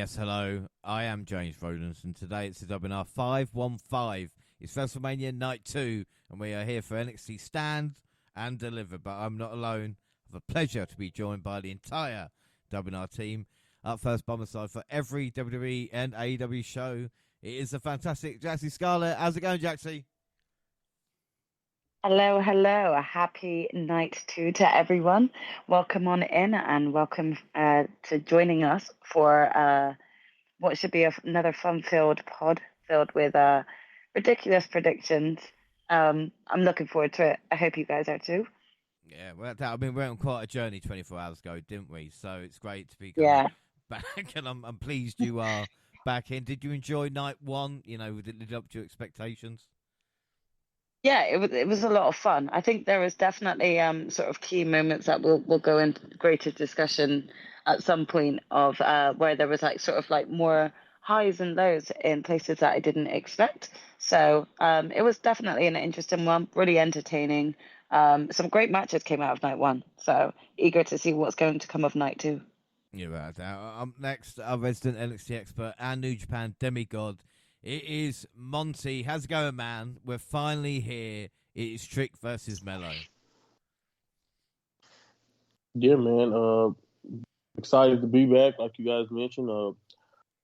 Yes, hello. I am James Rowlands, and today it's the WNR515. It's WrestleMania Night 2, and we are here for NXT Stand and Deliver. But I'm not alone. I have a pleasure to be joined by the entire WNR team. Up first by my side for every WWE and AEW show, it is the fantastic Jaxie Scarlett. How's it going, Jaxie? Hello, hello. A happy night to everyone. Welcome on in and welcome to joining us for what should be another fun-filled pod filled with ridiculous predictions. I'm looking forward to it. I hope you guys are too. Yeah, well, I mean, we went on quite a journey 24 hours ago, didn't we? So it's great to be kind of Yeah. back, and I'm pleased you are back in. Did you enjoy night one? You know, did it live up to your expectations? Yeah, it was a lot of fun. I think there was definitely sort of key moments that we'll go into greater discussion at some point of where there was like sort of like more highs and lows in places that I didn't expect. So it was definitely an interesting one, really entertaining. Some great matches came out of night one. So eager to see what's going to come of night two. You're right. Next, our resident NXT expert and New Japan demigod. It is Monty. How's it going, man? We're finally here. It is Trick versus Mello. Yeah, man. Excited to be back, like you guys mentioned.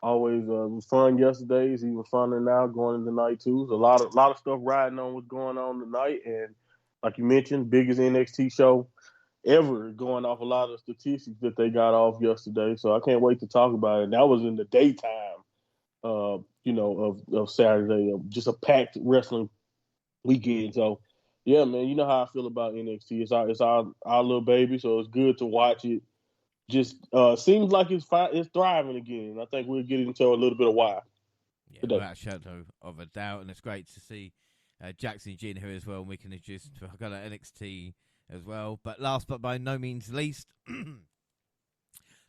Always was fun yesterday. It's even funner now going into night two. There's a lot of stuff riding on what's going on tonight, and like you mentioned, biggest NXT show ever, going off a lot of statistics that they got off yesterday. So I can't wait to talk about it. And that was in the daytime, of Saturday, just a packed wrestling weekend. So yeah, man, you know how I feel about NXT. It's our little baby, so it's good to watch it. Just seems like it's thriving again. I think we'll get into a little bit of why Yeah, today. without a shadow of a doubt, and it's great to see Jackson and Gina here as well, and we can introduce to got NXT as well. But last but by no means least,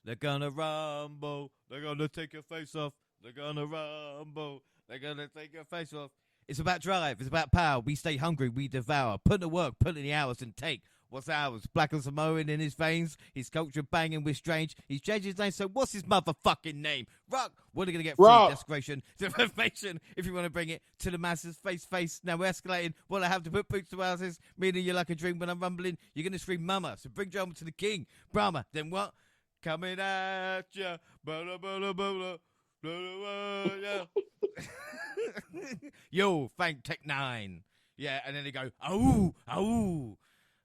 they're gonna rumble. They're gonna take your face off. They're gonna rumble. They're gonna take your face off. It's about drive. It's about power. We stay hungry. We devour. Put in the work. Put in the hours and take what's ours. Black and Samoan in his veins. His culture banging with strange. He's changed his name. So what's his motherfucking name? Rock. We're gonna get free Rock. desecration, information if you want to bring it to the masses. Face. Now we're escalating. Well, I have to put boots to houses. Meaning you're like a dream when I'm rumbling. You're gonna scream mama. So bring drama to the king. Brahma. Then what? Coming at ya. Blah, blah, blah, blah. Yeah. Yo, thank Tech 9. Yeah, and then they go, oh.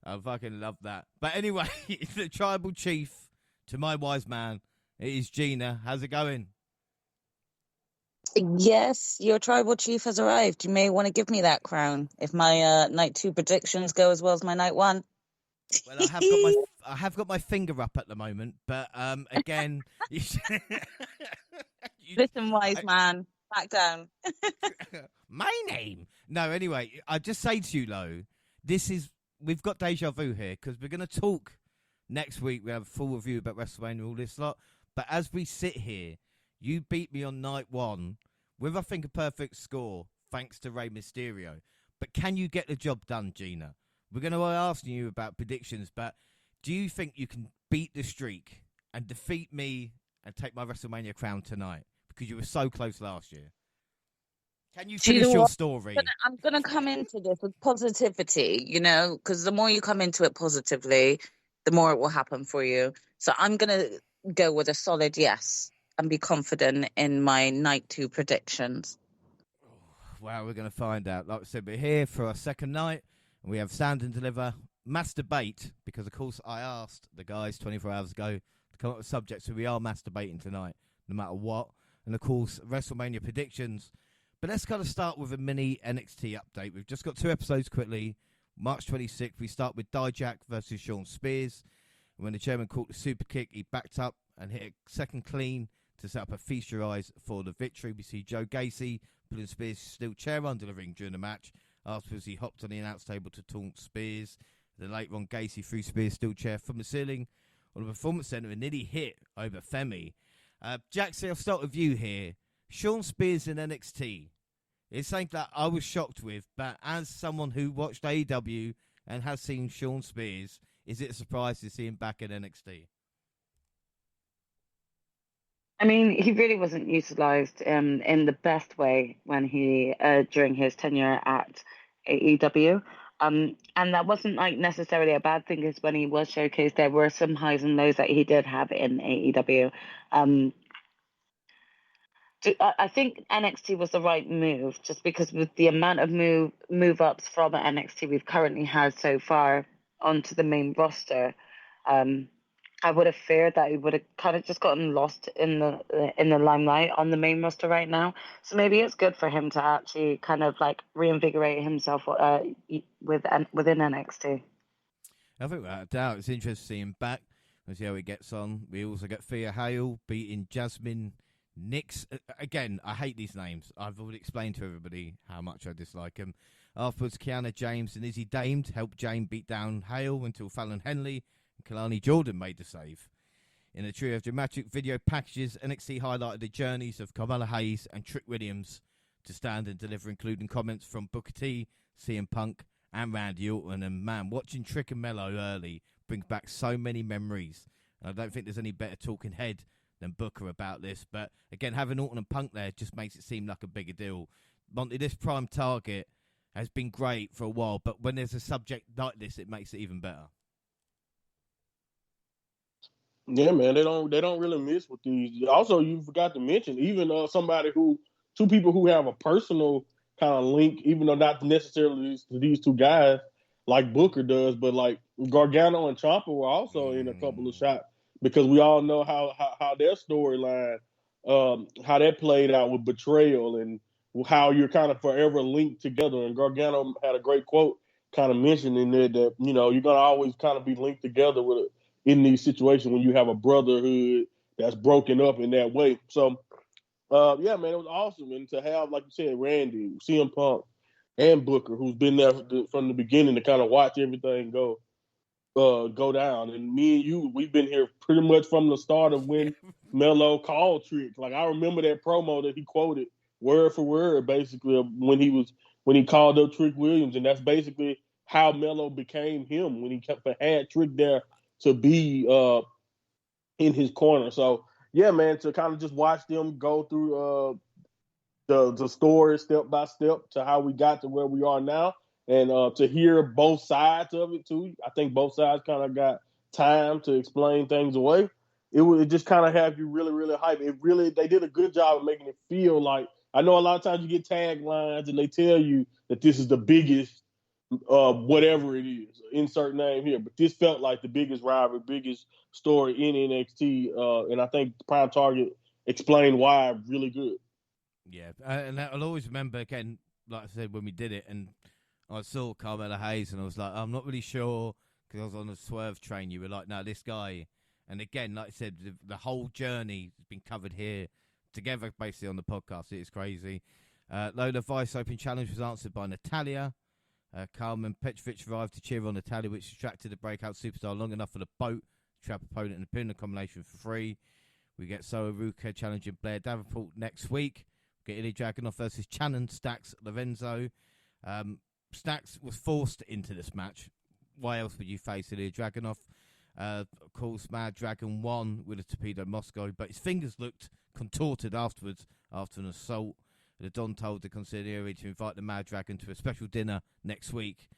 I fucking love that. But anyway, it's the tribal chief to my wise man. It is Gina. How's it going? Yes, your tribal chief has arrived. You may want to give me that crown if my night two predictions go as well as my night one. Well, I have got my finger up at the moment, but again, Listen, wise man, back down. my name. No, anyway, I just say to you, Lo, we've got deja vu here because we're going to talk next week. We have a full review about WrestleMania, all this lot. But as we sit here, you beat me on night one with, I think, a perfect score, thanks to Rey Mysterio. But can you get the job done, Gina? We're going to be asking you about predictions, but do you think you can beat the streak and defeat me and take my WrestleMania crown tonight? Because you were so close last year. Can you finish your story? I'm going to come into this with positivity, because the more you come into it positively, the more it will happen for you. So I'm going to go with a solid yes and be confident in my night two predictions. Well, we're going to find out. Like I said, we're here for our second night, and we have Sound and Deliver, masturbate, because, of course, I asked the guys 24 hours ago to come up with subjects, so we are masturbating tonight, no matter what. And, of course, WrestleMania predictions. But let's kind of start with a mini NXT update. We've just got 2 episodes quickly. March 26th, we start with Dijak versus Sean Spears. When the chairman caught the super kick, he backed up and hit a second clean to set up a feast your eyes for the victory. We see Joe Gacy pulling Spears' steel chair under the ring during the match. Afterwards, he hopped on the announce table to taunt Spears. Then later on, Gacy threw Spears' steel chair from the ceiling on the Performance Center and nearly hit over Femi. Jackson, I'll start with you here. Sean Spears in NXT. It's something that I was shocked with, but as someone who watched AEW and has seen Sean Spears, is it a surprise to see him back in NXT? I mean, he really wasn't utilized in the best way when he during his tenure at AEW. And that wasn't like necessarily a bad thing, because when he was showcased, there were some highs and lows that he did have in AEW. I think NXT was the right move, just because with the amount of move ups from NXT we've currently had so far onto the main roster. I would have feared that he would have kind of just gotten lost in the limelight on the main roster right now. So maybe it's good for him to actually kind of like reinvigorate himself within NXT. I think without a doubt, it's interesting to see him back. We'll see how he gets on. We also get Thea Hale beating Jasmine Nix. Again, I hate these names. I've already explained to everybody how much I dislike them. Afterwards, Kiana James and Izzy Damed helped Jane beat down Hale until Fallon Henley and Kalani Jordan made the save. In a trio of dramatic video packages, NXT highlighted the journeys of Carmella Hayes and Trick Williams to stand and deliver, including comments from Booker T, CM Punk, and Randy Orton. And man, watching Trick and Mello early brings back so many memories. And I don't think there's any better talking head than Booker about this. But again, having Orton and Punk there just makes it seem like a bigger deal. Monty, this prime target has been great for a while, but when there's a subject like this, it makes it even better. Yeah, man, they don't really miss with these. Also, you forgot to mention even two people who have a personal kind of link, even though not necessarily to these two guys like Booker does, but like Gargano and Ciampa were also in a couple of shots, because we all know how their storyline, how that played out with betrayal and how you're kind of forever linked together. And Gargano had a great quote kind of mentioning there that, you know, you're gonna always kind of be linked together in these situations when you have a brotherhood that's broken up in that way. So, yeah, man, it was awesome. And to have, like you said, Randy, CM Punk, and Booker, who's been there from the beginning to kind of watch everything go down. And me and you, we've been here pretty much from the start of when Melo called Trick. Like, I remember that promo that he quoted word for word, basically, when he called up Trick Williams. And that's basically how Melo became him, when he had Trick there to be in his corner. So, yeah, man, to kind of just watch them go through the story step by step to how we got to where we are now, and to hear both sides of it too. I think both sides kind of got time to explain things away. It just kind of have you really, really hyped. They did a good job of making it feel like, I know a lot of times you get taglines and they tell you that this is the biggest whatever it is, insert name here, but this felt like the biggest rivalry, biggest story in NXT, and I think Prime Target explained why really good. Yeah, and I'll always remember, again, like I said, when we did it, and I saw Carmella Hayes, and I was like, I'm not really sure, because I was on a Swerve train. You were like, no, this guy. And again, like I said, the whole journey has been covered here together, basically, on the podcast. It is crazy. Lola Vice Open Challenge was answered by Natalia. Carmen Petrovic arrived to cheer on Natalia, which distracted the breakout superstar long enough for the boat to trap opponent and pin the combination for free. We get Soa Ruka challenging Blair Davenport next week. Get Ilya Dragunov versus Channon Stacks Lorenzo. Stacks was forced into this match. Why else would you face Ilya Dragunov? Of course, Mad Dragon won with a Torpedo Moscow, but his fingers looked contorted afterwards after an assault. The Don told the consigliere to invite the Mad Dragon to a special dinner next week.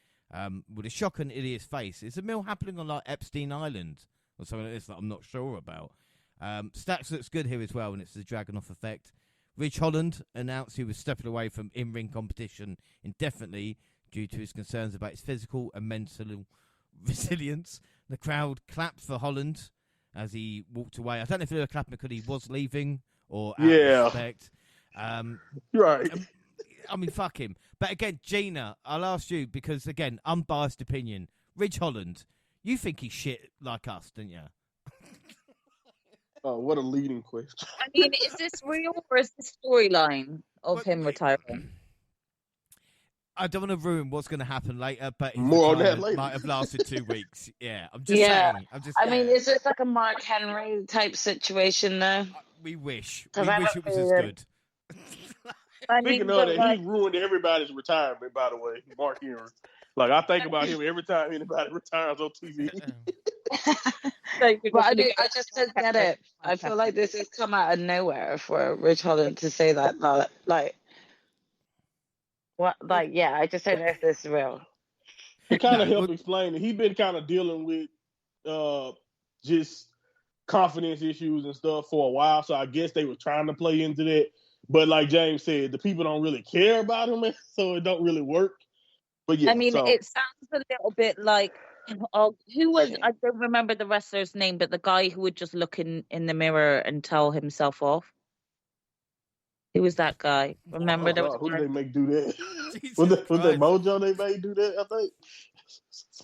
With a shock on Ilya's face. Is the meal happening on like Epstein Island or something like this that I'm not sure about? Stacks looks good here as well, and it's the Dragunov effect. Ridge Holland announced he was stepping away from in-ring competition indefinitely due to his concerns about his physical and mental resilience. The crowd clapped for Holland as he walked away. I don't know if they were clapping because he was leaving or out of respect. Right. I mean, fuck him. But again, Gina, I'll ask you because, again, unbiased opinion. Ridge Holland, you think he's shit like us, don't you? Oh, what a leading question. I mean, is this real or is this storyline of him retiring? I don't want to ruin what's going to happen later, but his More on that later. might have lasted 2 weeks. Yeah, I'm just saying. I mean, is it like a Mark Henry type situation though? We wish. We wish it was as good. Speaking of that, he ruined everybody's retirement, by the way, Mark Henry. Like, I think about him every time anybody retires on TV. So you're But just gonna I just don't get it. I feel like this has come out of nowhere for Rich Holland to say that. Like, what? Like, yeah, I just don't know if this is real. It kind of No, helped explain it. He been kind of dealing with just confidence issues and stuff for a while, so I guess they were trying to play into that. But like James said, the people don't really care about him, so it don't really work. But yeah, I mean, so it sounds a little bit like, oh, who was, Shit. I don't remember the wrestler's name, but the guy who would just look in the mirror and tell himself off. Who was that guy? Remember, oh there was God, who did one. they make do that? Jesus Was that Christ. Mojo they made do that? I think.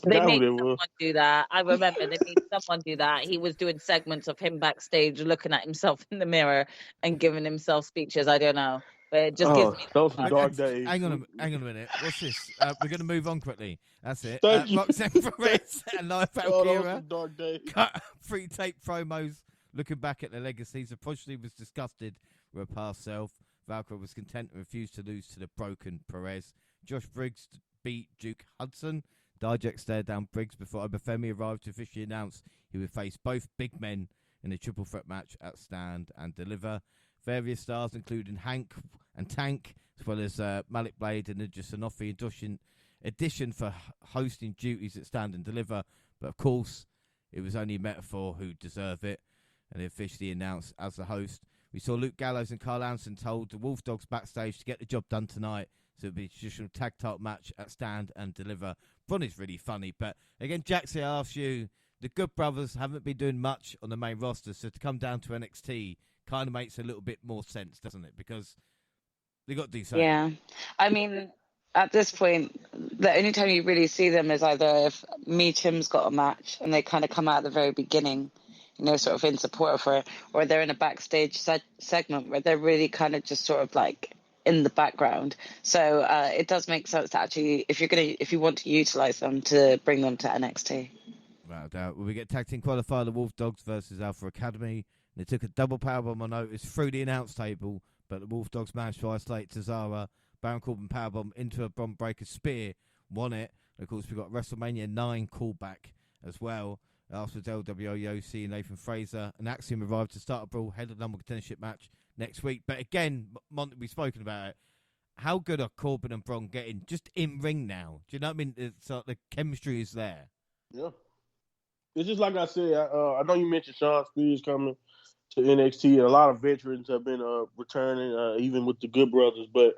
They Forgot who made that was. someone do that. I remember they made someone do that. He was doing segments of him backstage looking at himself in the mirror and giving himself speeches. I don't know, but it just gives Oh, me those some that dark days. Hang on a minute. What's this? We're going to move on quickly. That's it. Thank you. Roxanne Perez and Live Oh, those Valkyria some dark days. cut free tape promos looking back at their legacies. Unfortunately, was disgusted with her past self. Valkyria was content and refused to lose to the broken Perez. Josh Briggs beat Duke Hudson. Dijak stared down Briggs before Obafemi arrived to officially announce he would face both big men in a triple threat match at Stand and Deliver. Various stars, including Hank and Tank, as well as Malik Blade and Nidja Sanofi, addition for hosting duties at Stand and Deliver. But of course, it was only Metaphor who deserved it, and they officially announced as the host. We saw Luke Gallows and Carl Anderson told the Wolf Dogs backstage to get the job done tonight. So it'll be a traditional tag title match at Stand and Deliver. Bronny's really funny, but again, Jaxie, I ask you, the Good Brothers haven't been doing much on the main roster, so to come down to NXT kind of makes a little bit more sense, doesn't it? Because they got to do something. Yeah, I mean, at this point, the only time you really see them is either if Me Tim's got a match and they kind of come out at the very beginning, you know, sort of in support of her, or they're in a backstage segment where they're really kind of just sort of like in the background. So it does make sense to actually, if you want to utilize them, to bring them to NXT. Without doubt. Well, we get tag team qualifier, the Wolf Dogs versus Alpha Academy. They took a double powerbomb on notice through the announce table, but the Wolf Dogs managed to isolate Cesaro. Baron Corbin powerbomb into a bomb breaker spear, won it. And of course, we got WrestleMania 9 callback as well. After LWOC and Nathan Fraser, and Axiom arrived to start a brawl head of the number contendership match next week. But again, Monty, we've spoken about it. How good are Corbin and Braun getting just in ring now? Do you know what I mean? It's like the chemistry is there. Yeah. It's just like I said. I know you mentioned Sean Spears coming to NXT, and a lot of veterans have been returning, even with the Good Brothers. But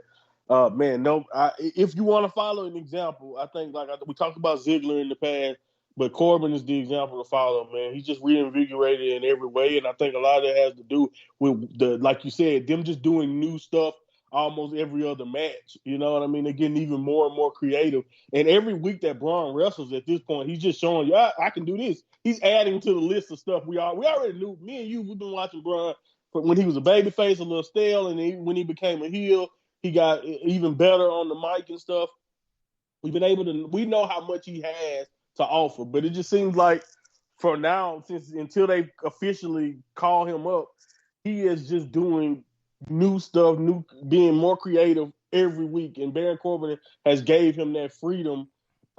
man, no. If you want to follow an example, I think we talked about Ziggler in the past, but Corbin is the example to follow. Man, he's just reinvigorated in every way, and I think a lot of that has to do with like you said, them just doing new stuff almost every other match. You know what I mean? They're getting even more and more creative. And every week that Braun wrestles at this point, he's just showing you, I can do this. He's adding to the list of stuff we already knew. Me and you, we've been watching Braun when he was a babyface, a little stale, and when he became a heel, he got even better on the mic and stuff. We know how much he has to offer, but it just seems like for now, until they officially call him up, he is just doing new stuff, being more creative every week. And Baron Corbin has gave him that freedom.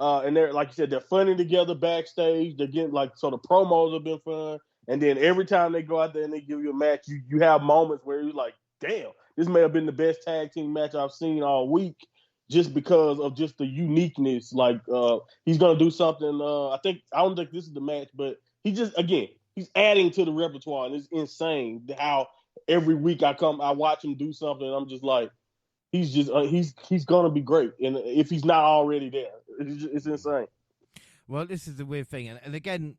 And they're, like you said, they're funny together backstage. They're getting so the promos have been fun. And then every time they go out there and they give you a match, you have moments where you're like, damn, this may have been the best tag team match I've seen all week, just because of just the uniqueness. He's gonna do something. I don't think this is the match, but he's adding to the repertoire, and it's insane how every week I watch him do something, and I'm just like, he's gonna be great, and if he's not already there, it's insane. Well, this is the weird thing, and again,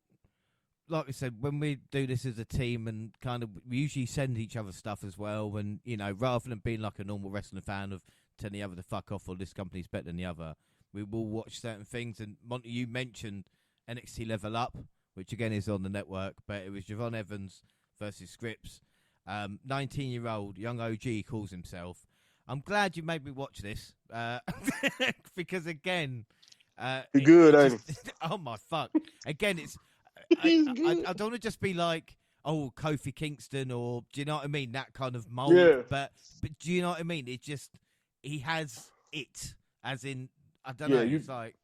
like we said, when we do this as a team, and kind of we usually send each other stuff as well, and rather than being like a normal wrestling fan of telling the other to fuck off or this company's better than the other, we will watch certain things. And Monty, you mentioned NXT Level Up, which again is on the network, but it was Javon Evans versus Scripps. 19-year-old young OG calls himself. I'm glad you made me watch this because again, good, ain't he? Oh my fuck! Again, it's I don't want to just be like, oh, Kofi Kingston, or do you know what I mean? That kind of mold. Yeah. But do you know what I mean? It just he has it, as in I don't know. It's like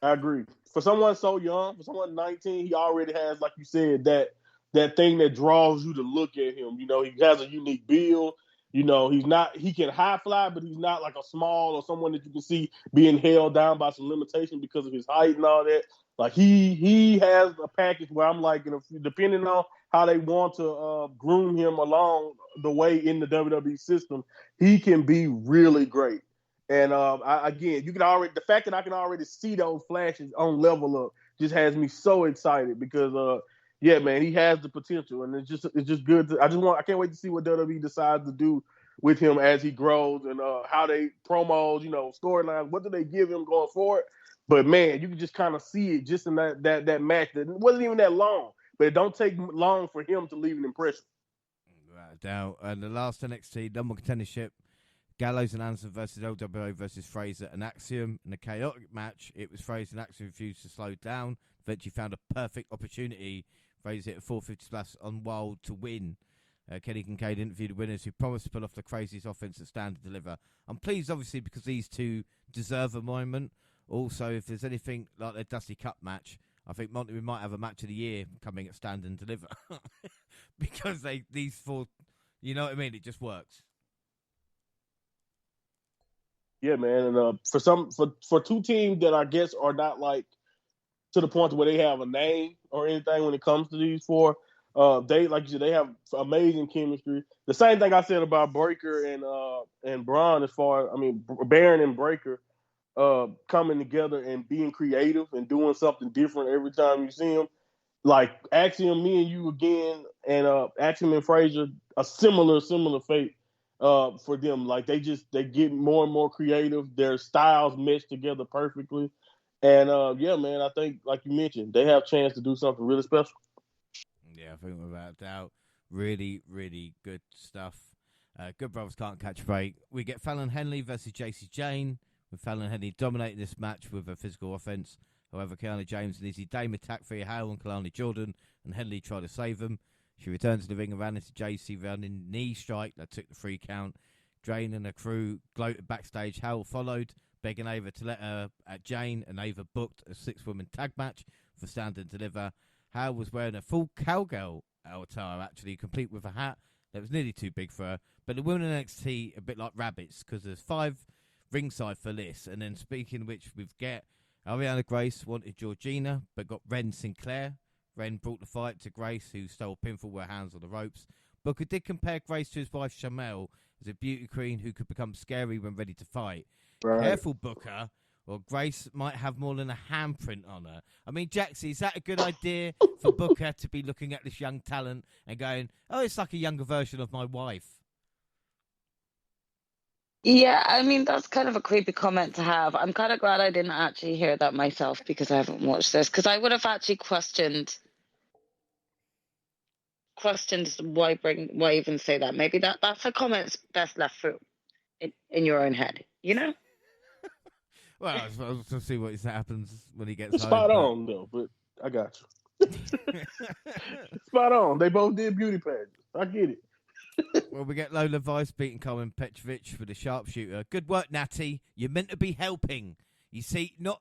I agree. For someone so young, for someone 19, he already has, like you said, that thing that draws you to look at him. You know, he has a unique build. You know, he can high fly, but he's not like a small or someone that you can see being held down by some limitation because of his height and all that. Like he has a package where I'm like, depending on how they want to groom him along the way in the WWE system, he can be really great. And again, you can already, the fact that I can already see those flashes on Level Up just has me so excited because yeah, man, he has the potential, and it's just good. I can't wait to see what WWE decides to do with him as he grows and how they promos, storylines. What do they give him going forward? But man, you can just kind of see it just in that match. That wasn't even that long, but it don't take long for him to leave an impression. Right now, and the last NXT number contendership. Gallows and Anderson versus LWO versus Fraser and Axiom. In a chaotic match, it was Fraser and Axiom refused to slow down. Eventually found a perfect opportunity. Fraser hit a 450 splash on Wild to win. Kenny Kincaid interviewed the winners who promised to pull off the craziest offense that Stand and Deliver. I'm pleased, obviously, because these two deserve a moment. Also, if there's anything like their Dusty Cup match, I think we might have a match of the year coming at Stand and Deliver. Because these four, you know what I mean? It just works. Yeah, man, and for two teams that I guess are not like to the point where they have a name or anything when it comes to these four, they, like you said, they have amazing chemistry. The same thing I said about Breaker and Braun, as far as Baron and Breaker coming together and being creative and doing something different every time you see them. Like Axiom, me and you again, and Axiom and Fraser, a similar fate. For them, like they get more and more creative. Their styles mesh together perfectly, and yeah, man, I think like you mentioned, they have a chance to do something really special. Yeah, I think without doubt, really, really good stuff. Good brothers can't catch a break. We get Fallon Henley versus JC Jane, with Fallon Henley dominating this match with a physical offense. However, Kiana James and Izzy Dame attacked Thea Hale and Kalani Jordan, and Henley tried to save them. She returned to the ring and ran into JC running knee strike that took the 3 count. Jane and her crew gloated backstage. Hale followed, begging Ava to let her at Jane, and Ava booked a 6-woman tag match for Stand and Deliver. Hale was wearing a full cowgirl attire, actually, complete with a hat that was nearly too big for her. But the women in NXT a bit like rabbits, because there's 5 ringside for this. And then speaking of which, we've got Ariana Grace wanted Georgina, but got Ren Sinclair. Ren brought the fight to Grace, who stole pinfall with her hands on the ropes. Booker did compare Grace to his wife Shamel as a beauty queen who could become scary when ready to fight. Right. Careful, Booker, or Grace might have more than a handprint on her. I mean, Jaxie, is that a good idea for Booker to be looking at this young talent and going, oh, it's like a younger version of my wife? Yeah, I mean, that's kind of a creepy comment to have. I'm kind of glad I didn't actually hear that myself because I haven't watched this, because I would have actually questioned why even say that. Maybe that's a comment best left through in your own head, you know? Well, I'll see what happens when he gets Spot home. On, though, but I got you. Spot on. They both did beauty pageants. I get it. Well, we get Lola Vice beating Colin Petrovic for the sharpshooter. Good work, Natty. You're meant to be helping. You see, you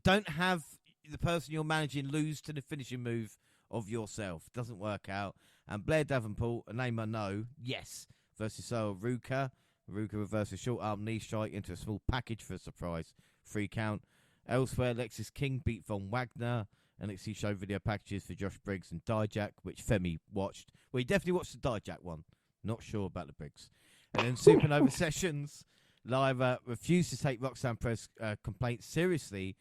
don't have the person you're managing lose to the finishing move of yourself. Doesn't work out. And Blair Davenport, a name I know, yes, versus Sarah Ruka. Ruka reversed a short arm knee strike into a small package for a surprise 3 count. Elsewhere, Lexis King beat Von Wagner. NXT showed video packages for Josh Briggs and Dijak, which Femi watched. Well, he definitely watched the Dijak one. Not sure about the Briggs. And then Supernova Sessions. Lyra refused to take Roxanne Perez's complaints seriously.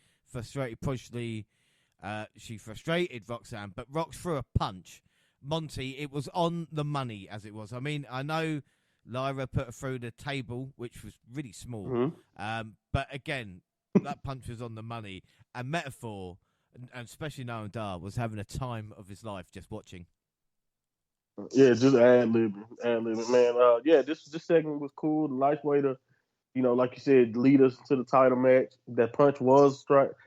She frustrated Roxanne, but Rox threw a punch. Monty, it was on the money as it was. I mean, I know Lyra put her through the table, which was really small. But again, that punch was on the money. And Metaphor, and especially Noam Dar, was having a time of his life just watching. Yeah, just ad-libbing, man. Yeah, this segment was cool. Nice way to, like you said, lead us to the title match. That punch was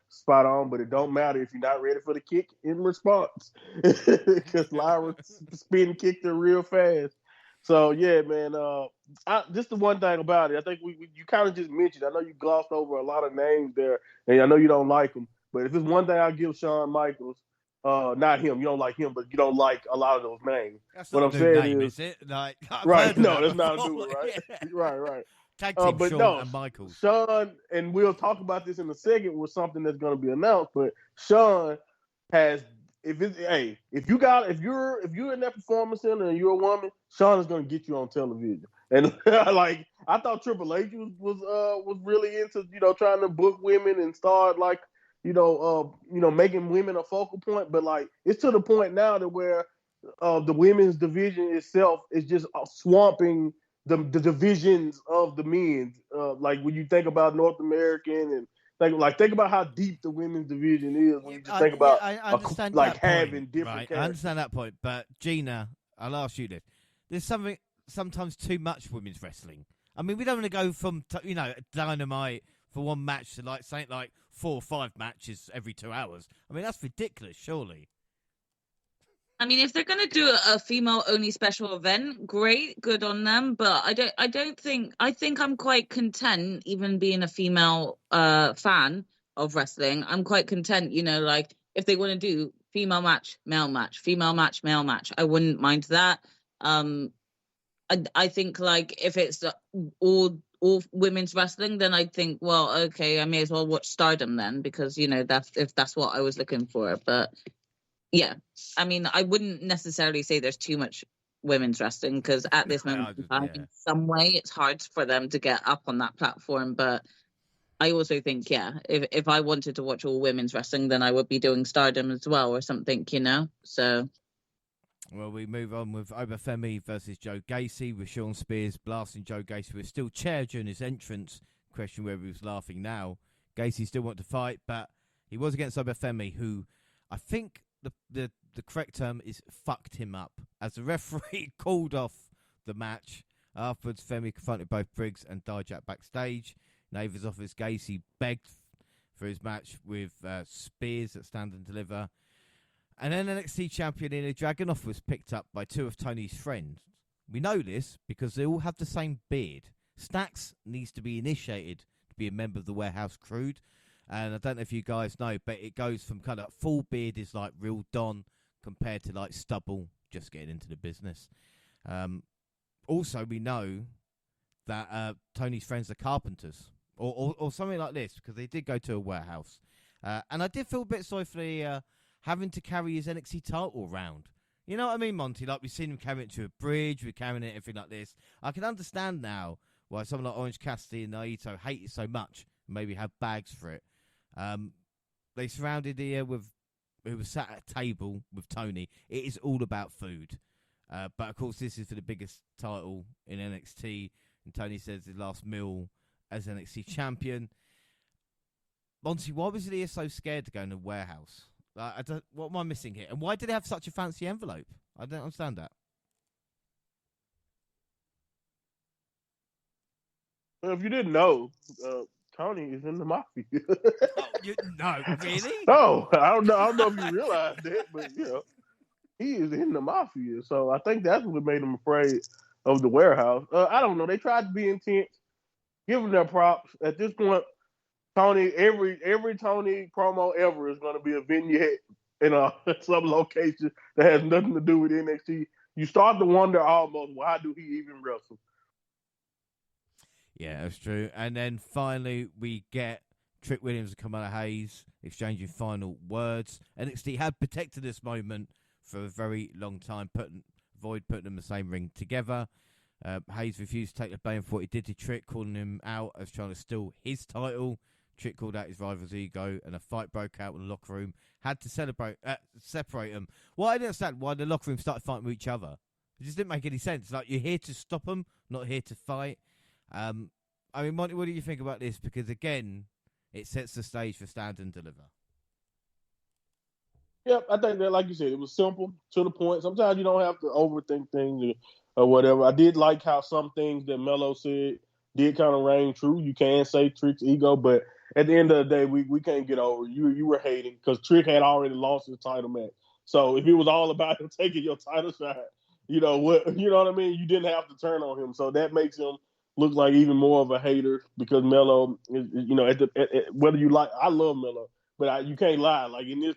spot on, but it don't matter if you're not ready for the kick in response, because Lyra spin kicked her real fast. So yeah, man. Just the one thing about it, I think you kind of just mentioned. I know you glossed over a lot of names there, and I know you don't like them. But if it's one thing I give Shawn Michaels, not him, you don't like him, but you don't like a lot of those names. That's What not I'm a new saying name, is it? Like, I've right. heard of No, that that's not a before. new one, right? Yeah. Right. Tag team But Shawn no, and Michaels. Shawn, and we'll talk about this in a second with something that's going to be announced. But Shawn has, if you're in that performance center and you're a woman, Shawn is going to get you on television. And like I thought Triple H was really into trying to book women and start like making women a focal point. But like it's to the point now that where the women's division itself is just swamping the divisions of the men's. Like when you think about North American and think about how deep the women's division is when you just think about I understand like that having point, different right? characters. I understand that point, but Gina, I'll ask you this: there's sometimes too much women's wrestling. I mean, we don't want to go from Dynamite for one match to like something like 4 or 5 matches every 2 hours. I mean, that's ridiculous, surely. I mean, if they're going to do a female-only special event, great, good on them. But I don't think. I think I'm quite content, even being a female fan of wrestling. I'm quite content, like if they want to do female match, male match, female match, male match, I wouldn't mind that. I think like if it's all women's wrestling, then I'd think, well, okay, I may as well watch Stardom then, because that's what I was looking for. But yeah, I mean, I wouldn't necessarily say there's too much women's wrestling, because at this moment in time, in some way, it's hard for them to get up on that platform. But I also think, yeah, if I wanted to watch all women's wrestling, then I would be doing Stardom as well or something, So. Well, we move on with Obafemi versus Joe Gacy, with Sean Spears blasting Joe Gacy with steel chair during his entrance. Question whether he was laughing now. Gacy still wanted to fight, but he was against Obafemi, who I think the correct term is fucked him up, as the referee called off the match. Afterwards, Femi confronted both Briggs and Dijak backstage. Neighbours office, Gacy begged for his match with Spears at Stand and Deliver. And then NXT champion Ilya Dragunov was picked up by 2 of Tony's friends. We know this because they all have the same beard. Stacks needs to be initiated to be a member of the Warehouse Crew. And I don't know if you guys know, but it goes from kind of full beard is like real Don compared to like stubble, just getting into the business. Also, we know that Tony's friends are carpenters or something like this, because they did go to a warehouse. And I did feel a bit sorry for the having to carry his NXT title around. You know what I mean, Monty? Like, we've seen him carry it to a bridge, we're carrying it, everything like this. I can understand now why someone like Orange Cassidy and Naito hate it so much and maybe have bags for it. They surrounded here who was sat at a table with Tony. It is all about food. But, of course, this is for the biggest title in NXT. And Tony says his last meal as NXT champion. Monty, why was Ilya so scared to go in the warehouse? What am I missing here? And why did they have such a fancy envelope? I don't understand that. Well, if you didn't know, Tony is in the mafia. No, really? Oh, I don't know if you realize that, but he is in the mafia. So I think that's what made him afraid of the warehouse. I don't know. They tried to be intense. Give them their props. At this point, Tony, every Tony promo ever is going to be a vignette in some location that has nothing to do with NXT. You start to wonder almost, why do he even wrestle? Yeah, that's true. And then finally, we get Trick Williams and Kamala Hayes exchanging final words. NXT had protected this moment for a very long time, putting them in the same ring together. Hayes refused to take the blame for what he did to Trick, calling him out as trying to steal his title. Trick called out his rival's ego, and a fight broke out in the locker room. Had to separate them. Well, I didn't understand why the locker room started fighting with each other. It just didn't make any sense. Like, you're here to stop them, not here to fight. I mean, Monty, what do you think about this? Because, again, it sets the stage for Stand and Deliver. Yep, I think that, like you said, it was simple, to the point. Sometimes you don't have to overthink things or whatever. I did like how some things that Melo said did kind of reign true. You can say Trick's ego, but at the end of the day, we can't get over it. You were hating because Trick had already lost his title match. So if it was all about him taking your title shot, you know what I mean? You didn't have to turn on him. So that makes him look like even more of a hater, because Melo is, whether you like, I love Melo, but you can't lie. Like in this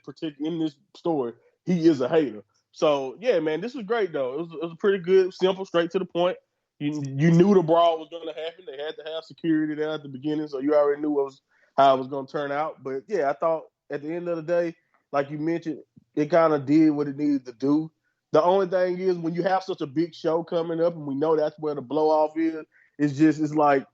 story, he is a hater. So yeah, man, this was great though. It was pretty good, simple, straight to the point. You knew the brawl was going to happen. They had to have security there at the beginning, so you already knew how it was going to turn out. But yeah, I thought at the end of the day, like you mentioned, it kind of did what it needed to do. The only thing is when you have such a big show coming up, and we know that's where the blow off is. It's like,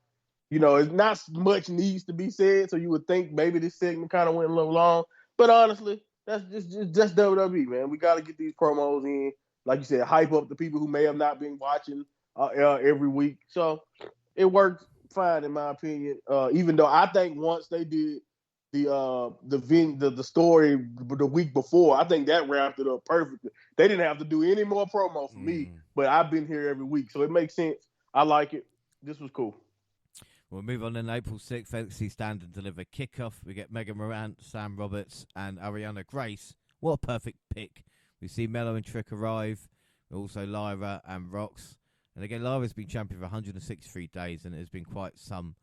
it's not much needs to be said. So you would think maybe this segment kind of went a little long, but honestly, that's just WWE, man. We got to get these promos in, like you said, hype up the people who may have not been watching every week. So it worked fine in my opinion. Even though I think once they did the story the week before, I think that wrapped it up perfectly. They didn't have to do any more promo for me, but I've been here every week, so it makes sense. I like it. This was cool. We'll move on in April 6th. NXT Stand and Deliver kickoff. We get Megan Morant, Sam Roberts, and Ariana Grace. What a perfect pick. We see Mello and Trick arrive. Also Lyra and Rox. And again, Lyra's been champion for 163 days, and it has been quite some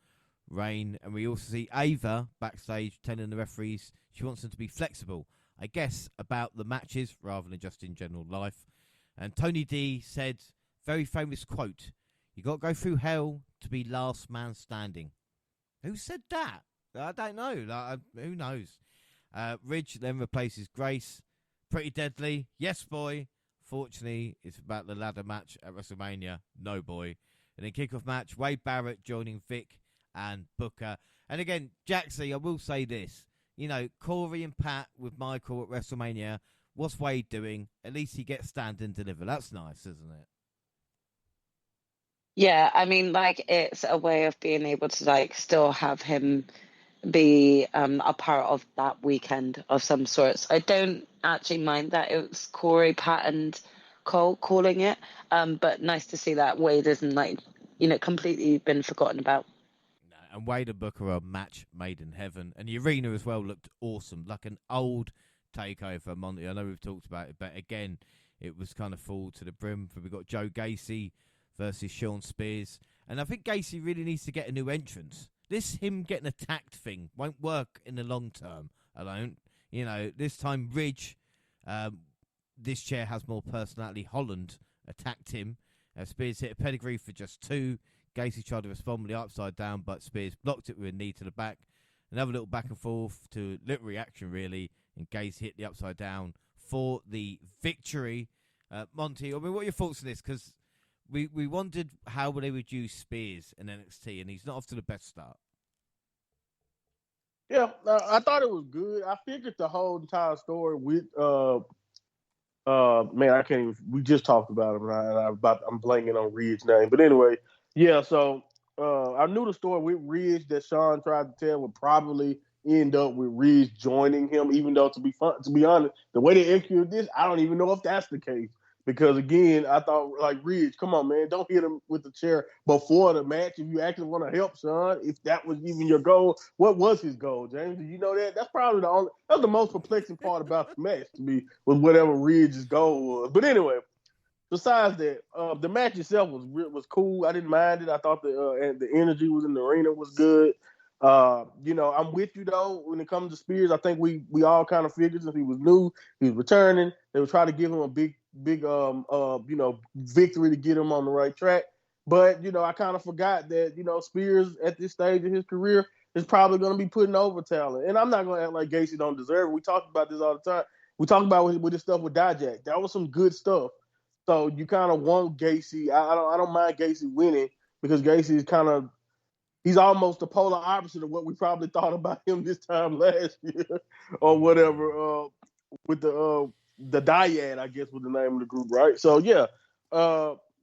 reign. And we also see Ava backstage telling the referees she wants them to be flexible, I guess, about the matches rather than just in general life. And Tony D said, very famous quote, "You got to go through hell to be last man standing." Who said that? I don't know. Who knows? Ridge then replaces Grace. Pretty deadly. Yes, boy. Fortunately, it's about the ladder match at WrestleMania. No, boy. And then kickoff match, Wade Barrett joining Vic and Booker. And again, Jaxie, I will say this. Corey and Pat with Michael at WrestleMania. What's Wade doing? At least he gets stand and deliver. That's nice, isn't it? Yeah, I mean, it's a way of being able to still have him be a part of that weekend of some sorts. I don't actually mind that it was Corey, Pat, and Cole calling it, but nice to see that Wade isn't completely been forgotten about. No, and Wade and Booker are a match made in heaven, and the arena as well looked awesome, like an old takeover Monty. I know we've talked about it, but again, it was kind of full to the brim. We got Joe Gacy versus Sean Spears, and I think Gacy really needs to get a new entrance. This him getting attacked thing won't work in the long term alone. This time Ridge, this chair has more personality. Holland attacked him. Spears hit a pedigree for just 2. Gacy tried to respond with the upside down, but Spears blocked it with a knee to the back. Another little back and forth to little reaction, really, and Gacy hit the upside down for the victory. Monty, I mean, what are your thoughts on this? Because we wondered how they would use Spears in NXT, and he's not off to the best start. Yeah, I thought it was good. I figured the whole entire story with man, I can't even. We just talked about him, and I'm blanking on Ridge's name, but anyway, yeah. So I knew the story with Ridge that Sean tried to tell would probably end up with Ridge joining him, even though to be honest, the way they executed this, I don't even know if that's the case. Because again, I thought Ridge, come on, man, don't hit him with the chair before the match. If you actually want to help Sean, if that was even your goal, what was his goal, James? Did you know that? That's probably that's the most perplexing part about the match to me, was whatever Ridge's goal was. But anyway, besides that, the match itself was cool. I didn't mind it. I thought the energy was in the arena was good. I'm with you though when it comes to Spears. I think we all kind of figured since he was new, he was returning. They would try to give him a big victory to get him on the right track. But I kind of forgot that Spears at this stage of his career is probably going to be putting over talent. And I'm not going to act like Gacy don't deserve it. We talk about this all the time. We talk about with this stuff with Dijak. That was some good stuff. So you kind of want Gacy. I don't mind Gacy winning because Gacy is kind of. He's almost the polar opposite of what we probably thought about him this time last year or whatever with the Dyad, I guess was the name of the group, right? So, yeah,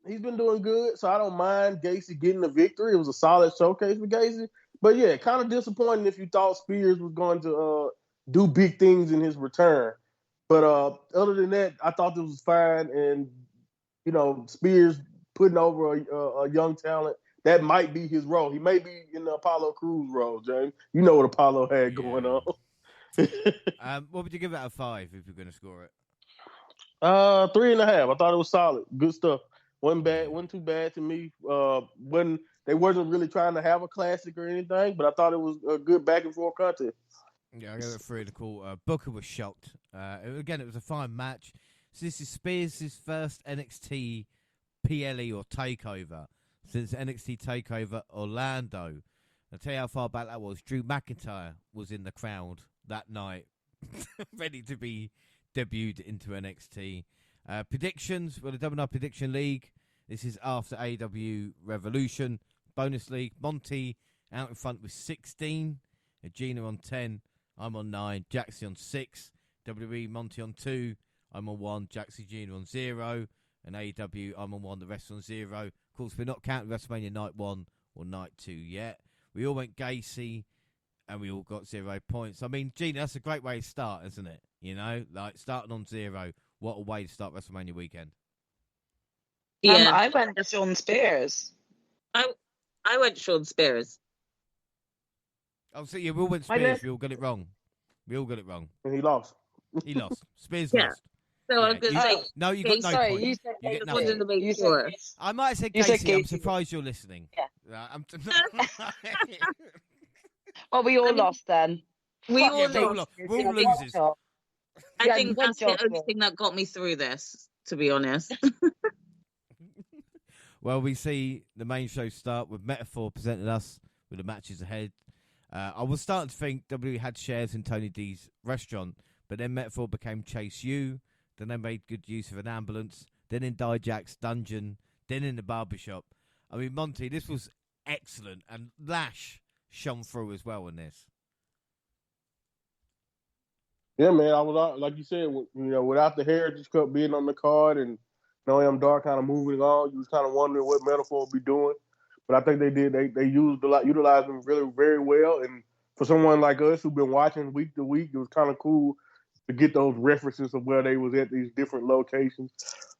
he's been doing good, so I don't mind Gacy getting the victory. It was a solid showcase for Gacy. But, yeah, kind of disappointing if you thought Spears was going to do big things in his return. But other than that, I thought this was fine. And, Spears putting over a young talent, that might be his role. He may be in the Apollo Crews role, James. You know what Apollo had going on. What would you give it out of 5 if you're going to score it? 3.5. I thought it was solid. Good stuff. Wasn't too bad to me. They wasn't really trying to have a classic or anything, but I thought it was a good back and forth contest. Yeah, I go through the quarter. Booker was shocked. Again, it was a fine match. So this is Spears' first NXT PLE or takeover since NXT takeover Orlando. I'll tell you how far back that was. Drew McIntyre was in the crowd that night, ready to be debuted into NXT. Predictions, well, the WNR Prediction League. This is after AW Revolution. Bonus League. Monty out in front with 16. Gina on 10. I'm on 9. Jaxie on 6. WWE Monty on 2. I'm on 1. Jaxie Gina on 0. And AW, I'm on 1. The rest on 0. Of course, we're not counting WrestleMania Night 1 or Night 2 yet. We all went Gacy, and we all got 0 points. I mean, Gina, that's a great way to start, isn't it? You know, like starting on 0. What a way to start WrestleMania weekend. Yeah, I went to Sean Spears. I went Sean Spears. Oh, so yeah, we all went Spears. We all got it wrong. We all got it wrong. And he lost. He lost. Spears Yeah. lost. So Yeah, I'm going to say, no, you got no sorry, point. you said You get I wanted nothing. to make You said sure. Gacy. I might have said You said Gacy. I'm Gacy. surprised you're listening. Yeah. I'm Well, we all lost then. We Fuck all yeah, sake. lost. we're all losers. I Yeah, think good that's job, the only Will. thing that got me through this, to be honest. Well, we see the main show start with Metaphor presenting us with the matches ahead. I was starting to think WWE had shares in Tony D's restaurant, but then Metaphor became Chase U. Then they made good use of an ambulance. Then in Dijak's dungeon. Then in the barbershop. I mean, Monty, this was excellent, and Lash shone through as well in this. Yeah, man. I was like you said, without the Heritage Cup being on the card and Noam Dar kind of moving on, you was kind of wondering what Metaphor would be doing. But I think they did. They utilized them really very well. And for someone like us who've been watching week to week, it was kind of cool to get those references of where they was at these different locations.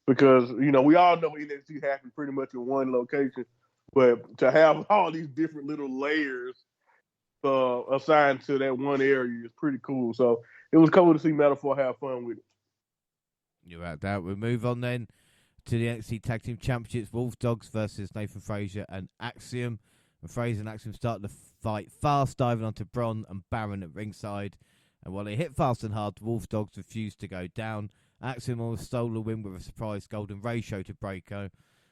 Because we all know NXT happened pretty much in one location, but to have all these different little layers assigned to that one area is pretty cool. So it was cool to see Metaphor have fun with it. You're right, that. We'll move on then to the NXT Tag Team Championships. Wolf Dogs versus Nathan Frazier and Axiom. And Frazier and Axiom start the fight fast, diving onto Bron and Baron at ringside. And while they hit fast and hard, the Wolf Dogs refused to go down. Axiom almost stole the win with a surprise golden ratio to Breaker.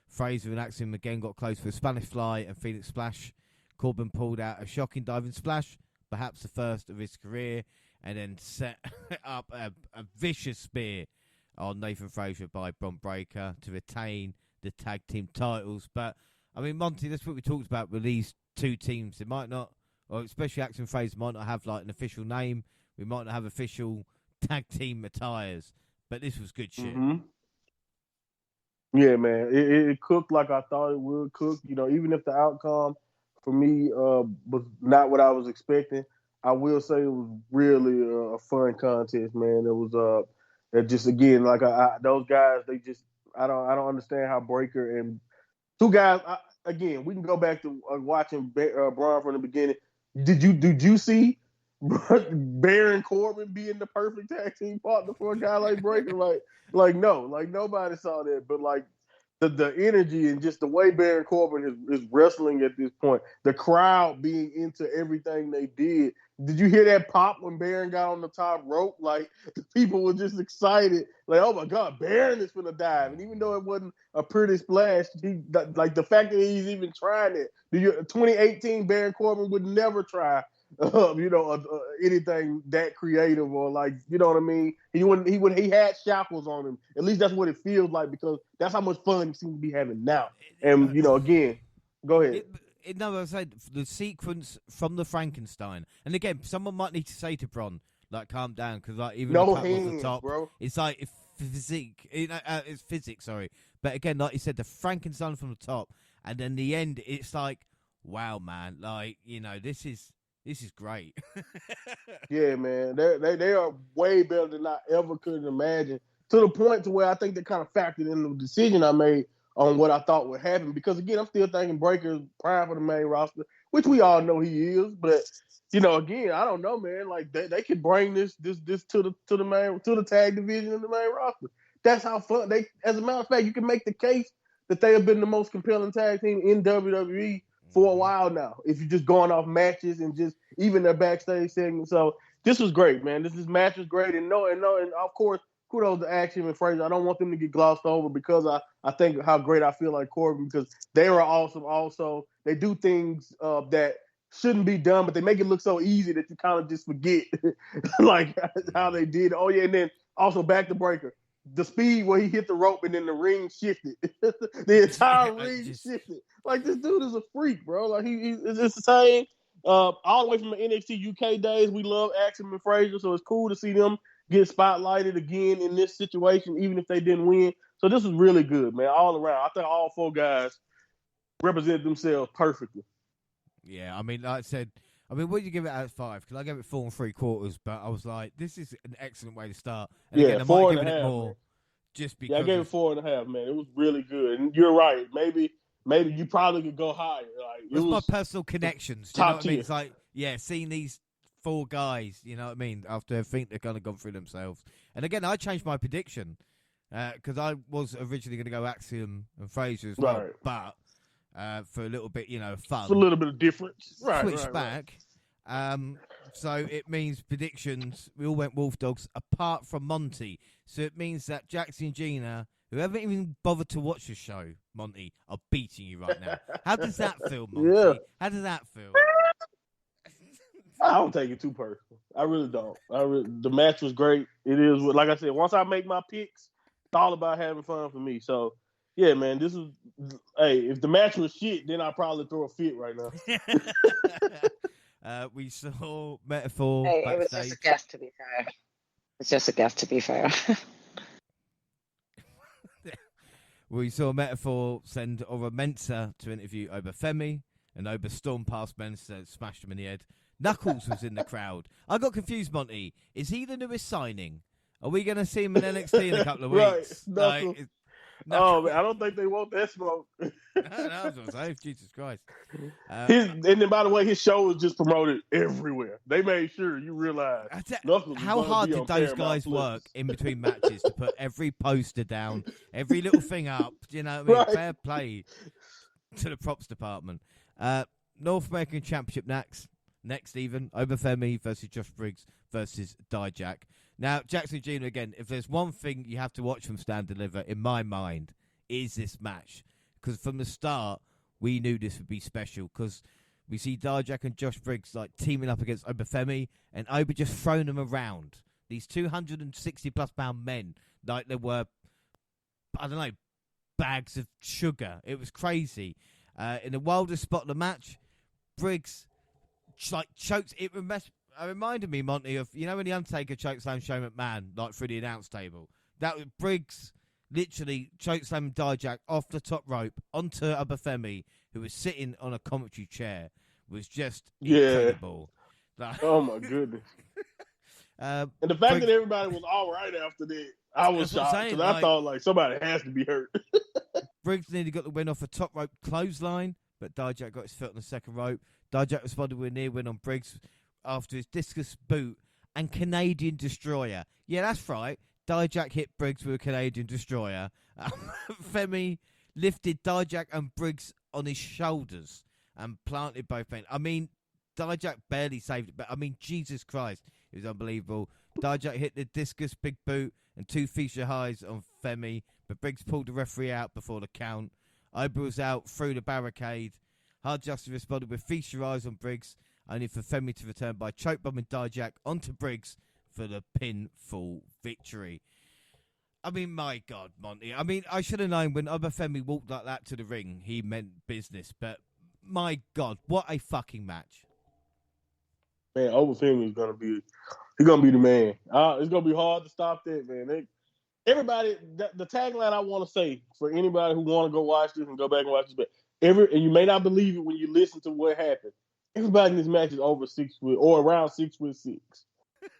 Frazier and Axiom again got close for a Spanish Fly and Phoenix Splash. Corbin pulled out a shocking diving splash, perhaps the first of his career, and then set up a vicious spear on Nathan Frazier by Bron Breakker to retain the tag team titles. But, I mean, Monty, that's what we talked about with these two teams. They might not, or especially Axiom Frazier, might not have like an official name. We might not have official tag team attires, but this was good shit. Mm-hmm. Yeah, man. It cooked like I thought it would cook. Even if the outcome for me was not what I was expecting, I will say it was really a fun contest, man. It was it just again like those guys. I don't understand how Breaker and two guys. Again, we can go back to watching Braun from the beginning. Did you see Baron Corbin being the perfect tag team partner for a guy like Breaker? No, nobody saw that. But the energy and just the way Baron Corbin is wrestling at this point, the crowd being into everything they did. Did you hear that pop when Baron got on the top rope? Like, the people were just excited. Like, oh my God, Baron is gonna dive. And even though it wasn't a pretty splash, the fact that he's even trying it. 2018 Baron Corbin would never try anything that creative or you know what I mean? He had shackles on him. At least that's what it feels like, because that's how much fun he seems to be having now. And again, go ahead. No, I said the sequence from the Frankenstein, and again, someone might need to say to Bron, calm down, because even no the cut hands, off the top, bro. It's it's physics, sorry. But again, like you said, the Frankenstein from the top, and then the end, it's like, wow, man, this is great. Yeah, man. They are way better than I ever could imagine. To the point to where I think they kind of factored in the decision I made on what I thought would happen. Because again, I'm still thinking Breaker's prime for the main roster, which we all know he is. But again, I don't know, man. They could bring this to the tag division and the main roster. That's how fun they. As a matter of fact, you can make the case that they have been the most compelling tag team in WWE for a while now, if you're just going off matches and just even their backstage segments. So this was great, man. This match was great, and of course, kudos to Axiom and Frazier. I don't want them to get glossed over because I think how great I feel like Corbin, because they are awesome. Also, they do things that shouldn't be done, but they make it look so easy that you kind of just forget like how they did. Oh yeah, and then also back to Breaker. The speed where he hit the rope and then the ring shifted. The entire ring shifted. Like, this dude is a freak, bro. Like, it's the same. All the way from the NXT UK days, we love Axiom and Frazier, so it's cool to see them get spotlighted again in this situation, even if they didn't win. So this was really good, man, all around. I think all four guys represented themselves perfectly. Yeah, I mean, like I said, what did you give it out of 5? Because I gave it 4 3/4, but I was like, this is an excellent way to start. And again, I might give it more, man. Just because. Yeah, I gave it 4.5, man. It was really good, and you're right. Maybe you probably could go higher. Like, it was my personal connections. Do you know what I mean? It's like, seeing these 4 guys, you know what I mean, after everything they've kind of gone through themselves. And again, I changed my prediction because I was originally going to go Axiom and Frazier as well, but for a little bit, fun. For a little bit of difference. Switch back. So it means predictions, we all went Wolf Dogs, apart from Monty. So it means that Jackson and Gina, who haven't even bothered to watch the show, Monty, are beating you right now. How does that feel, Monty? Yeah. How does that feel? I don't take it too personal. I really don't. The match was great. It is, like I said, once I make my picks, it's all about having fun for me. So, yeah, man, if the match was shit, then I'd probably throw a fit right now. We saw Metaphor backstage. It was just a guess, to be fair. It's just a guess, to be fair. We saw Metaphor send Ora Mensah to interview Obafemi, and Oba stormed past Mensah, smashed him in the head. Knuckles was in the crowd. I got confused, Monty. Is he the newest signing? Are we going to see him in NXT in a couple of weeks? Right, Knuckles. Oh, man, I don't think they want that smoke. No, I was going to say, Jesus Christ. And then, by the way, his show was just promoted everywhere. They made sure you realize. How hard did those guys work in between matches to put every poster down, every little thing up? You know what I mean? Right. Fair play to the props department. North American Championship next even. Obafemi versus Josh Briggs versus Dijak. Now, Jackson Jr., again, if there's one thing you have to watch from Stand Deliver, in my mind, is this match. Because from the start, we knew this would be special. Because we see Dijak and Josh Briggs like teaming up against Obafemi, and Oba just throwing them around. These 260-plus pound men, like they were, I don't know, bags of sugar. It was crazy. In the wildest spot of the match, Briggs chokes. It reminded me, Monty, of when the Undertaker chokeslammed Shane McMahon like through the announce table. That was Briggs literally chokeslammed Dijak off the top rope onto Obafemi, who was sitting on a commentary chair. Was just incredible. Oh my goodness! And the fact that everybody was all right after that, I was shocked because I thought like somebody has to be hurt. Briggs nearly got the win off a top rope clothesline, but Dijak got his foot on the second rope. Dijak responded with a near win on Briggs after his discus boot and Canadian Destroyer. Yeah, that's right. Dijak hit Briggs with a Canadian Destroyer. Femi lifted Dijak and Briggs on his shoulders and planted both men. I mean, Dijak barely saved it, but I mean, Jesus Christ, it was unbelievable. Dijak hit the discus big boot and 2 feature highs on Femi, but Briggs pulled the referee out before the count. Oba was out through the barricade. Hard Justice responded with feature eyes on Briggs, only for Femi to return by choke-bombing Dijak onto Briggs for the pinfall victory. I mean, my God, Monty. I mean, I should have known when Obafemi walked like that to the ring, he meant business. But, my God, what a fucking match. Man, Obafemi is going to be the man. It's going to be hard to stop that, man. Everybody, the tagline I want to say for anybody who want to go watch this and go back and watch this, but and you may not believe it when you listen to what happened. Everybody in this match is over 6 foot or around 6'6".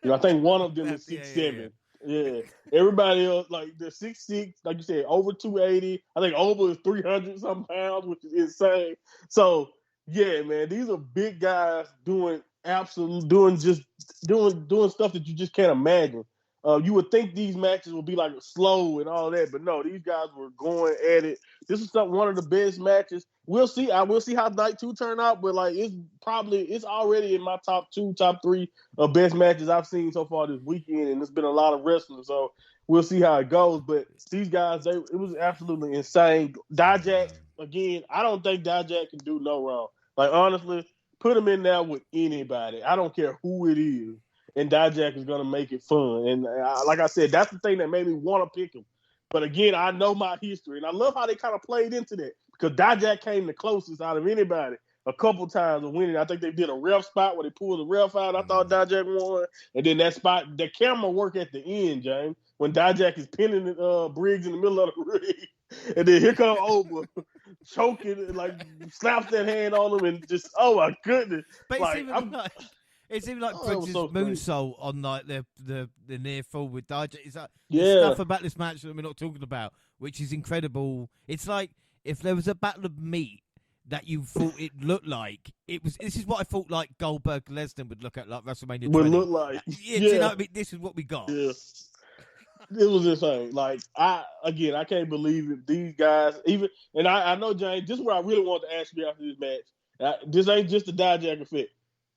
I think one of them is 6'7". Yeah. Everybody else, like, they're 6'6", like you said, over 280. I think Oba is 300 some pounds, which is insane. So yeah, man, these are big guys doing stuff that you just can't imagine. You would think these matches would be like slow and all that, but no, these guys were going at it. This is one of the best matches. We'll see. I will see how night 2 turn out, but like it's already in my top 2, top 3 of best matches I've seen so far this weekend, and there's been a lot of wrestling, so we'll see how it goes. But these guys, it was absolutely insane. Dijak, again, I don't think Dijak can do no wrong. Like honestly, put him in there with anybody. I don't care who it is. And Dijak is going to make it fun. And like I said, that's the thing that made me want to pick him. But again, I know my history. And I love how they kind of played into that. Because Dijak came the closest out of anybody a couple times of winning. I think they did a ref spot where they pulled the ref out. I thought Dijak won. And then that spot, the camera work at the end, James, when Dijak is pinning Briggs in the middle of the ring. And then here comes Oba choking, and, like, slaps that hand on him and just, oh my goodness. But like, it seemed like Briggs' so moonsault on like the near fall with Dijak. It's like Yeah. stuff about this match that we're not talking about, which is incredible. It's like if there was a battle of meat that you thought it looked like, it was. This is what I thought like Goldberg Lesnar would look at like WrestleMania 20. Would look like. Yeah, do you know what I mean? This is what we got. Yeah. It was insane. Like I can't believe it. These guys, and I know, James, this is what I really want to ask you after this match. This ain't just a Dijak effect.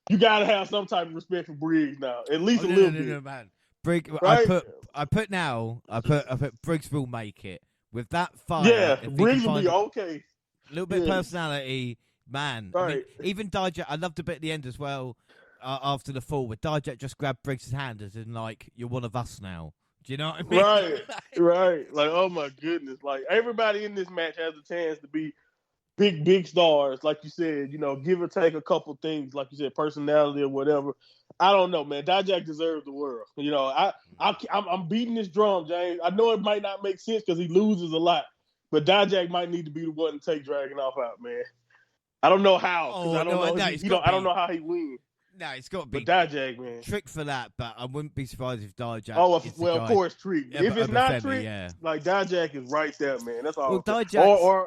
You gotta have some type of respect for Briggs now, at least a little bit. No, man. Briggs, right? I put Briggs will make it with that fire. Yeah, Briggs will be okay. A little bit of personality, man. Right. I mean, even Dijak, I loved a bit at the end as well. After the fall, where Dijak just grabbed Briggs' hand as in like, you're one of us now. Do you know what I mean? Right. Like, oh my goodness. Like everybody in this match has a chance to be big stars, like you said, give or take a couple things, like you said, personality or whatever. I don't know, man. Dijak deserves the world. I'm beating this drum, James. I know it might not make sense because he loses a lot, but Dijak might need to be the one to take Dragunov out, man. I don't know how. I don't know how he wins. No, it's got to be. But Dijak, man. Trick for that, but I wouldn't be surprised if Dijak. Of course, Trick. Yeah, if it's not Trick, like Dijak is right there, man. That's all. Well, Dijak.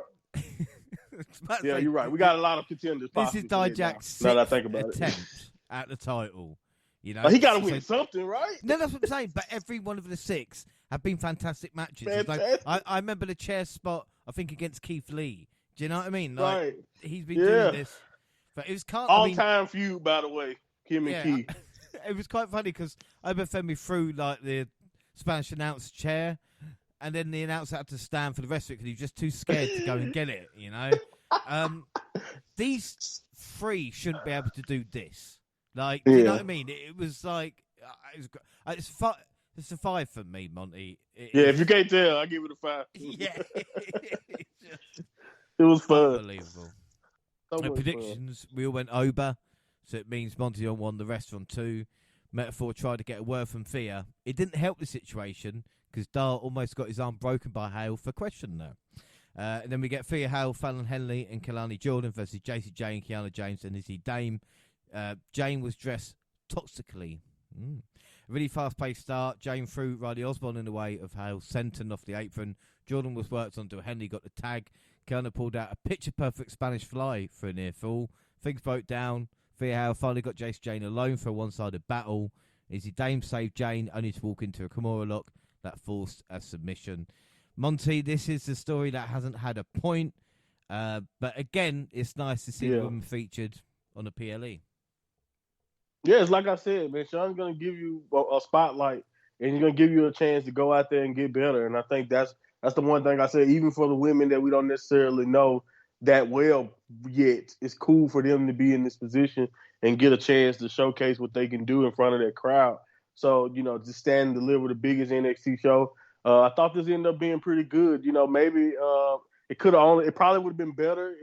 Yeah, you're right. We got a lot of contenders. This is Dijak's now that I think about attempt at the title. He got to win something, right? No, that's what I'm saying. But every one of the 6 have been fantastic matches. Fantastic. Like, I remember the chair spot, I think, against Keith Lee. Do you know what I mean? Like, right. He's been doing this. But it was all-time feud, by the way. Him and Keith. It was quite funny because Obafemi threw like the Spanish announce chair, and then the announcer had to stand for the rest of it because he was just too scared to go and get it. These 3 shouldn't be able to do this. Like, do you know what I mean? It was like it's a 5 for me, Monty. If you can't tell, I give it a 5. Yeah, it was fun. Unbelievable. Predictions: we all went Oba. So it means Monty won the rest from 2. Metaphor tried to get a word from Thea. It didn't help the situation because Dar almost got his arm broken by Hale for question there. And then we get Thea Hale, Fallon Henley, and Kalani Jordan versus JC Jane and Kiana James and Izzy Dame. Jane was dressed toxically. A really fast-paced start. Jane threw Riley Osborne in the way of Hale, sentenced off the apron. Jordan was worked onto Henley, got the tag. Kiana pulled out a picture-perfect Spanish fly for a near fall. Things broke down. Thea Hale finally got Jace Jane alone for a one-sided battle. Izzy Dame saved Jane, only to walk into a Kimura lock that forced a submission. Monty, this is the story that hasn't had a point. But again, it's nice to see the women featured on the PLE. Yeah, it's like I said, man. Sean's going to give you a spotlight, and he's going to give you a chance to go out there and get better. And I think that's the one thing I said, even for the women that we don't necessarily know that well yet, it's cool for them to be in this position and get a chance to showcase what they can do in front of that crowd. So, to stand and deliver the biggest NXT show. I thought this ended up being pretty good. Maybe it probably would have been better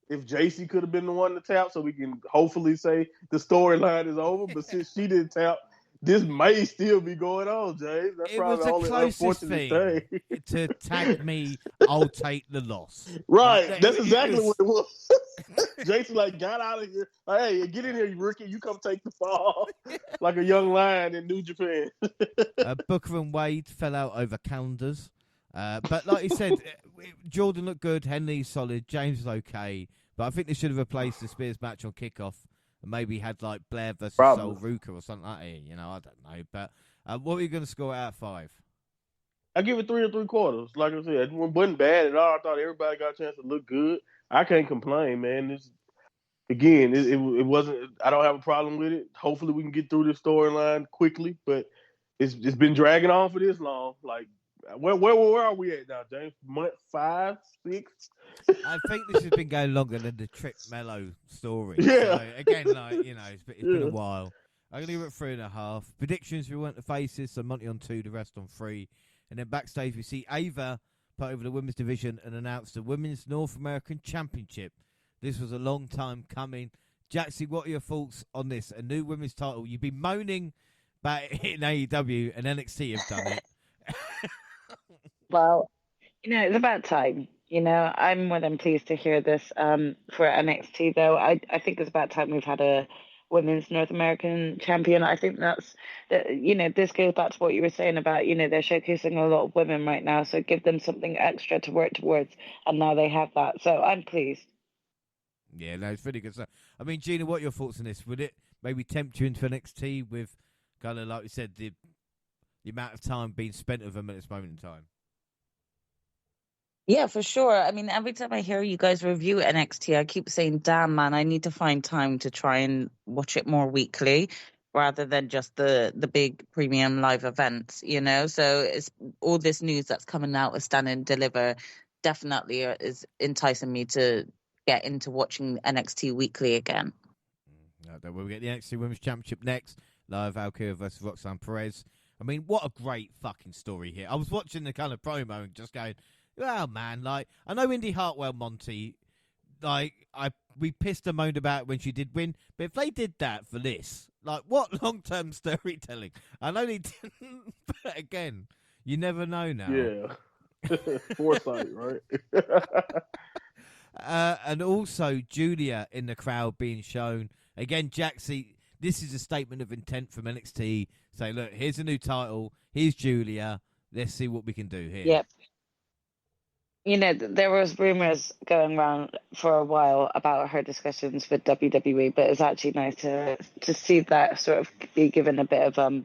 if JC could have been the one to tap, so we can hopefully say the storyline is over. But since she didn't tap, this may still be going on, James. That's probably the only unfortunate thing. To tag me, I'll take the loss. Right. That's exactly what it was. Jason got out of here. Like, hey, get in here, you rookie. You come take the fall. Like a young lion in New Japan. Booker and Wade fell out over calendars. But like you said, Jordan looked good. Henley's solid. James is okay. But I think they should have replaced the Spears match on kickoff. Maybe had like Blair versus Sol Ruka or something like that. I don't know. But What are you going to score out of 5? I give it 3 3/4. Like I said, it wasn't bad at all. I thought everybody got a chance to look good. I can't complain, man. It wasn't. I don't have a problem with it. Hopefully, we can get through this storyline quickly. But it's been dragging on for this long. Like, where are we at now, James? Month 5, 6? I think this has been going longer than the Trip Mello story. Yeah. So, again, like, it's been a Yeah. while. I'm going to give it 3.5. Predictions, we went to faces, so Monty on 2, the rest on 3. And then backstage, we see Ava put over the women's division and announce the Women's North American Championship. This was a long time coming. Jaxie, what are your thoughts on this? A new women's title. You've been moaning about it in AEW, and NXT have done it. Well, it's about time. I'm more than pleased to hear this for NXT, though. I think it's about time we've had a women's North American champion. I think this goes back to what you were saying about, they're showcasing a lot of women right now, so give them something extra to work towards, and now they have that. So I'm pleased. Yeah, no, it's really good stuff. I mean, Gina, what are your thoughts on this? Would it maybe tempt you into NXT with kind of, like we said, the amount of time being spent with them at this moment in time? Yeah, for sure. I mean, every time I hear you guys review NXT, I keep saying, damn, man, I need to find time to try and watch it more weekly rather than just the big premium live events, So it's all this news that's coming out with Stand and Deliver definitely is enticing me to get into watching NXT weekly again. We'll get the NXT Women's Championship next. Live Valkyria versus Roxanne Perez. I mean, what a great fucking story here. I was watching the kind of promo and just going, oh, man, like, I know Indy Hartwell, Monty, like, we pissed and moaned about it when she did win, but if they did that for this, like, what long-term storytelling? I know they didn't, but again, you never know now. Yeah. Foresight, right? And also Julia in the crowd being shown. Again, Jaxie, this is a statement of intent from NXT. Say, look, here's a new title. Here's Julia. Let's see what we can do here. Yep. There was rumors going around for a while about her discussions with WWE, but it's actually nice to see that sort of be given a bit of a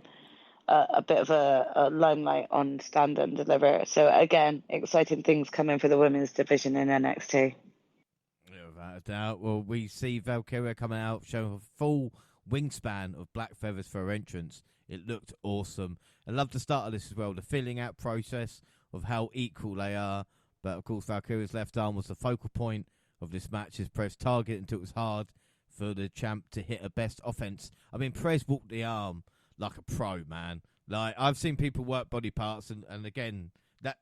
limelight on Stand and Deliver. So again, exciting things coming for the women's division in NXT. Without a doubt. Well, we see Valkyria coming out, showing a full wingspan of black feathers for her entrance. It looked awesome. I love the start of this as well, the filling out process of how equal they are. But, of course, Valkyria's left arm was the focal point of this match as Perez targeted until it was hard for the champ to hit her best offense. I mean, Perez walked the arm like a pro, man. Like, I've seen people work body parts, and again, that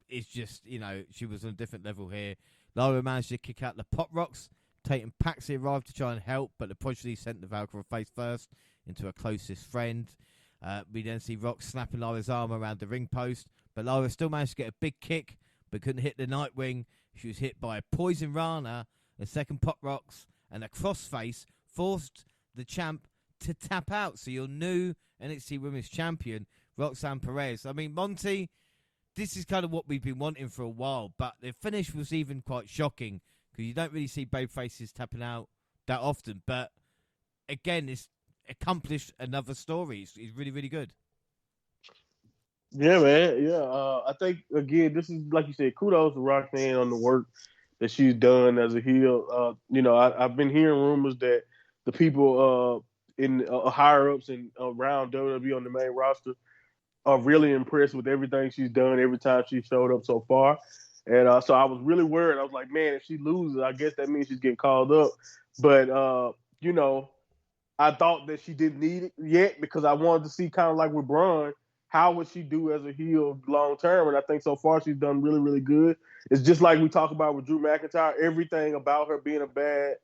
is just, she was on a different level here. Lyra managed to kick out the Pop Rocks. Tate and Paxi arrived to try and help, but the prodigy sent the Valkyrie face first into her closest friend. We then see Rock snapping Lyra's arm around the ring post, but Lyra still managed to get a big kick, but couldn't hit the Nightwing. She was hit by a Poison Rana, a second Pop Rocks, and a crossface forced the champ to tap out. So your new NXT Women's Champion, Roxanne Perez. I mean, Monty, this is kind of what we've been wanting for a while, but the finish was even quite shocking because you don't really see babyfaces tapping out that often. But again, it's accomplished another story. It's really, really good. Yeah, man. Yeah. I think, again, this is, like you said, kudos to Roxanne on the work that she's done as a heel. I've been hearing rumors that the people in higher-ups and around WWE on the main roster are really impressed with everything she's done every time she showed up so far. And so I was really worried. I was like, man, if she loses, I guess that means she's getting called up. But, I thought that she didn't need it yet because I wanted to see, kind of like with Braun, how would she do as a heel long term? And I think so far she's done really, really good. It's just like we talk about with Drew McIntyre. Everything about her being a bad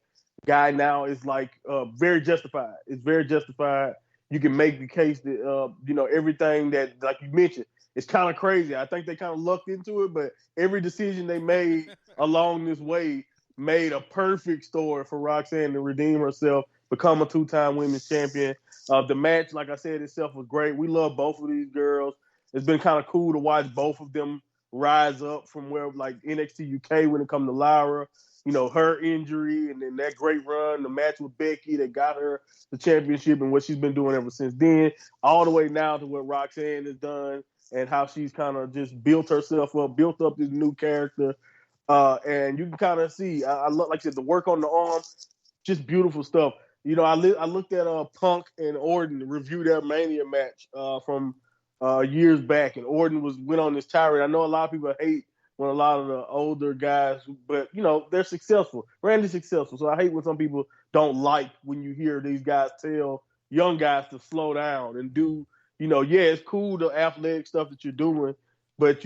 guy now is like very justified. It's very justified. You can make the case that, everything that, like you mentioned, it's kind of crazy. I think they kind of lucked into it, but every decision they made along this way made a perfect story for Roxanne to redeem herself, become a 2-time women's champion. The match, like I said, itself was great. We love both of these girls. It's been kind of cool to watch both of them rise up from where, like, NXT UK when it comes to Lyra her injury and then that great run, the match with Becky that got her the championship and what she's been doing ever since then, all the way now to what Roxanne has done and how she's kind of just built herself up, built up this new character. And you can kind of see, I look like I said, the work on the arm, just beautiful stuff. I looked at Punk and Orton review their Mania match from years back, and Orton went on this tirade. I know a lot of people hate when a lot of the older guys, but they're successful. Randy's successful, so I hate when some people don't like when you hear these guys tell young guys to slow down and do. Yeah, it's cool the athletic stuff that you're doing, but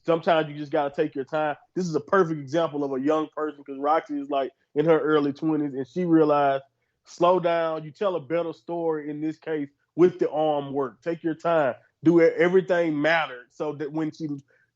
sometimes you just gotta take your time. This is a perfect example of a young person because Roxy is like in her early 20s, and she realized, slow down. You tell a better story in this case with the arm work. Take your time. Do it. Everything mattered. So that when she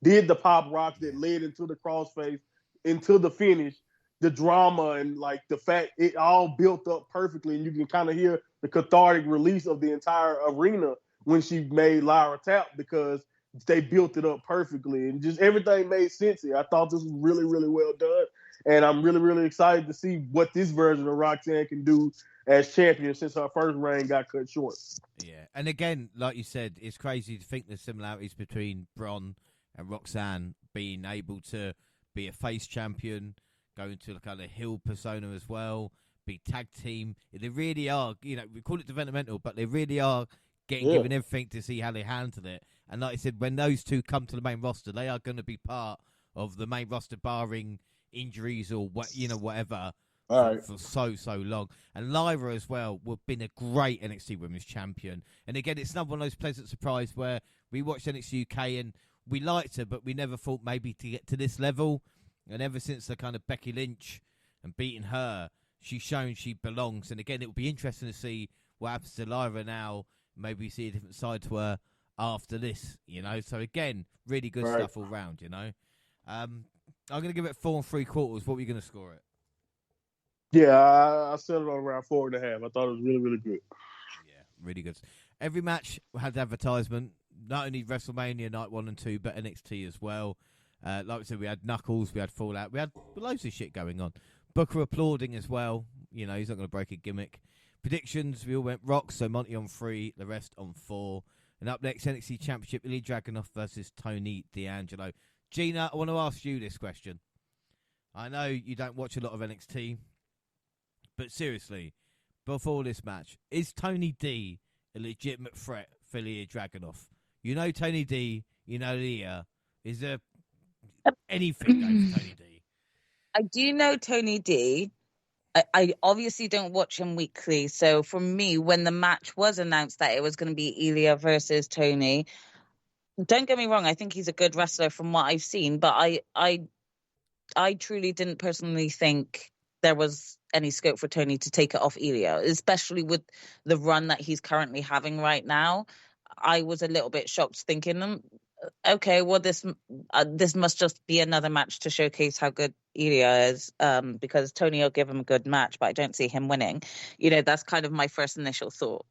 did the pop rocks that led into the crossface, into the finish, the drama and like the fact it all built up perfectly, and you can kind of hear the cathartic release of the entire arena when she made Lyra tap because they built it up perfectly and just everything made sense here. I thought this was really, really well done. And I'm really, really excited to see what this version of Roxanne can do as champion since her first reign got cut short. Yeah, and again, like you said, it's crazy to think the similarities between Bron and Roxanne being able to be a face champion, go into a kind of heel persona as well, be tag team. They really are, we call it developmental, but they really are given everything to see how they handle it. And like I said, when those two come to the main roster, they are going to be part of the main roster, barring injuries or whatever. For so long. And Lyra as well would have been a great NXT Women's Champion. And again, it's another one of those pleasant surprises where we watched NXT UK and we liked her, but we never thought maybe to get to this level. And ever since the kind of Becky Lynch and beating her, she's shown she belongs. And again, it will be interesting to see what happens to Lyra now. Maybe see a different side to her after this, So again, really good stuff all round, I'm going to give it 4 3/4. What were you going to score it? Yeah, I set it on around 4.5. I thought it was really, really good. Yeah, really good. Every match had advertisement, not only WrestleMania Night 1 and 2, but NXT as well. Like I said, we had Knuckles, we had Fallout, we had loads of shit going on. Booker applauding as well. He's not going to break a gimmick. Predictions, we all went Rock, so Monty on 3, the rest on 4. And up next, NXT Championship, Ilya Dragunov versus Tony D'Angelo. Gina, I want to ask you this question. I know you don't watch a lot of NXT, but seriously, before this match, is Tony D a legitimate threat for Ilya Dragunov? Tony D, Leah. Is there anything going for Tony D? I do know Tony D. I obviously don't watch him weekly, so for me, when the match was announced that it was going to be Ilya versus Tony, don't get me wrong, I think he's a good wrestler from what I've seen, but I truly didn't personally think there was any scope for Tony to take it off Ilya, especially with the run that he's currently having right now. I was a little bit shocked thinking, okay, well, this must just be another match to showcase how good Ilya is, because Tony will give him a good match, but I don't see him winning. That's kind of my first initial thought.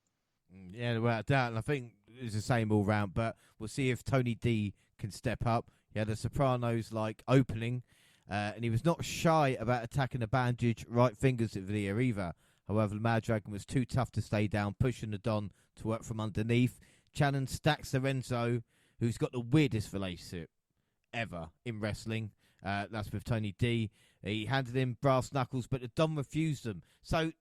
Yeah, without doubt, and I think it's the same all round, but we'll see if Tony D can step up. He had a Sopranos-like opening, and he was not shy about attacking the bandage right fingers at Ilya either. However, the Mad Dragon was too tough to stay down, pushing the Don to work from underneath. Channon stacks Lorenzo, who's got the weirdest relationship ever in wrestling. That's with Tony D. He handed him brass knuckles, but the Don refused them. So,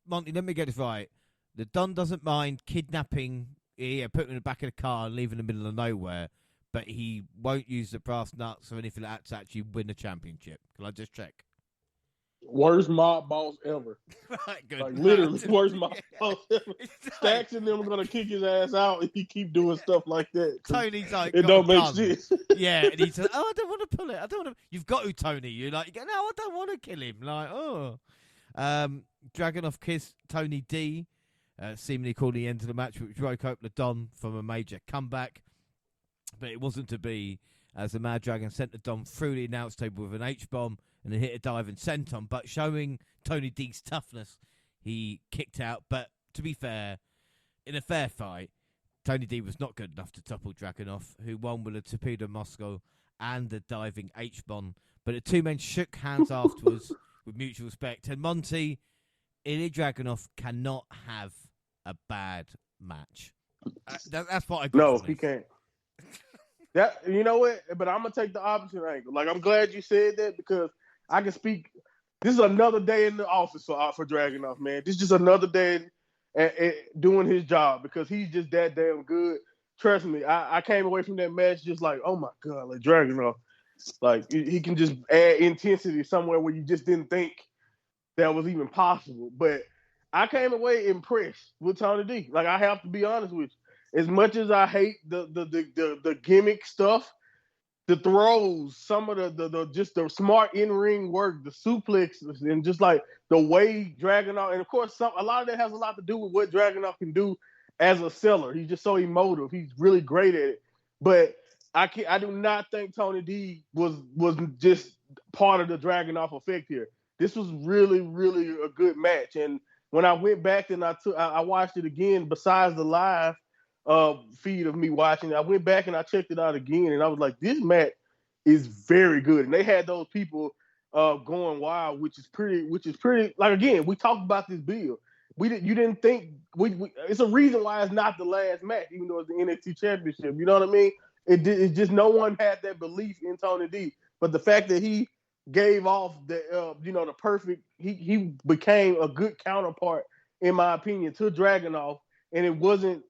Monty, let me get this right. The Don doesn't mind kidnapping, putting him in the back of the car and leaving him in the middle of nowhere, but he won't use the brass nuts or anything like that to actually win the championship. Can I just check? Worst mob boss ever. Right, good. Like, literally, worst mob boss ever. Stacks and them are going to kick his ass out if he keep doing stuff like that. Tony's like, it don't make sense. Yeah, and he said, I don't want to pull it. I don't want to. You've got to, Tony. You're like, no, I don't want to kill him. Like, Dragunov kissed Tony D, seemingly calling the end of the match, which broke open the Don from a major comeback. But it wasn't to be, as the Mad Dragon sent the Don through the announce table with an H-bomb and then hit a dive and senton. But showing Tony D's toughness, he kicked out. But to be fair, in a fair fight, Tony D was not good enough to topple Dragunov, who won with a Torpedo Moscow and the diving H-bomb. But the two men shook hands afterwards with mutual respect. And Monty, Ilya Dragunov cannot have a bad match. That's what I got. No, from he this. can't. That, you know what? But I'm gonna take the opposite angle. Like, I'm glad you said that, because I can speak. This is another day in the office for Dragunov, man. This is just another day doing his job, because he's just that damn good. Trust me, I came away from that match just like, oh my god, like Dragunov, like he can just add intensity somewhere where you just didn't think that was even possible. But I came away impressed with Tony D. Like, I have to be honest with you. As much as I hate the gimmick stuff, the throws, some of the just the smart in-ring work, the suplexes, and just like the way Dragunov, and of course a lot of that has a lot to do with what Dragunov can do as a seller. He's just so emotive. He's really great at it. But I do not think Tony D was just part of the Dragunov effect here. This was really, really a good match. And when I went back and I watched it again, besides the live feed of me watching it, I went back and I checked it out again, and I was like, this match is very good. And they had those people going wild, which is pretty. Like, again, we talked about this bill. You didn't think it's a reason why it's not the last match, even though it's the NXT Championship. You know what I mean? It just, no one had that belief in Tony D. But the fact that he gave off the perfect, he became a good counterpart, in my opinion, to Dragunov. And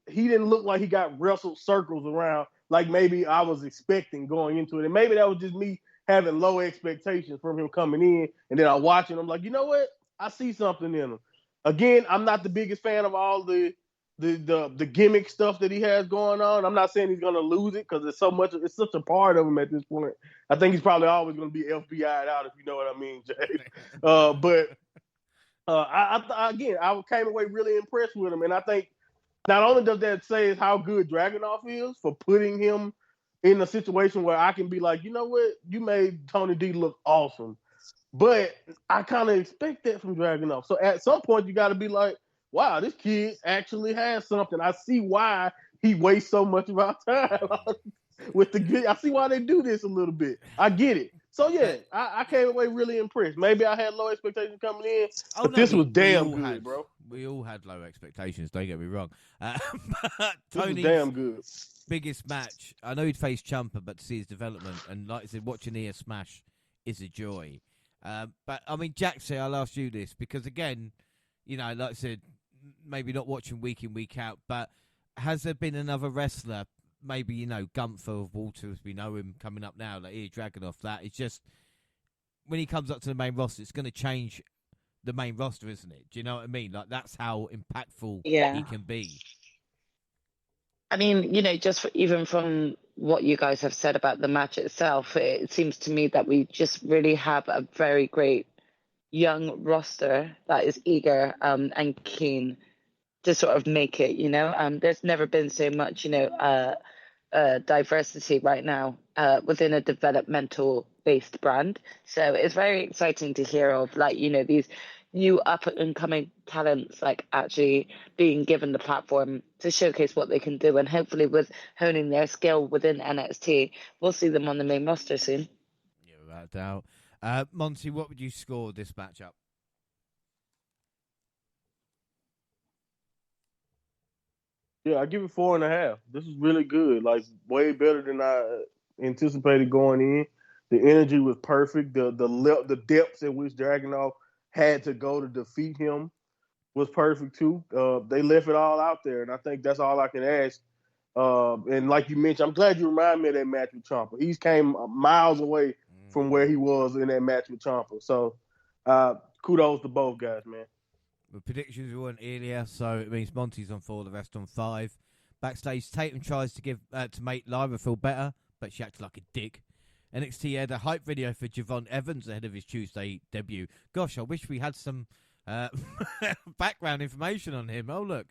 he didn't look like he got wrestled circles around like maybe I was expecting going into it. And maybe that was just me having low expectations from him coming in. And then I watch him, I'm like, you know what? I see something in him. Again, I'm not the biggest fan of all the gimmick stuff that he has going on. I'm not saying he's going to lose it, because it's such a part of him at this point. I think he's probably always going to be FBI'd out, if you know what I mean, Jay. But I came away really impressed with him. And I think not only does that say how good Dragunov is for putting him in a situation where I can be like, you know what, you made Tony D look awesome. But I kind of expect that from Dragunov. So at some point, you got to be like, wow, this kid actually has something. I see why he wastes so much of our time with I see why they do this a little bit. I get it. So yeah, I came away really impressed. Maybe I had low expectations coming in, but this was damn good, bro. We all had low expectations. Don't get me wrong. But this was damn good. Biggest match. I know he'd face Ciampa, but to see his development, and like I said, watching Nia smash is a joy. But I mean, Jaxie, I'll ask you this, because again, you know, like I said, maybe not watching week in, week out, but has there been another wrestler, maybe, you know, Gunther of Walter, as we know him, coming up now, like Ilya Dragunov, that it's just, when he comes up to the main roster, it's going to change the main roster, isn't it? Do you know what I mean? Like, that's how impactful he can be. I mean, you know, even from what you guys have said about the match itself, it seems to me that we just really have a very great young roster that is eager and keen to sort of make it, you know. There's never been so much, you know, diversity right now within a developmental based brand. So it's very exciting to hear of, like, you know, these new up and coming talents like actually being given the platform to showcase what they can do, and hopefully with honing their skill within NXT, we'll see them on the main roster soon. Yeah, without doubt. Monty, what would you score this matchup? Yeah, I give it 4.5. This is really good. Like, way better than I anticipated going in. The energy was perfect. The depths at which Dragunov had to go to defeat him was perfect too. They left it all out there, and I think that's all I can ask. And like you mentioned, I'm glad you remind me of that match with Ciampa. He's came miles away from where he was in that match with Ciampa. So kudos to both guys, man. The predictions we weren't earlier, so it means Monty's on 4, the rest on 5. Backstage, Tatum tries to make Lyra feel better, but she acted like a dick. NXT had a hype video for Javon Evans ahead of his Tuesday debut. Gosh, I wish we had some background information on him. Oh, look.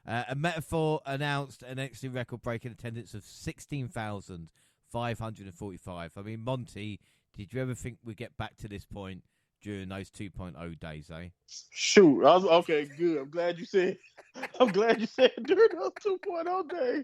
A Metaphor announced an NXT record-breaking attendance of 16,545. I mean, Monty, did you ever think we'd get back to this point during those 2.0 days, eh? Shoot. Okay, good. I'm glad you said during those 2.0 days.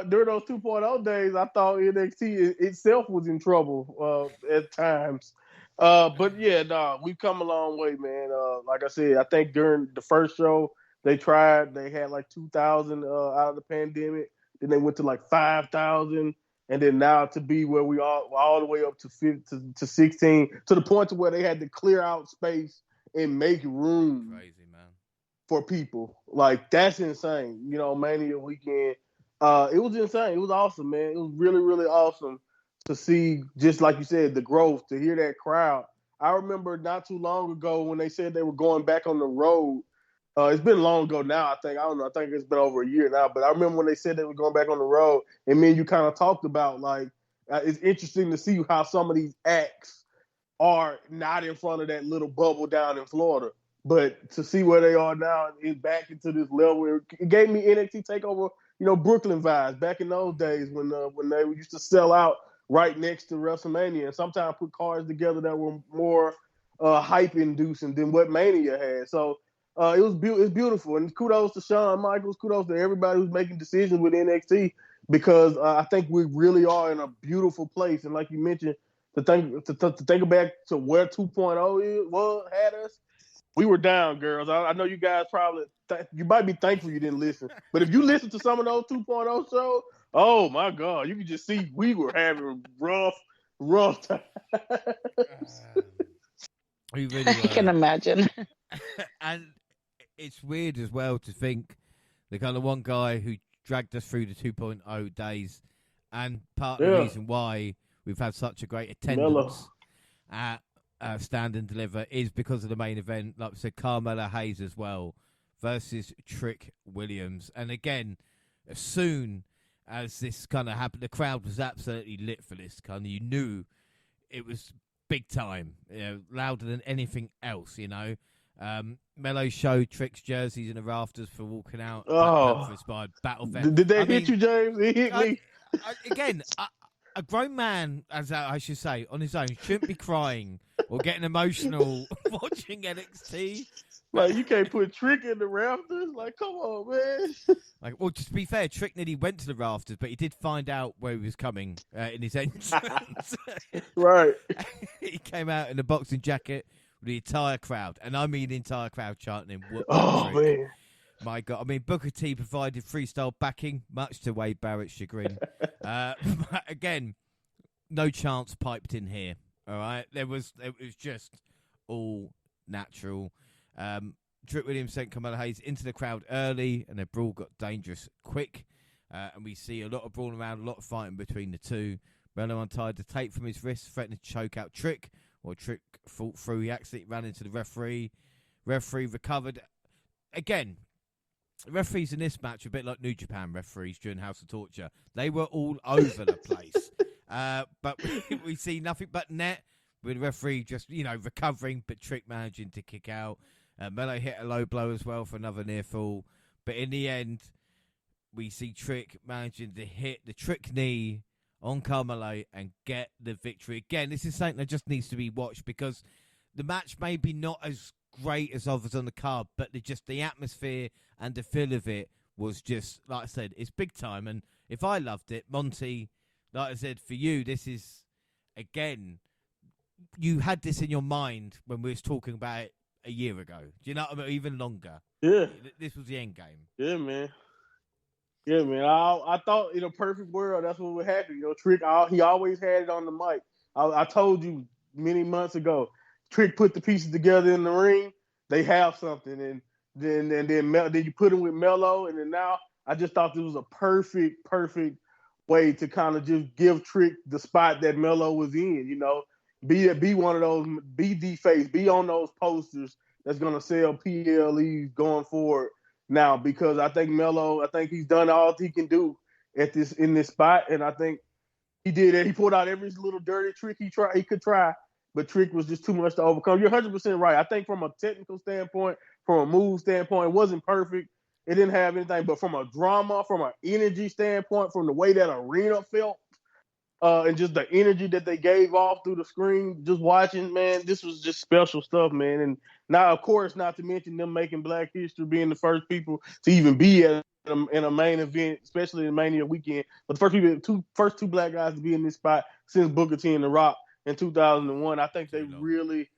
during those 2.0 days, I thought NXT itself was in trouble at times. But yeah, we've come a long way, man. Like I said, I think during the first show they had like 2,000 out of the pandemic. Then they went to like 5,000, and then now to be where we are, all the way up to 16, to the point to where they had to clear out space and make room. Crazy, man. For people. Like, that's insane. Mania weekend. It was insane. It was awesome, man. It was really, really awesome to see, just like you said, the growth, to hear that crowd. I remember not too long ago when they said they were going back on the road. It's been long ago now, I think. I don't know. I think it's been over a year now. But I remember when they said they were going back on the road, and me and you kind of talked about, like, it's interesting to see how some of these acts are not in front of that little bubble down in Florida. But to see where they are now and back into this level, it gave me NXT TakeOver, Brooklyn vibes back in those days when they used to sell out right next to WrestleMania and sometimes put cards together that were more hype inducing than what Mania had. So it's beautiful. And kudos to Shawn Michaels, kudos to everybody who's making decisions with NXT, because I think we really are in a beautiful place. And like you mentioned, to think back to where 2.0 had us. We were down, girls. I know you guys probably you might be thankful you didn't listen, but if you listen to some of those 2.0 shows, oh my God, you can just see we were having rough times. We really I can imagine. And it's weird as well to think the kind of one guy who dragged us through the 2.0 days, and part of the reason why we've had such a great attendance at Stand and Deliver is because of the main event, like I said, Carmella Hayes as well versus Trick Williams. And again, as soon as this kind of happened, the crowd was absolutely lit for this. You knew it was big time, louder than anything else. Mello showed Trick's jerseys in the rafters for walking out. For inspired Battle Vet. Did they hit you, James? It hit me. Again, a grown man, as I should say, on his own, shouldn't be crying or getting emotional watching NXT. Like, you can't put Trick in the rafters. Like, come on, man. Well, to be fair, Trick nearly went to the rafters, but he did find out where he was coming in his entrance. Right. He came out in a boxing jacket with the entire crowd, and I mean the entire crowd chanting him. Oh, Trick. Man. My God. I mean, Booker T provided freestyle backing, much to Wade Barrett's chagrin. But again, no chance piped in here. All right, it was just all natural. Trick Williams sent Carmella Hayes into the crowd early, and the brawl got dangerous quick. And we see a lot of brawling around, a lot of fighting between the two. Mello untied the tape from his wrist, threatening to choke out Trick. While Trick fought through, he accidentally ran into the referee. Referee recovered. Again, referees in this match are a bit like New Japan referees during House of Torture. They were all over the place. But we see nothing but net, with the referee just, recovering, but Trick managing to kick out. Mello hit a low blow as well for another near fall. But in the end, we see Trick managing to hit the Trick knee on Carmelo and get the victory. Again, this is something that just needs to be watched, because the match may be not as great as others on the card, but the atmosphere and the feel of it was just, like I said, it's big time. And if I loved it, Monty, like I said, for you, this is, again, you had this in your mind when we was talking about it a year ago. Do you know what I mean? Even longer. Yeah. This was the end game. Yeah, man. Yeah, man. I thought in a perfect world, that's what would happen. Trick, he always had it on the mic. I told you many months ago, Trick put the pieces together in the ring. They have something, and then you put him with Mello, and then now I just thought this was a perfect way to kind of just give Trick the spot that Mello was in. Be one of those, be D-face, be on those posters that's gonna sell PLEs going forward now, because I think Mello, he's done all he can do in this spot, and I think he did it. He pulled out every little dirty trick he could try, but Trick was just too much to overcome. You're 100% right. I think from a technical standpoint, from a move standpoint, it wasn't perfect. It didn't have anything, but from a drama, from an energy standpoint, from the way that arena felt, and just the energy that they gave off through the screen, just watching, man, this was just special stuff, man. And now, of course, not to mention them making Black History, being the first people to even be at in a main event, especially in Mania weekend. But the first two black guys to be in this spot since Booker T and The Rock in 2001. I think they really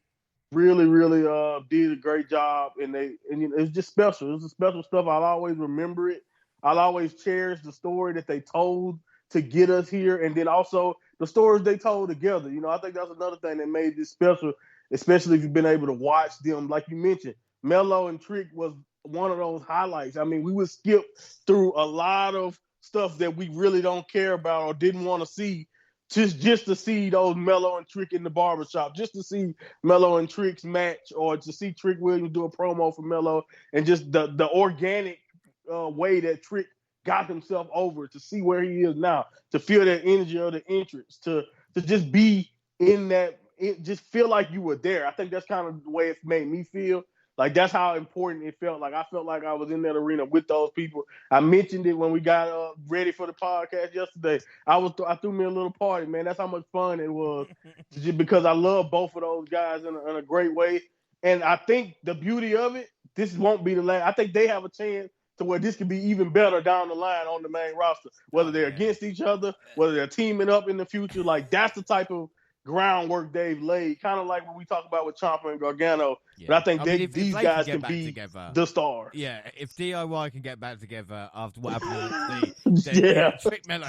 did a great job, and it's just special. It's a special stuff. I'll always remember it. I'll always cherish the story that they told to get us here, and then also the stories they told together. I think that's another thing that made this special, especially if you've been able to watch them. Like you mentioned, Melo and Trick was one of those highlights. I mean, we would skip through a lot of stuff that we really don't care about or didn't want to see just to see those Melo and Trick in the barbershop, just to see Melo and Trick's match, or to see Trick Williams do a promo for Melo, and just the organic way that Trick got himself over, to see where he is now, to feel that energy of the entrance, to just be in that, just feel like you were there. I think that's kind of the way it made me feel. Like, that's how important it felt. Like, I felt like I was in that arena with those people. I mentioned it when we got ready for the podcast yesterday. I threw me a little party, man. That's how much fun it was, just because I love both of those guys in a great way. And I think the beauty of it, this won't be the last. I think they have a chance to where this could be even better down the line on the main roster, whether they're against each other, whether they're teaming up in the future. Like, that's the type of groundwork they've laid, kind of like what we talk about with Ciampa and Gargano. Yeah. But I think if these guys can be together, the stars. Yeah, if DIY can get back together after what happened then Trick Melo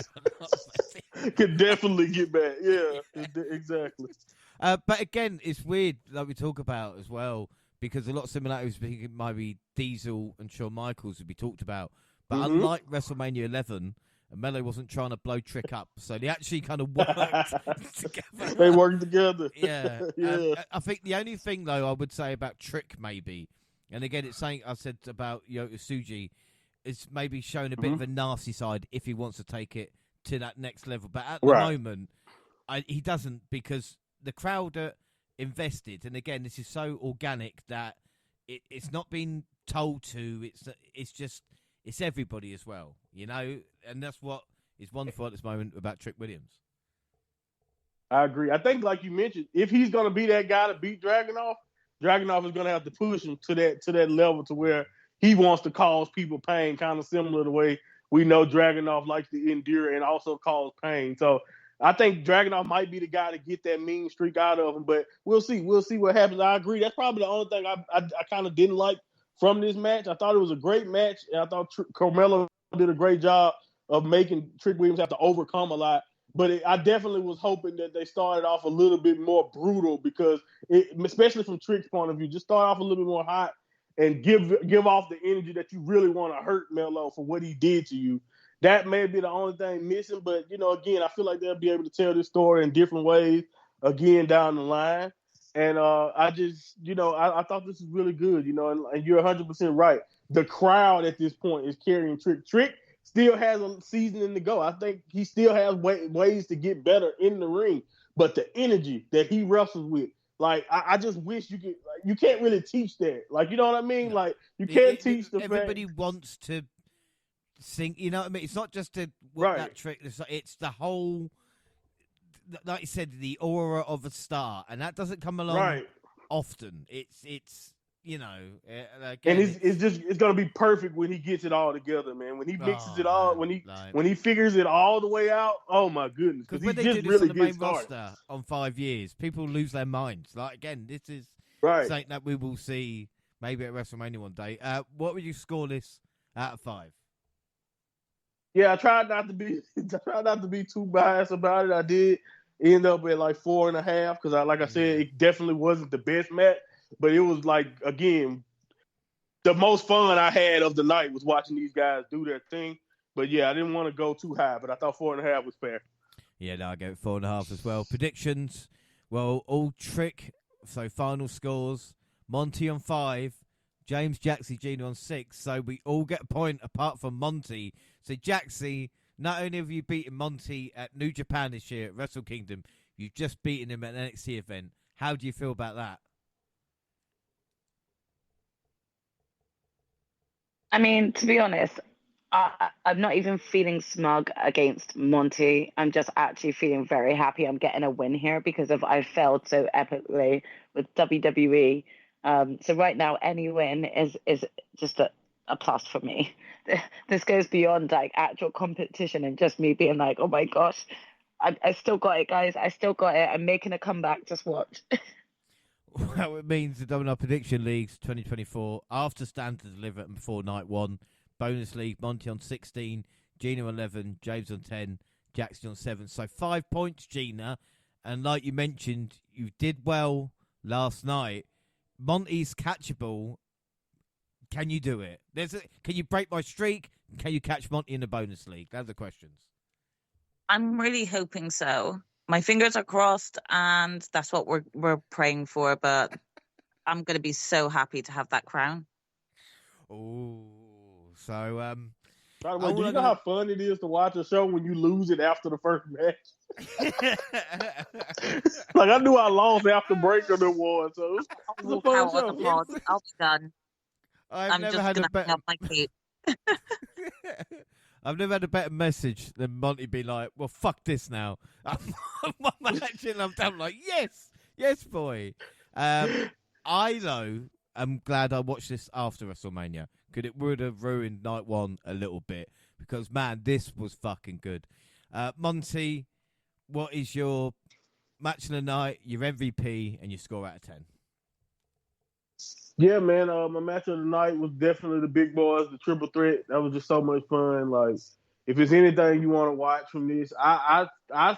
could definitely get back. Yeah, exactly. But again, it's weird, like we talk about as well, because a lot of similarities might be Diesel and Shawn Michaels would be talked about. But unlike WrestleMania 11, Melo wasn't trying to blow Trick up, so they actually kind of worked together. They worked together. Yeah. I think the only thing, though, I would say about Trick, maybe, and again, it's something I said about Yota Tsuji, is maybe showing a bit of a nasty side if he wants to take it to that next level. But at the moment, he doesn't, because the crowd are invested, and again, this is so organic that it's not been told to. It's everybody as well, and that's what is wonderful at this moment about Trick Williams. I agree. I think, like you mentioned, if he's going to be that guy to beat Dragunov is going to have to push him to that level, to where he wants to cause people pain, kind of similar to the way we know Dragunov likes to endure and also cause pain. So I think Dragunov might be the guy to get that mean streak out of him, but we'll see. We'll see what happens. I agree. That's probably the only thing I kind of didn't like from this match. I thought it was a great match, and I thought Carmelo did a great job of making Trick Williams have to overcome a lot. But I definitely was hoping that they started off a little bit more brutal, because especially from Trick's point of view, just start off a little bit more hot and give off the energy that you really want to hurt Melo for what he did to you. That may be the only thing missing, but, again, I feel like they'll be able to tell this story in different ways again down the line. And I just, I thought this was really good, and you're 100% right. The crowd at this point is carrying Trick. Trick still has a season to go. I think he still has ways to get better in the ring, but the energy that he wrestles with, like, I just wish you could. Like, you can't really teach that. Like, you know what I mean? No. Like, you can't teach the everybody fact. wants to sing. You know what I mean? It's not just that trick. It's the whole, like you said, the aura of a star, and that doesn't come along often. It's again, and it's gonna be perfect when he gets it all together, man. When he mixes it all, when he figures it all the way out. Oh my goodness! Because when they do this on the main roster on 5 years, people lose their minds. Like, again, this is something that we will see maybe at WrestleMania one day. What would you score this out of 5? Yeah, I tried not to be too biased about it. I did end up at like 4.5, because I said, it definitely wasn't the best match. But it was, like, again, the most fun I had of the night was watching these guys do their thing. But, yeah, I didn't want to go too high, but I thought 4.5 was fair. Yeah, no, I gave it 4.5 as well. Predictions, well, all Trick, so final scores, Monty on 5, James Jaxie Jr. on 6, so we all get a point apart from Monty. So, Jaxie, not only have you beaten Monty at New Japan this year at Wrestle Kingdom, you've just beaten him at an NXT event. How do you feel about that? I mean, to be honest, I'm not even feeling smug against Monty. I'm just actually feeling very happy I'm getting a win here, because I failed so epically with WWE. So right now, any win is just a plus for me. This goes beyond like actual competition and just me being like, oh my gosh, I still got it, guys. I still got it. I'm making a comeback. Just watch. Well, it means the WNR Prediction Leagues 2024 after Stand to Deliver and before night one. Bonus League, Monty on 16, Gina 11, James on 10, Jackson on 7. So 5 points, Gina. And like you mentioned, you did well last night. Monty's catchable. Can you do it? Can you break my streak? Can you catch Monty in the Bonus League? Those are the questions. I'm really hoping so. My fingers are crossed, and that's what we're praying for. But I'm going to be so happy to have that crown. Oh, so By the way, do you know how fun it is to watch a show when you lose it after the first match? Like, I knew I lost after Breaker the one, so it's a fun show. I'll be done. I'm just going to hang up my cape. I've never had a better message than Monty being like, well, fuck this now. I'm matching, I'm done. Like, yes, boy. I, though, am glad I watched this after WrestleMania, because it would have ruined night one a little bit, because, man, this was fucking good. Monty, what is your match of the night, your MVP, and your score out of 10? Yeah, man. My match of the night was definitely the big boys, the triple threat. That was just so much fun. Like, if it's anything you want to watch from this, I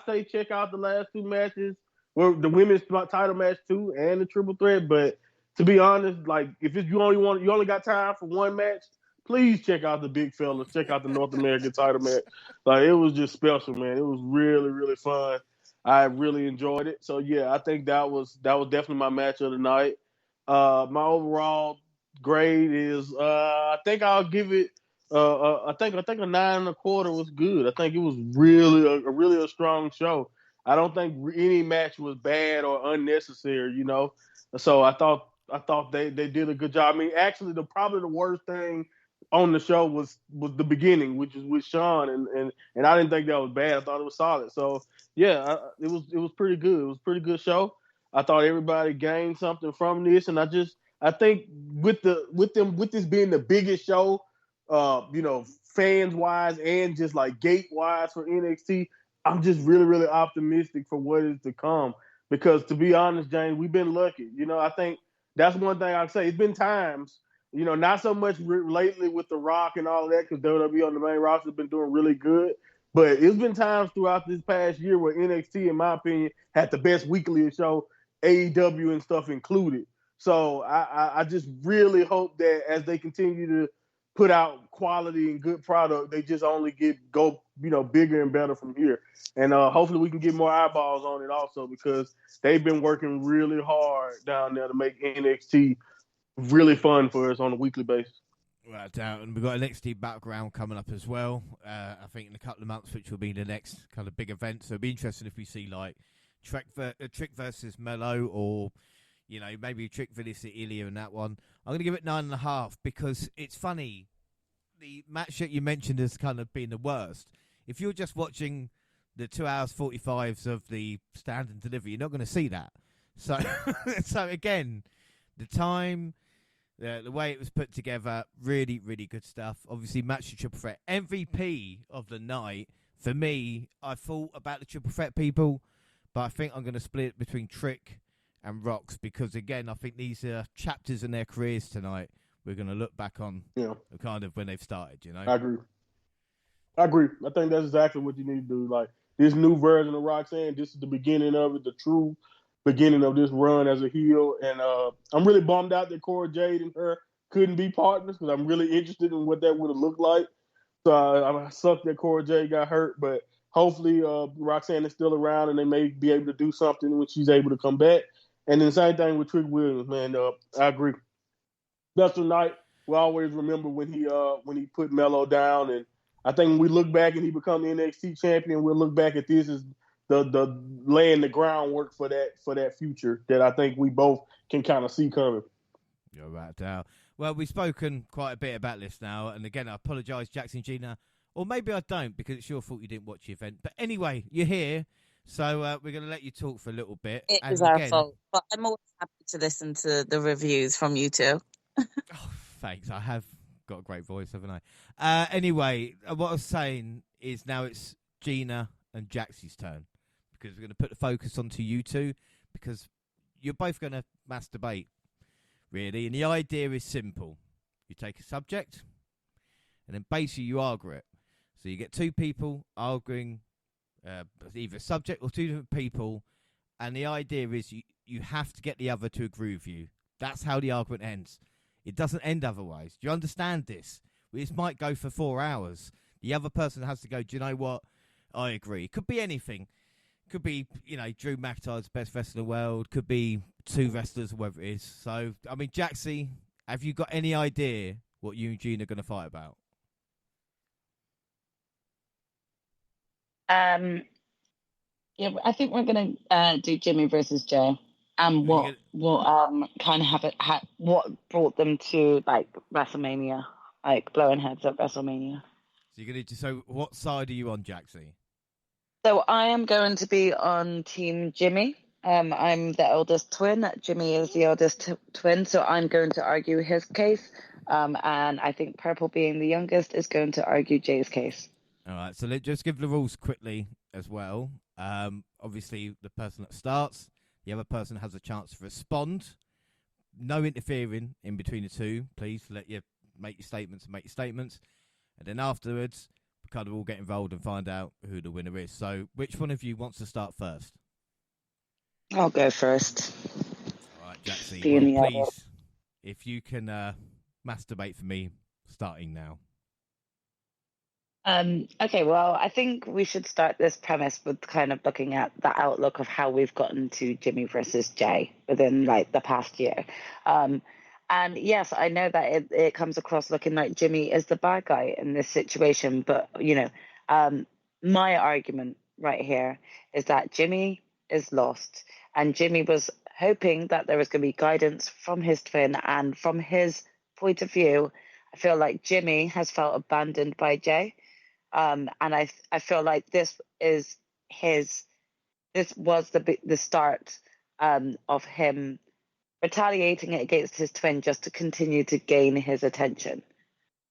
say check out the last two matches. Well, the women's title match too, and the triple threat. But to be honest, like, if you only got time for one match, please check out the big fellas. Check out the North American title match. Like, it was just special, man. It was really, really fun. I really enjoyed it. So yeah, I think that was definitely my match of the night. My overall grade is I think I'll give it I think a 9.25 was good. I think it was really a strong show. I don't think any match was bad or unnecessary, you know. So I thought they did a good job. I mean, actually, probably the worst thing on the show was the beginning, which is with Sean, and I didn't think that was bad. I thought it was solid. So yeah, it was pretty good. It was a pretty good show. I thought everybody gained something from this, and I think with this being the biggest show, you know, fans wise and just like gate wise for NXT, I'm just really, really optimistic for what is to come. Because to be honest, James, we've been lucky. You know, I think that's one thing I'd say. It's been times, you know, not so much lately with The Rock and all of that, because WWE on the main roster has been doing really good. But it's been times throughout this past year where NXT, in my opinion, had the best weekly show, AEW and stuff included. So I just really hope that as they continue to put out quality and good product, they just only go bigger and better from here. And hopefully we can get more eyeballs on it also, because they've been working really hard down there to make NXT really fun for us on a weekly basis. Right, and we've got an NXT background coming up as well. I think in a couple of months, which will be the next kind of big event. So it'll be interesting if we see like Trick versus Mello, or maybe Trick versus Ilya in that one. I'm going to give it 9.5 because it's funny. The match that you mentioned has kind of been the worst. If you're just watching the 2 hours 45s of the Stand and Deliver, you're not going to see that. So, so again, the time, the way it was put together, really, really good stuff. Obviously, match the triple threat. MVP of the night, for me, I thought about the triple threat people, but I think I'm going to split it between Trick and Rox, because again, I think these are chapters in their careers tonight we're going to look back on, kind of when they've started, I agree. I think that's exactly what you need to do. Like, this new version of Roxanne, this is the beginning of it, the true beginning of this run as a heel. And I'm really bummed out that Cora Jade and her couldn't be partners, because I'm really interested in what that would have looked like. So I sucked that Cora Jade got hurt, but hopefully Roxanne is still around and they may be able to do something when she's able to come back. And then the same thing with Trick Williams, man. I agree. Best of night. We always remember when he put Melo down, and I think when we look back and he become the NXT champion, we'll look back at this as the laying the groundwork for that future that I think we both can kind of see coming. You're right, Dal. Well, we've spoken quite a bit about this now, and again, I apologise, Jackson Gina, or maybe I don't, because it's your fault you didn't watch the event. But anyway, you're here. So we're going to let you talk for a little bit. It is our fault, but I'm always happy to listen to the reviews from you two. Oh, thanks. I have got a great voice, haven't I? Anyway, what I was saying is now it's Gina and Jaxie's turn, because we're going to put the focus onto you two, because you're both going to masturbate, really. And the idea is simple. You take a subject, and then basically you argue it. So you get two people arguing either a subject or two different people, and the idea is you have to get the other to agree with you. That's how the argument ends. It doesn't end otherwise. Do you understand this? This might go for 4 hours. The other person has to go, do you know what? I agree. It could be anything. Could be, Drew McIntyre's best wrestler in the world. Could be two wrestlers, or whatever it is. So, I mean, Jaxie, have you got any idea what you and Gene are going to fight about? Yeah, I think we're gonna do Jimmy versus Jay, and what kind of what brought them to like WrestleMania, like blowing heads at WrestleMania. So what side are you on, Jaxie? So I am going to be on Team Jimmy. I'm the eldest twin. Jimmy is the eldest twin, so I'm going to argue his case. And I think Purple, being the youngest, is going to argue Jay's case. All right, so let's just give the rules quickly as well. Obviously, the person that starts, the other person has a chance to respond. No interfering in between the two, please. Let you make your statements. And then afterwards, we kind of all get involved and find out who the winner is. So which one of you wants to start first? I'll go first. All right, Jaxie, well, please, if you can masturbate for me, starting now. Okay, well, I think we should start this premise with kind of looking at the outlook of how we've gotten to Jimmy versus Jay within like the past year. And yes, I know that it comes across looking like Jimmy is the bad guy in this situation, but my argument right here is that Jimmy is lost, and Jimmy was hoping that there was going to be guidance from his twin, and from his point of view, I feel like Jimmy has felt abandoned by Jay. And I feel like this was the start of him retaliating against his twin just to continue to gain his attention.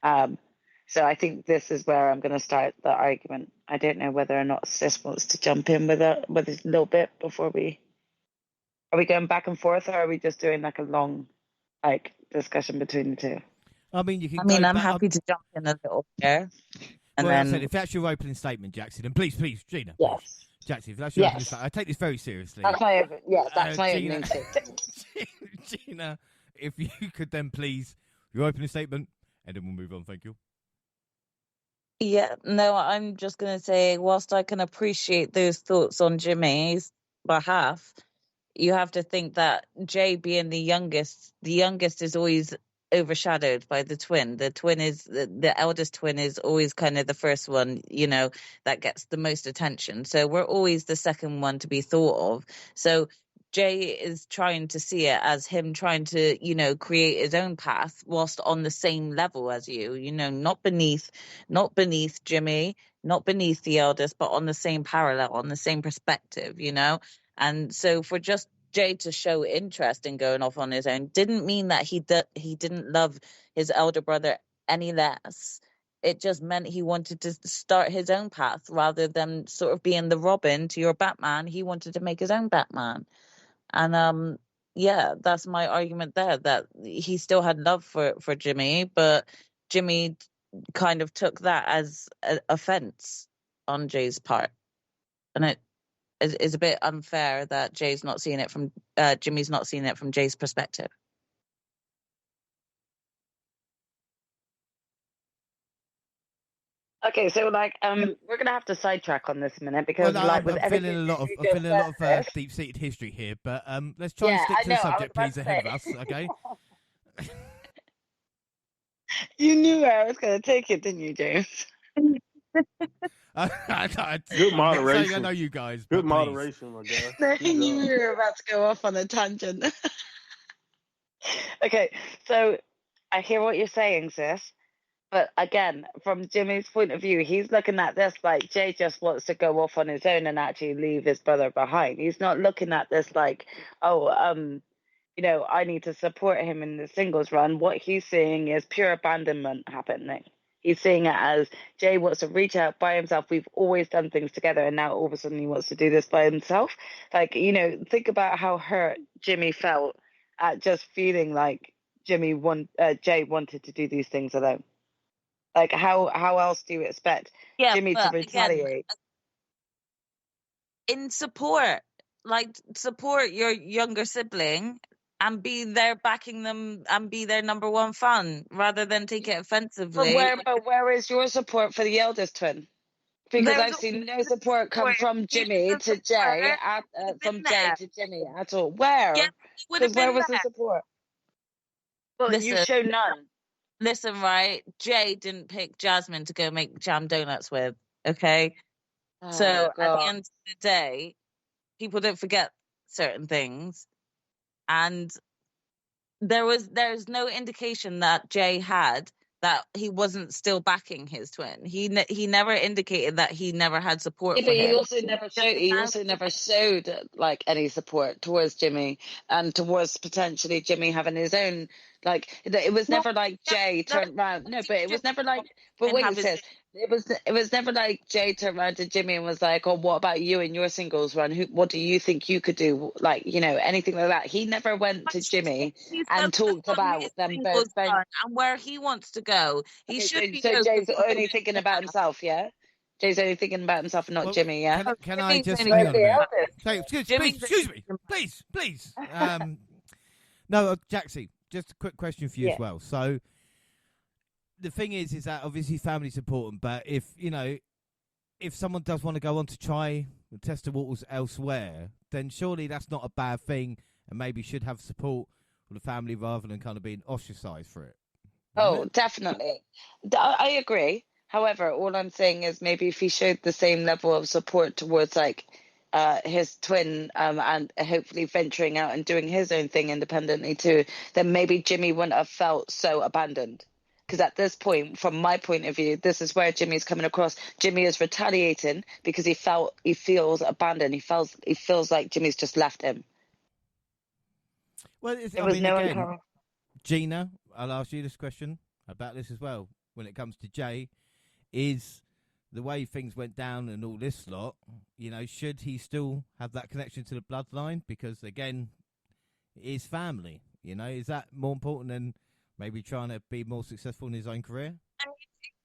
So I think this is where I'm going to start the argument. I don't know whether or not Sis wants to jump in with a little bit before are we going back and forth, or are we just doing like a long discussion between the two? I mean, I'm happy to jump in a little there. And well, then... I said, if that's your opening statement, Jackson, then please, Gina. Yes. Jackson, if that's your opening statement, I take this very seriously. That's my opening statement. Gina, if you could then please, your opening statement, and then we'll move on. Thank you. Yeah, no, I'm just going to say, whilst I can appreciate those thoughts on Jimmy's behalf, you have to think that Jay being the youngest is always overshadowed by the twin. The twin is the eldest twin is always kind of the first one, that gets the most attention. So we're always the second one to be thought of. So Jay is trying to see it as him trying to, create his own path whilst on the same level as you, not beneath Jimmy, not beneath the eldest, but on the same parallel, on the same perspective, And so for just Jay to show interest in going off on his own didn't mean that he didn't love his elder brother any less. It just meant he wanted to start his own path rather than sort of being the Robin to your Batman. He wanted to make his own Batman. And that's my argument there, that he still had love for Jimmy, but Jimmy kind of took that as an offense on Jay's part. And it is a bit unfair that Jimmy's not seeing it from Jay's perspective. Okay, so we're gonna have to sidetrack on this a minute because I'm feeling a lot of deep-seated history here, but let's try and stick to the subject, please, ahead of us, okay? You knew where I was gonna take it, didn't you, James? Good moderation. I know you guys. Good moderation, my guy. You were about to go off on a tangent. Okay, so I hear what you're saying, sis. But again, from Jimmy's point of view, he's looking at this like Jay just wants to go off on his own and actually leave his brother behind. He's not looking at this like, I need to support him in the singles run. What he's seeing is pure abandonment happening. He's seeing it as Jay wants to reach out by himself. We've always done things together, and now all of a sudden he wants to do this by himself. Like, think about how hurt Jimmy felt at just feeling like Jay wanted to do these things alone. Like, how else do you expect Jimmy to but again, retaliate? in support your younger sibling and be there backing them and be their number one fan rather than take it offensively. But where is your support for the eldest twin? Because There's I've seen no support come from Jimmy to Jay, from Jay to Jimmy at all. Where? Yeah, would have Because where been was there. the support? Well, you Listen, show none. Listen, right? Jay didn't pick Jasmine to go make jam donuts with. Okay, so at the end of the day, people don't forget certain things, and there's no indication that Jay had that he wasn't still backing his twin. He never indicated that he never had support Yeah, for but he him. also never showed like any support towards Jimmy and towards potentially Jimmy having his own, like it was never like Jay turned around. No, but it was never like. But wait, sis, it was never like Jay turned around to Jimmy and was like, "Oh, what about you and your singles run? What do you think you could do? Like, anything like that." He never went to Jimmy and talked about them both. And where he wants to go. He should be. So Jay's only thinking about himself, yeah. Jay's only thinking about himself and not Jimmy, yeah. Can I just hang on a minute? Hey, excuse me, please. No, Jaxie, just a quick question for you as well. So the thing is that obviously family's important, but if someone does want to go on to try and test the waters elsewhere, then surely that's not a bad thing, and maybe should have support for the family rather than kind of being ostracized for it. Oh, definitely. I agree. However, all I'm saying is maybe if he showed the same level of support towards like his twin and hopefully venturing out and doing his own thing independently too, then maybe Jimmy wouldn't have felt so abandoned. Because at this point, from my point of view, this is where Jimmy's coming across. Jimmy is retaliating because he feels abandoned. He feels like Jimmy's just left him. Well, again, Gina, I'll ask you this question about this as well. When it comes to Jay, is the way things went down and all this lot, should he still have that connection to the bloodline? Because again, it is family. Is that more important than maybe trying to be more successful in his own career?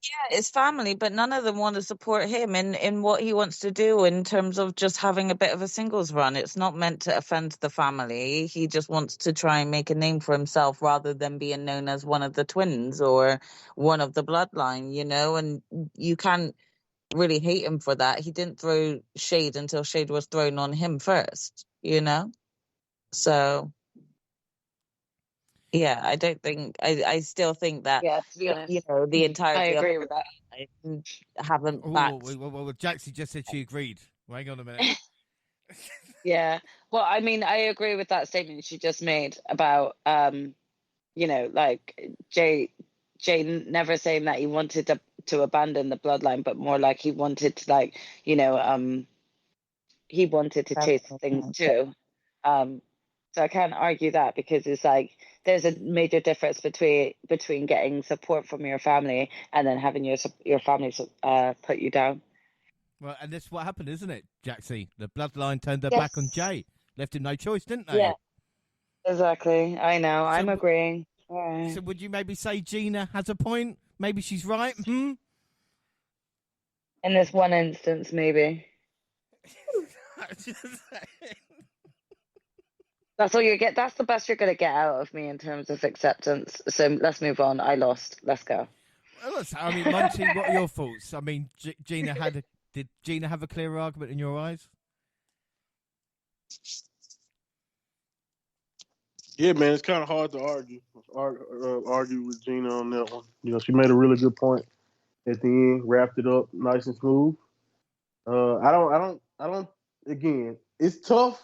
Yeah, it's family, but none of them want to support him in what he wants to do in terms of just having a bit of a singles run. It's not meant to offend the family. He just wants to try and make a name for himself rather than being known as one of the twins or one of the bloodline, and you can't really hate him for that. He didn't throw shade until shade was thrown on him first, So... yeah, I don't think. I still think that. Yeah, to be honest, the entirety. I agree with that. I haven't backed. Well, Jaxie just said she agreed. Well, hang on a minute. Yeah. Well, I mean, I agree with that statement she just made about, like Jay never saying that he wanted to abandon the bloodline, but more like he wanted to, like, he wanted to chase things too. So I can't argue that because it's like there's a major difference between getting support from your family and then having your family put you down. Well, and that's what happened, isn't it, Jaxie? The bloodline turned their back on Jay, left him no choice, didn't they? Yeah, exactly. I know. So, I'm agreeing. Right. So would you maybe say Gina has a point? Maybe she's right. In this one instance, maybe. That's all you get. That's the best you're going to get out of me in terms of acceptance. So let's move on. I lost. Let's go. Well, I mean, Monty, what are your thoughts? I mean, did Gina have a clearer argument in your eyes? Yeah, man, it's kind of hard to argue with Gina on that one. She made a really good point at the end, wrapped it up nice and smooth. I don't. Again, it's tough.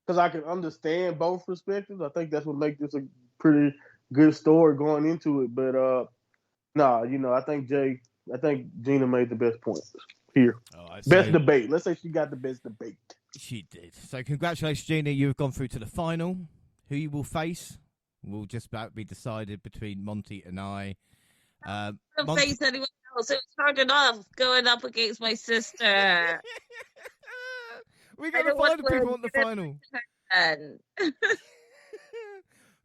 Because I can understand both perspectives. I think that's what makes this a pretty good story going into it. But I think Gina made the best point here. Best debate. Let's say she got the best debate. She did. So congratulations, Gina. You've gone through to the final. who you will face will just about be decided between Monty and I. I don't face anyone else. It was hard enough going up against my sister. We're going to find the people on the final. And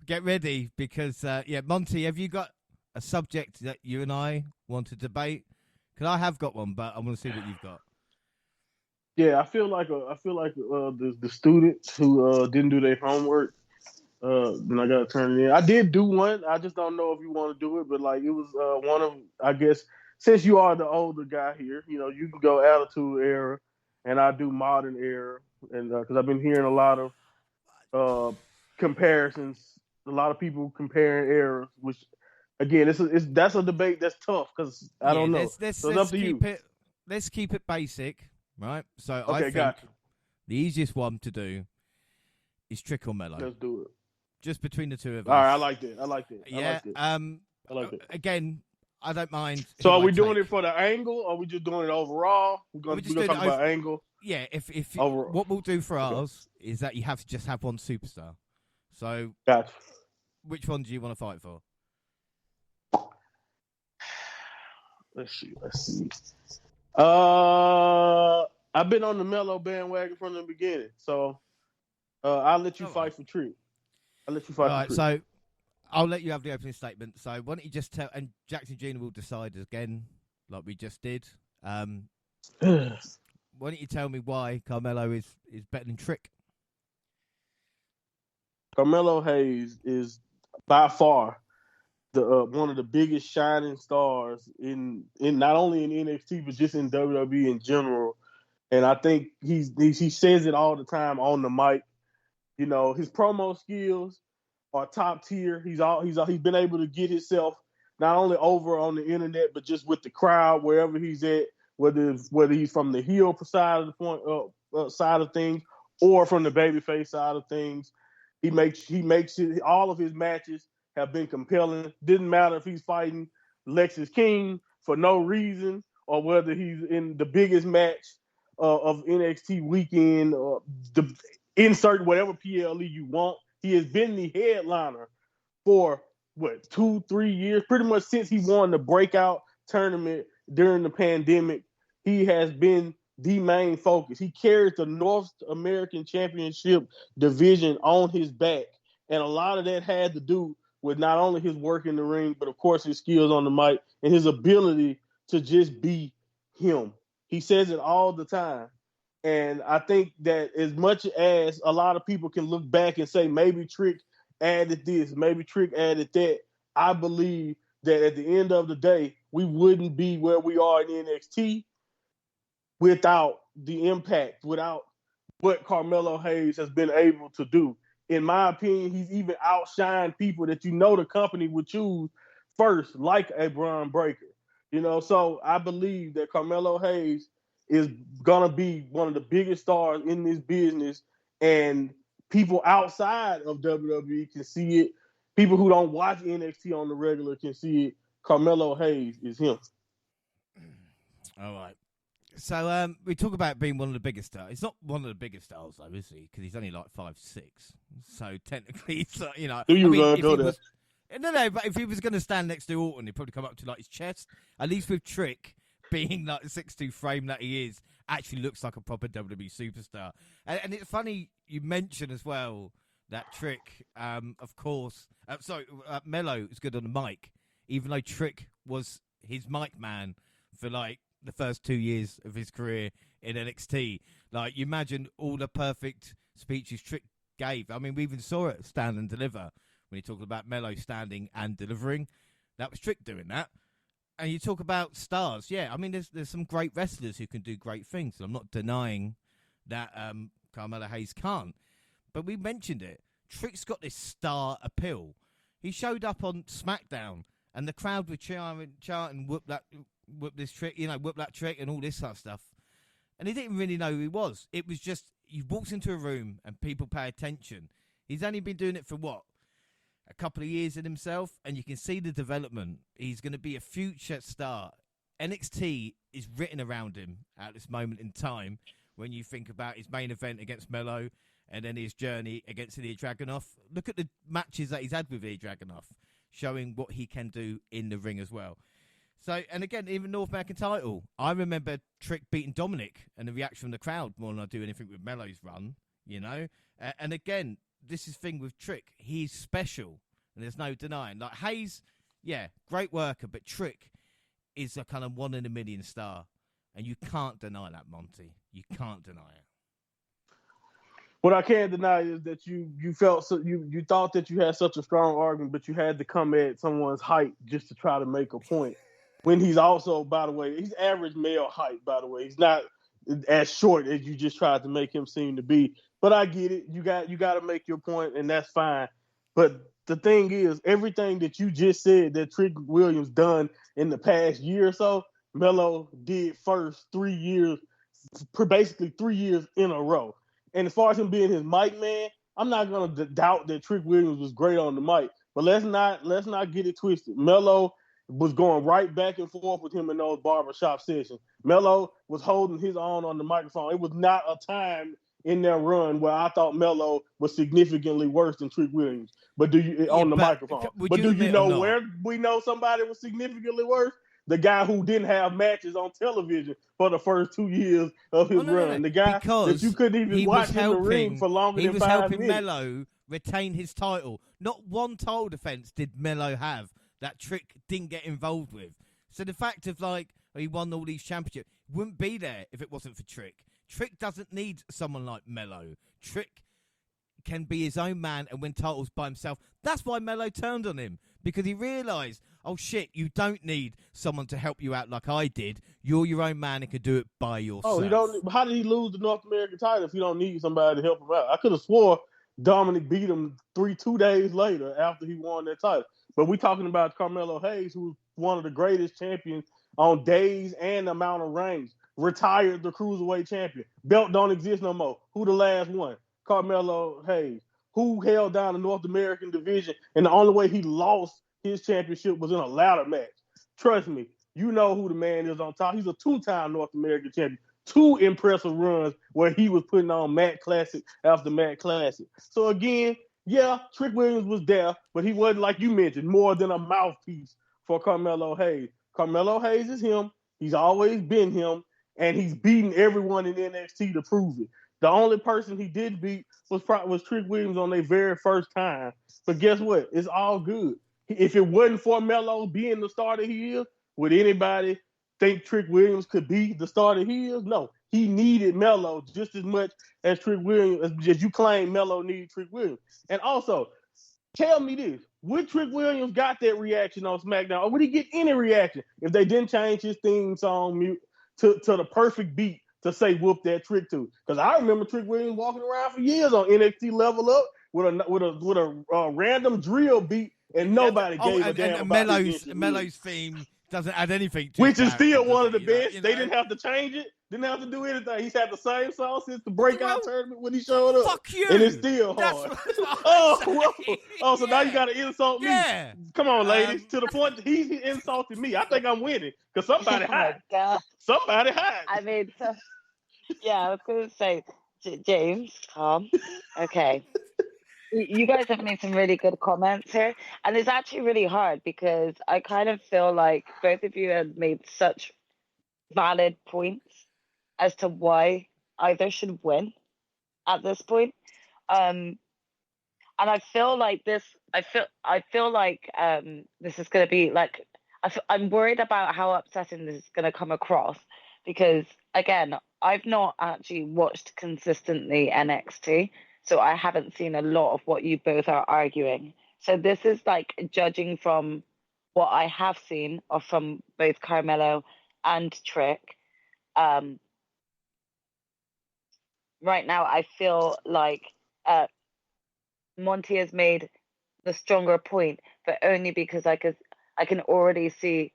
Get ready because, Monty, have you got a subject that you and I want to debate? Because I have got one, but I want to see what you've got. Yeah, I feel like the students who didn't do their homework. Then I gotta turn it in. I did do one. I just don't know if you want to do it, but like it was one of, I guess, since you are the older guy here, you can go attitude era, and I do modern era, and because I've been hearing a lot of comparisons, a lot of people comparing eras, which again, that's a debate that's tough because I don't know. So it's up to you. Let's keep it basic, right? So Okay, I think gotcha. the easiest one to do is Trick or Mellow. Let's do it. Just between the two of us. All right, I like that. Yeah. I like it. Again, I don't mind. So are we doing it for the angle, or are we just doing it overall? We're going to talk about angle. Yeah, if what we'll do for ours is that you have to just have one superstar. So, gotcha. Which one do you want to fight for? Let's see. I've been on the Mellow bandwagon from the beginning, so I'll let you fight for Trick. So I'll let you have the opening statement. So why don't you just tell, and Jackson Jr. will decide again, like we just did. Why don't you tell me why Carmelo is better than Trick? Carmelo Hayes is by far the one of the biggest shining stars in not only in NXT but just in WWE in general. And I think he says it all the time on the mic. His promo skills are top tier. He's been able to get himself not only over on the internet but just with the crowd wherever he's at, whether he's from the heel side of the point side of things or from the babyface side of things. He makes it. All of his matches have been compelling. Didn't matter if he's fighting Lexis King for no reason or whether he's in the biggest match of NXT weekend or insert whatever PLE you want. He has been the headliner for 2-3 years, pretty much since he won the breakout tournament during the pandemic. He has been the main focus. He carries the North American Championship division on his back, and a lot of that had to do with not only his work in the ring, but of course his skills on the mic and his ability to just be him. He says it all the time. And I think that as much as a lot of people can look back and say maybe Trick added this, maybe Trick added that, I believe that at the end of the day, we wouldn't be where we are in NXT without the impact, without what Carmelo Hayes has been able to do. In my opinion, he's even outshined people that the company would choose first, like a Braun Breaker. So I believe that Carmelo Hayes is gonna be one of the biggest stars in this business, and people outside of WWE can see it. People who don't watch NXT on the regular can see it. Carmelo Hayes is him. All right. So we talk about being one of the biggest stars. He's not one of the biggest stars, though, is he? Because he's only like 5'6". So technically, it's Do you go there? No, but if he was going to stand next to Orton, he'd probably come up to like his chest. At least with Trick being like the 6'2" frame that he is, actually looks like a proper WWE superstar. And it's funny you mention as well that Trick, of course, Mello is good on the mic, even though Trick was his mic man for like the first 2 years of his career in NXT. Like, you imagine all the perfect speeches Trick gave. I mean, we even saw it Stand and Deliver when he talked about Mello standing and delivering. That was Trick doing that. And you talk about stars. Yeah, I mean, there's some great wrestlers who can do great things. I'm not denying that Carmelo Hayes can't. But we mentioned it. Trick's got this star appeal. He showed up on SmackDown, and the crowd were chanting, whoop this trick, whoop that trick, and all this sort of stuff. And he didn't really know who he was. It was just, he walks into a room and people pay attention. He's only been doing it for a couple of years in himself, and you can see the development. He's going to be a future star. NXT is written around him at this moment in time when you think about his main event against Mello and then his journey against Ilya Dragunov. Look at the matches that he's had with Ilya Dragunov, showing what he can do in the ring as well. So, and again, even North American title, I remember Trick beating Dominic and the reaction from the crowd more than I do anything with Melo's run, you know? And again, this is the thing with Trick. He's special, and there's no denying. Like, Hayes, yeah, great worker, but Trick is a kind of 1 in a million star, and you can't deny that, Monty. You can't deny it. What I can't deny is that you felt you thought that you had such a strong argument, but you had to come at someone's height just to try to make a point. When he's also, by the way, he's average male height, by the way. He's not as short as you just tried to make him seem to be. But I get it. You got to make your point, and that's fine. But the thing is, everything that you just said that Trick Williams done in the past year or so, Melo did first 3 years, basically 3 years in a row. And as far as him being his mic man, I'm not gonna doubt that Trick Williams was great on the mic. But let's not get it twisted. Melo was going right back and forth with him in those barbershop sessions. Melo was holding his own on the microphone. It was not a time in their run where I thought Melo was significantly worse than Trick Williams. But on the microphone. But do you know where we know somebody was significantly worse? The guy who didn't have matches on television for the first 2 years of his run. The guy that you couldn't even watch in the ring for longer than 5 minutes. He was helping Melo retain his title. Not one title defense did Melo have that Trick didn't get involved with. So the fact of, like, he won all these championships wouldn't be there if it wasn't for Trick. Trick doesn't need someone like Melo. Trick can be his own man and win titles by himself. That's why Melo turned on him, because he realised, oh shit, you don't need someone to help you out like I did. You're your own man and can do it by yourself. How did he lose the North American title if you don't need somebody to help him out? I could have swore Dominic beat him 2 days later after he won that title. But we're talking about Carmelo Hayes, who's one of the greatest champions on days and amount of reigns. Retired the Cruiserweight champion. Belt don't exist no more. Who the last one? Carmelo Hayes. Who held down the North American division, and the only way he lost his championship was in a ladder match. Trust me, you know who the man is on top. He's a 2-time North American champion. 2 impressive runs where he was putting on Matt Classic after Matt Classic. So again, yeah, Trick Williams was there, but he wasn't, like you mentioned, more than a mouthpiece for Carmelo Hayes. Carmelo Hayes is him. He's always been him, and he's beaten everyone in NXT to prove it. The only person he did beat was Trick Williams on their very first time. But guess what? It's all good. If it wasn't for Melo being the star that he is, would anybody think Trick Williams could be the star that he is? No. He needed Melo just as much as Trick Williams, as you claim Melo needed Trick Williams. And also, tell me this. Would Trick Williams got that reaction on SmackDown, or would he get any reaction if they didn't change his theme song to the perfect beat to say whoop that Trick to? Because I remember Trick Williams walking around for years on NXT Level Up with a random drill beat, and nobody gave a damn about Melo's theme doesn't add anything to which is still one of the best. They didn't have to change it. Didn't have to do anything. He's had the same song since the breakout tournament when he showed up. Fuck you. And it's still hard. So now you got to insult me. Yeah. Come on, ladies. To the point that he's insulting me. I think I'm winning because somebody hot. Somebody hot. I mean, I was going to say, James, calm. Okay. You guys have made some really good comments here. And it's actually really hard because I kind of feel like both of you have made such valid points as to why either should win at this point. And I feel like this is going to be like, I'm worried about how upsetting this is going to come across because, again, I've not actually watched consistently NXT. So I haven't seen a lot of what you both are arguing. So this is like judging from what I have seen or from both Carmelo and Trick. Right now, I feel like Monty has made the stronger point, but only because I can already see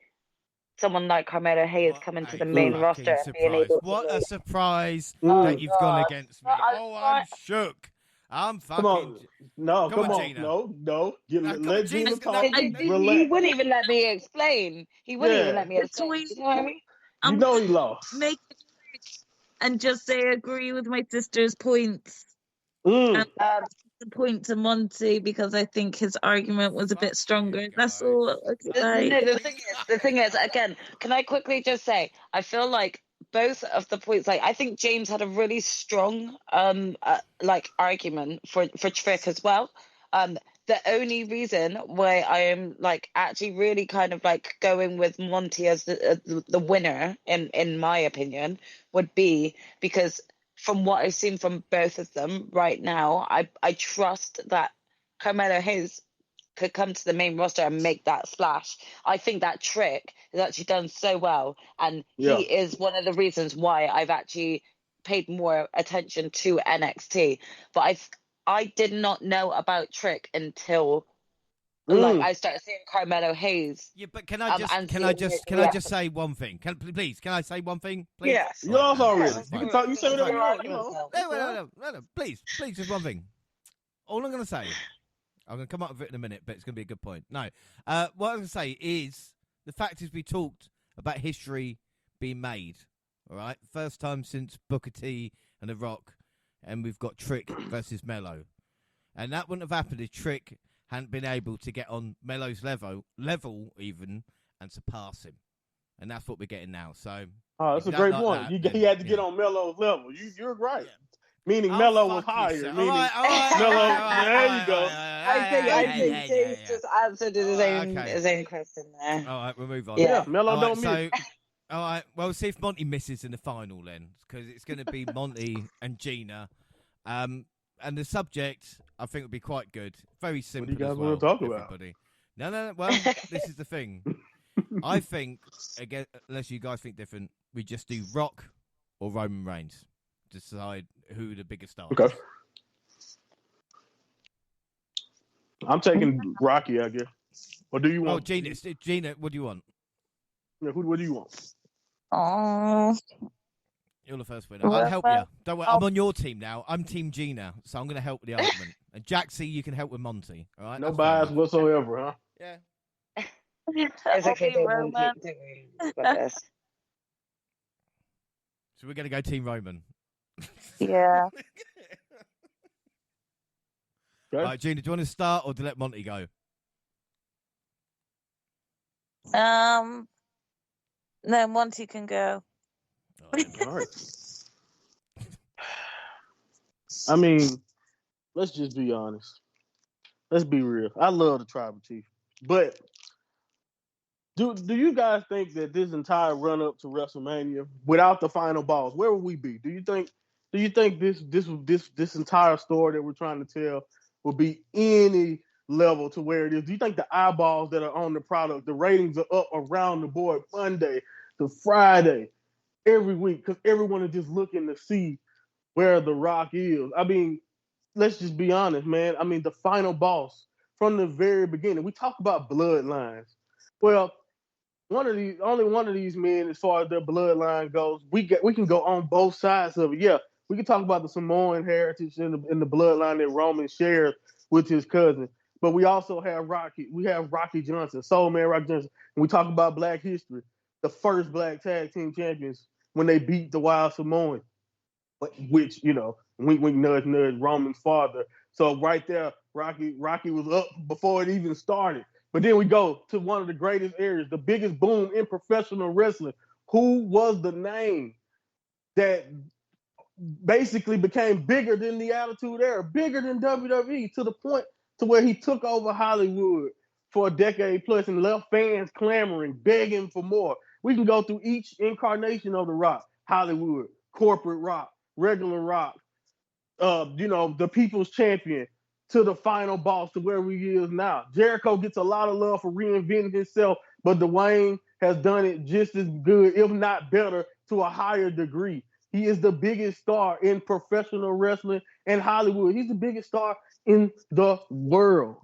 someone like Carmelo Hayes coming to the main roster and being able to. What a surprise that you've gone against me. I'm shook. I'm fucking. Come on. No, come on. Gina. No. Let Gina talk. He wouldn't even let me explain. He wouldn't even let me explain. You know what I mean? You know he lost. Make it and just say agree with my sister's points. Mm. Um, The point to Monty because I think his argument was a bit Fuck stronger. you That's guys. all I could say. no, the thing is, again, can I quickly just say, I feel like both of the points, like I think James had a really strong, like argument for Trick as well. The only reason why I am like actually really kind of like going with Monty as the winner in my opinion would be because from what I've seen from both of them right now, I trust that Carmelo Hayes could come to the main roster and make that splash. I think that Trick has actually done so well, and Yeah. he is one of the reasons why I've actually paid more attention to NXT. But I did not know about Trick until like I started seeing Carmelo Hayes. Yeah, but can I just say one thing? Can I say one thing, please? Yes. You lost already. That's You fine. can talk. You say whatever you want. You Right. know. No, please, just one thing. All I'm going to say, I'm going to come up with it in a minute, but it's going to be a good point. No, what I'm going to say is the fact is we talked about history being made. All right, first time since Booker T and The Rock, and we've got Trick versus Mello, and that wouldn't have happened if Trick hadn't been able to get on Mello's level even, and surpass him. And that's what we're getting now. So, that's a great point. He had to get on Melo's level. You're right. Yeah. Meaning Melo was higher. All Meaning right. Melo. There you go. I think James just answered his own question there. All right, we'll move on. Yeah, Melo all don't right, so, all right, well, we'll see if Monty misses in the final then, because it's going to be Monty and Gina. And the subject, I think, would be quite good. Very simple. What do you guys want to talk about? Everybody. No. Well, this is the thing. I think, again, unless you guys think different, we just do Rock or Roman Reigns. Decide who the biggest star is. Okay. I'm taking Rocky, I guess. Or do you want? Oh, Gina, what do you want? Yeah, what do you want? Oh, You're the first winner. I'll help you. Don't worry. I'm on your team now. I'm Team Gina, so I'm going to help with the argument. And Jaxie, you can help with Monty. All right. No bias whatsoever, huh? Yeah. It's okay, Roman. don't worry about this. So we're going to go Team Roman. Yeah. Okay. All right, Gina, do you want to start or to let Monty go? No, Monty can go. All right. I mean, let's just be honest. Let's be real. I love the Tribal Chief, but do you guys think that this entire run up to WrestleMania, without the final boss, where would we be? Do you think this entire story that we're trying to tell will be any level to where it is? Do you think the eyeballs that are on the product, the ratings are up around the board Monday to Friday, every week, because everyone is just looking to see where The Rock is? I mean, let's just be honest, man. I mean, the final boss from the very beginning. We talk about bloodlines. Well, only one of these men, as far as their bloodline goes, we can go on both sides of it. Yeah, we can talk about the Samoan heritage in the bloodline that Roman shares with his cousin. But we also have Rocky. We have Rocky Johnson, Soul Man Rocky Johnson. And we talk about Black history, the first Black tag team champions when they beat the Wild Samoan, which, wink, wink, nudge, nudge, Roman's father. So right there, Rocky was up before it even started. But then we go to one of the greatest areas, the biggest boom in professional wrestling. Who was the name that basically became bigger than the Attitude Era, bigger than WWE, to the point to where he took over Hollywood for a decade plus and left fans clamoring, begging for more? We can go through each incarnation of The Rock: Hollywood, corporate Rock, regular Rock, the people's champion, to the final boss, to where he is now. Jericho gets a lot of love for reinventing himself, but Dwayne has done it just as good, if not better, to a higher degree. He is the biggest star in professional wrestling and Hollywood. He's the biggest star in the world.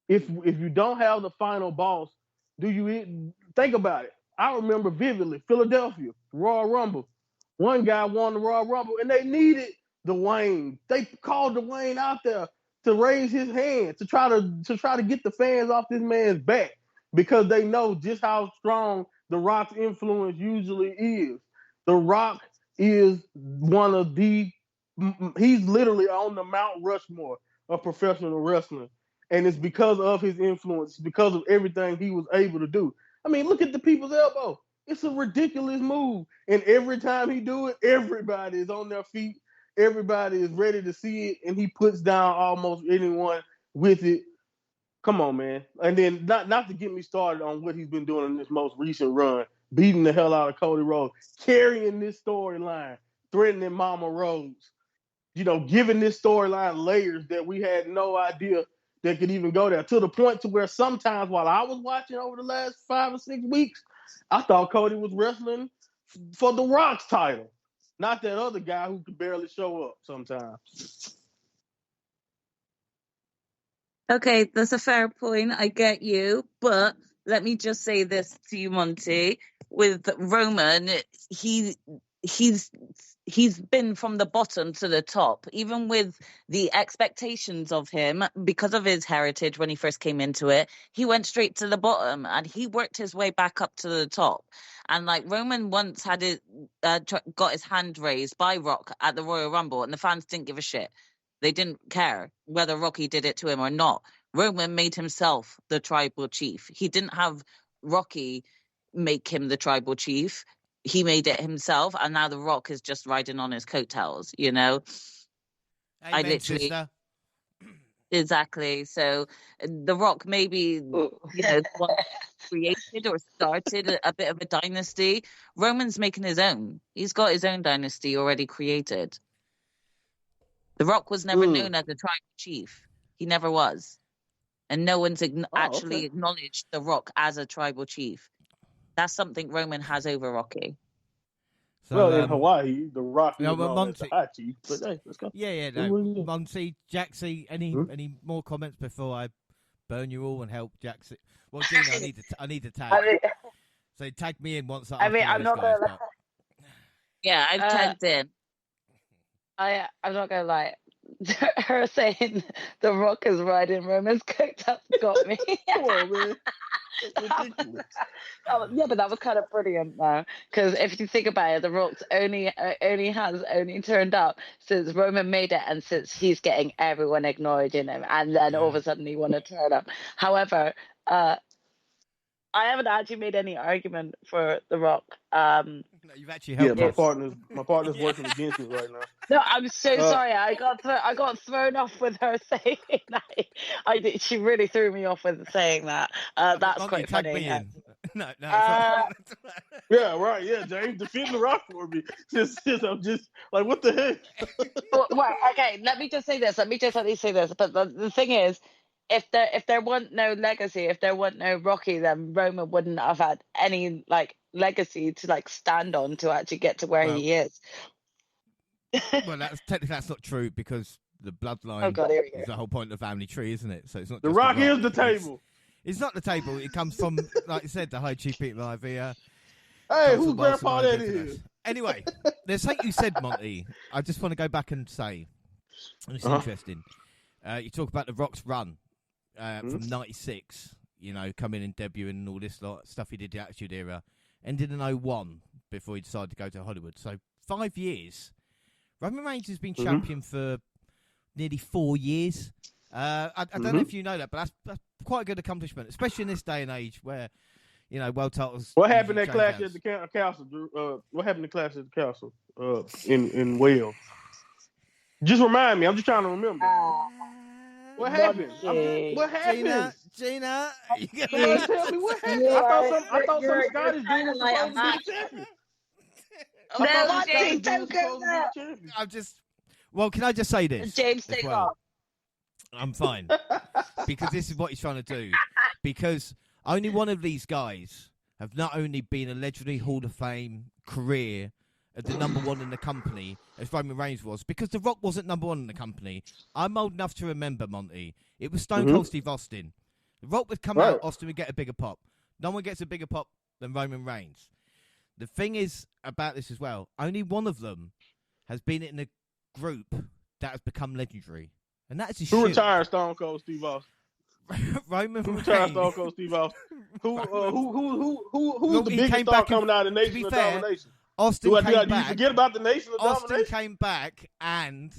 If you don't have the final boss, do you think about it? I remember vividly Philadelphia, Royal Rumble. One guy won the Royal Rumble, and they needed Dwayne. They called Dwayne out there to raise his hand, to try to get the fans off this man's back, because they know just how strong The Rock's influence usually is. The Rock is one of the he's literally on the Mount Rushmore of professional wrestling, and it's because of his influence, because of everything he was able to do. I mean, look at the people's elbow. It's a ridiculous move, and every time he do it, everybody is on their feet. Everybody is ready to see it, and he puts down almost anyone with it. Come on, man. And then not to get me started on what he's been doing in this most recent run, beating the hell out of Cody Rhodes, carrying this storyline, threatening Mama Rose, giving this storyline layers that we had no idea that could even go there, to the point to where sometimes while I was watching over the last 5 or 6 weeks, I thought Cody was wrestling for The Rock's title, not that other guy who could barely show up sometimes. Okay, that's a fair point. I get you. But let me just say this to you, Monty. With Roman, he's been from the bottom to the top, even with the expectations of him because of his heritage. When he first came into it, he went straight to the bottom and he worked his way back up to the top. And like Roman once had got his hand raised by Rock at the Royal Rumble, and the fans didn't give a shit. They didn't care whether Rocky did it to him or not. Roman made himself the tribal chief. He didn't have Rocky make him the tribal chief. He made it himself, and now The Rock is just riding on his coattails, Amen, I literally... sister. Exactly. So The Rock maybe, created or started a bit of a dynasty. Roman's making his own. He's got his own dynasty already created. The Rock was never known as a tribal chief. He never was. And no one's actually acknowledged The Rock as a tribal chief. That's something Roman has over Rocky. So, in Hawaii, The Rock is known as the high chief. But hey, let's go. Yeah. No. Monty, Jaxie, any more comments before I burn you all and help Jaxie? Well, Gina, I need to tag. So tag me in once. I'm not going to lie. Yeah, I've tagged in. I'm not gonna lie. Her saying The Rock is riding Roman's coattails got me. Come on, man. Yeah, but that was kind of brilliant though, because if you think about it, The Rock's only turned up since Roman made it, and since he's getting everyone acknowledging him, and then all of a sudden he want to turn up. However, I haven't actually made any argument for The Rock. No, you've actually helped. Yeah, my partner's working against me right now. No, I'm so sorry. I got thrown off with her saying that. She really threw me off with saying that. That's quite funny. Me in. No. Yeah, right. Yeah, James, defend The Rock for me. I'm just like, what the heck? Well, okay. Let me just say this. But the thing is, if there wasn't no legacy, if there wasn't no Rocky, then Roman wouldn't have had any legacy to stand on to actually get to where he is. Well, that's not true, because the bloodline is the whole point of the family tree, isn't it? So it's not. The Rock is the table. It's not the table. It comes from, like you said, the high chief people like the. Hey, whose grandpa that is? Anyway, there's something you said, Monty. I just want to go back and say, and it's interesting. You talk about The Rock's run from '96. Coming in, debuting, and all this stuff he did the Attitude Era. Ended in 2001 before he decided to go to Hollywood. So 5 years. Roman Reigns has been champion for nearly 4 years. I don't know if you know that, but that's quite a good accomplishment, especially in this day and age where, world titles. What happened at Clash at the Castle, Drew? What happened to Clash at the Castle in Wales? Just remind me. I'm just trying to remember. What happened? What happened? Gina, somebody tell me what happened. I thought some Scottish dude was supposed to be champion. I'm just. Well, can I just say this? James, take off. I'm fine, because this is what he's trying to do. Because only one of these guys have not only been a legendary Hall of Fame career at the number one in the company as Roman Reigns was, because The Rock wasn't number one in the company. I'm old enough to remember, Monty. It was Stone Cold Steve Austin. The Rock would come out, Austin would get a bigger pop. No one gets a bigger pop than Roman Reigns. The thing is about this as well, only one of them has been in a group that has become legendary. And that is his Who retired Stone Cold Steve Austin? Roman Reigns. Who retired Stone Cold Steve Austin? Who's the biggest star coming out of the Nation of Domination? Austin Do came you back. forget about the Nation of Austin Domination? came back and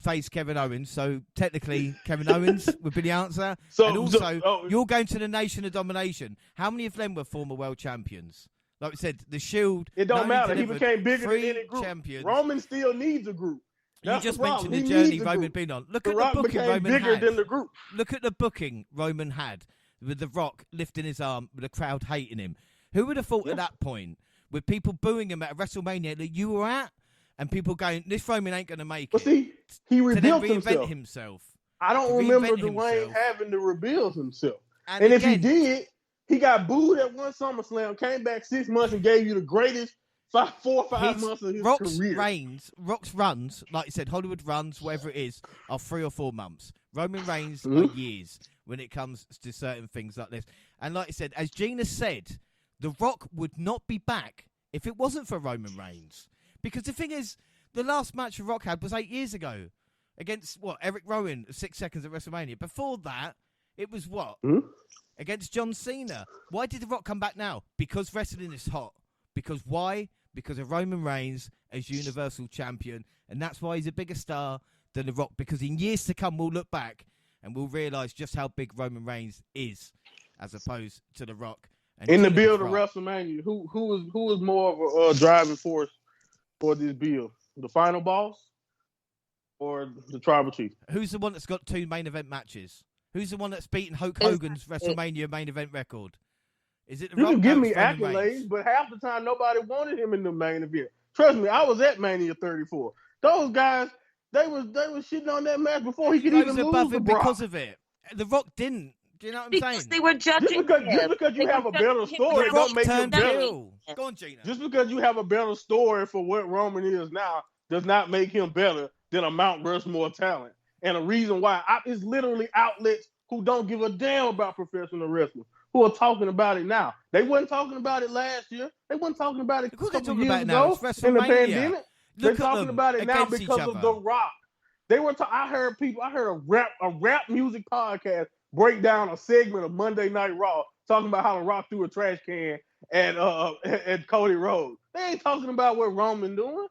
faced Kevin Owens. So technically, Kevin Owens would be the answer. And also, you're going to the Nation of Domination. How many of them were former world champions? Like we said, the Shield. It don't matter. He became bigger than any group. Champions. Roman still needs a group. That's you just the problem. mentioned the He journey needs a Roman group. been on. Look The at the Rock booking became Roman bigger had. than the group. Look at the booking Roman had with The Rock lifting his arm, with the crowd hating him. Who would have thought at that point, with people booing him at a WrestleMania that you were at, and people going, "This Roman ain't going to make But it." see, he rebuilt to then reinvent himself. I don't remember Dwayne having to rebuild himself. And again, if he did, he got booed at one SummerSlam, came back 6 months and gave you the greatest 4 or 5 months of his career. Rock's runs, like you said, Hollywood runs, whatever it is, are 3 or 4 months. Roman Reigns are years when it comes to certain things like this. And like I said, as Gina said, The Rock would not be back if it wasn't for Roman Reigns. Because the thing is, the last match The Rock had was 8 years ago. Against, Eric Rowan, 6 seconds at WrestleMania. Before that, it was what? Against John Cena. Why did The Rock come back now? Because wrestling is hot. Because why? Because of Roman Reigns as Universal Champion. And that's why he's a bigger star than The Rock. Because in years to come, we'll look back and we'll realise just how big Roman Reigns is as opposed to The Rock. And in the build of WrestleMania, who was more of a driving force for this build? The final boss or the Tribal Chief? Who's the one that's got 2 main event matches? Who's the one that's beaten Hulk Hogan's WrestleMania main event record? Is it The Rock? You can give me Roman accolades, Reigns? but half the time nobody wanted him in the main event. Trust me, I was at Mania 34. Those guys, they was shitting on that match before he could even lose above to him Brock. because of it. The Rock didn't. Do you know what I'm Because saying? they were judging Just because you have a better story, The Rock don't make him turned better. heel. Go on, Gina. Just because you have a better story for what Roman is now does not make him better than a Mount Rushmore talent. And the reason why it's literally outlets who don't give a damn about professional wrestling who are talking about it now. They wasn't talking about it last year. They wasn't talking about it a couple years ago in the pandemic. They're talking about it now because of The Rock. They were. I heard a rap music podcast break down a segment of Monday Night Raw talking about how The Rock threw a trash can at Cody Rhodes. They ain't talking about what Roman doing.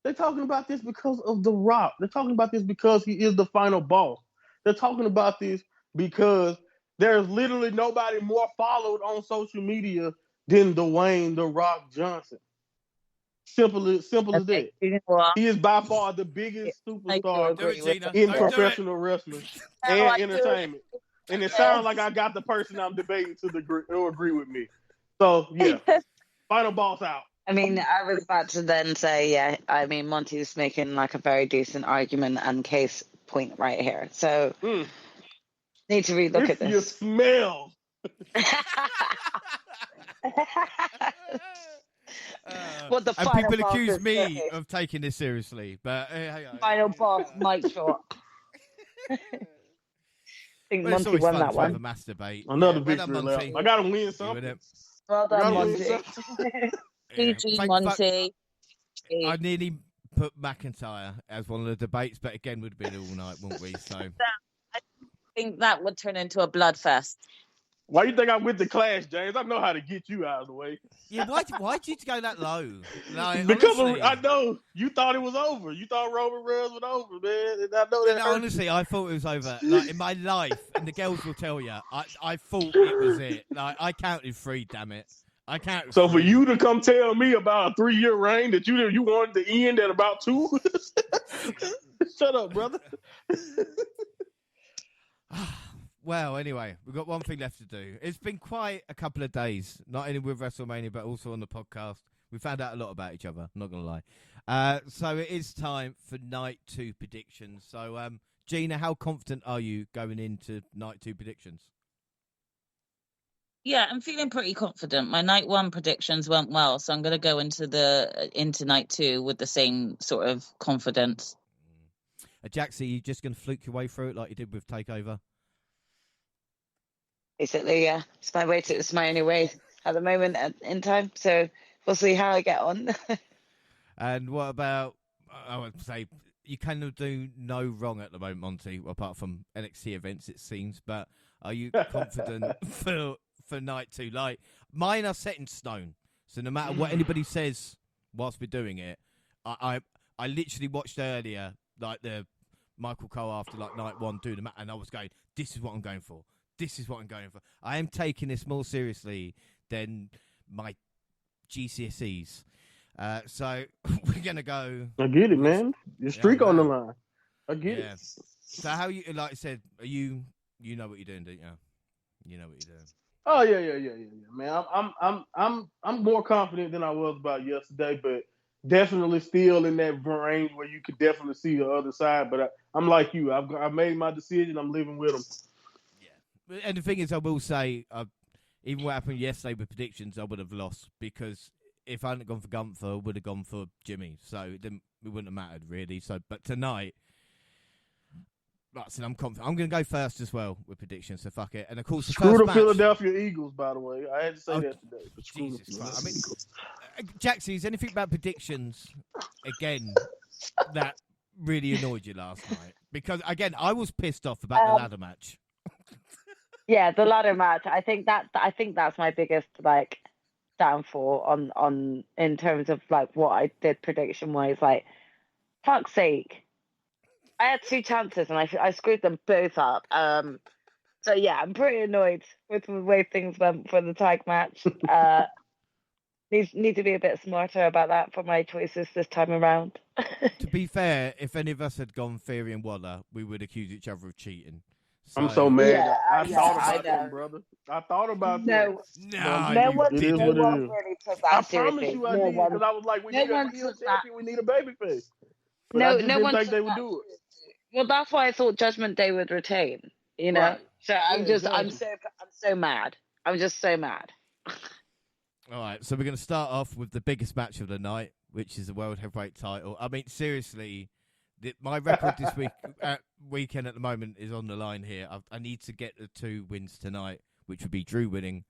They're talking about this because of The Rock. They're talking about this because he is the final boss. They're talking about this because there's literally nobody more followed on social media than Dwayne The Rock Johnson. Simple as that. He is by far the biggest superstar in professional wrestling and entertainment. And it sounds like I got the person I'm debating to agree with me. So, yeah. Final boss out. I mean, I was about to then say, yeah, I mean, Monty's making like a very decent argument and case point right here. So, need to relook at this. You smell. What the and final people boss accuse is me saying. of taking this seriously, but Final boss, Mike Short. I think well, it's Monty always won fun that to one. have a masturbate. Another well victory done, left. Monty. I got to win something. Well done, Monty. GG, Monty. I nearly put McIntyre as one of the debates, but again, would have been all night, wouldn't we? So I think that would turn into a bloodfest. Why you think I went to Clash, James? I know how to get you out of the way. Yeah, why'd you go that low? Like, because honestly, I know you thought it was over. You thought Roman Reigns was over, man. And I know that. No, honestly, I thought it was over. Like in my life, and the girls will tell you, I thought it was it. Like I counted 3, damn it. I counted. So 3. for you to come tell me about a 3-year reign that you wanted to end at about 2, shut up, brother. Well, anyway, we've got one thing left to do. It's been quite a couple of days, not only with WrestleMania, but also on the podcast. We found out a lot about each other, I'm not going to lie. So it is time for Night 2 predictions. So, Gina, how confident are you going into Night 2 predictions? Yeah, I'm feeling pretty confident. My Night 1 predictions went well, so I'm going to go into Night 2 with the same sort of confidence. Jaxie, you just going to fluke your way through it like you did with TakeOver? Basically, yeah. It's my only way at the moment in time. So we'll see how I get on. And what about, I would say, you kind do no wrong at the moment, Monty, apart from NXT events, it seems. But are you confident for Night 2? Like, mine are set in stone. So no matter what anybody says whilst we're doing it, I literally watched earlier, like the Michael Cole after like night one do the match, and I was going, this is what I'm going for. This is what I'm going for. I am taking this more seriously than my GCSEs. So we're gonna go. I get it, man. Your streak on the line. I get it. So how you, like I said, are you know what you're doing, don't you? You know what you're doing. Oh yeah, man. I'm more confident than I was about yesterday, but definitely still in that range where you could definitely see the other side. But I'm like you. I've made my decision. I'm living with them. Yeah. And the thing is, I will say, even what happened yesterday with predictions, I would have lost because if I hadn't gone for Gunther, I would have gone for Jimmy. So it wouldn't have mattered really. So, but tonight. Right, so I'm confident. I'm going to go first as well with predictions, so fuck it. And of course, the screw first the match, Philadelphia Eagles, by the way. I had to say that today. But Jesus Christ. I mean, Jaxie, is anything about predictions, again, that really annoyed you last night? Because, again, I was pissed off about the ladder match. Yeah, the ladder match. I think that's my biggest, like, downfall on in terms of, like, what I did prediction-wise. Like, fuck's sake. I had 2 chances and I screwed them both up. So yeah, I'm pretty annoyed with the way things went for the tag match. Need to be a bit smarter about that for my choices this time around. To be fair, if any of us had gone Theory and Waller, we would accuse each other of cheating. So, I'm so mad. Yeah, I thought I about know. them, brother. I thought about them. No one it is what it is. really took that I seriously. promise you I did, because I was like, we need a heel champion, we need a babyface. But I just didn't think they would do it. Well, that's why I thought Judgment Day would retain. You know, Right. so I'm so mad. I'm just so mad. All right, so we're going to start off with the biggest match of the night, which is the World Heavyweight title. I mean, seriously, my record this weekend at the moment is on the line here. I need to get the 2 wins tonight, which would be Drew winning,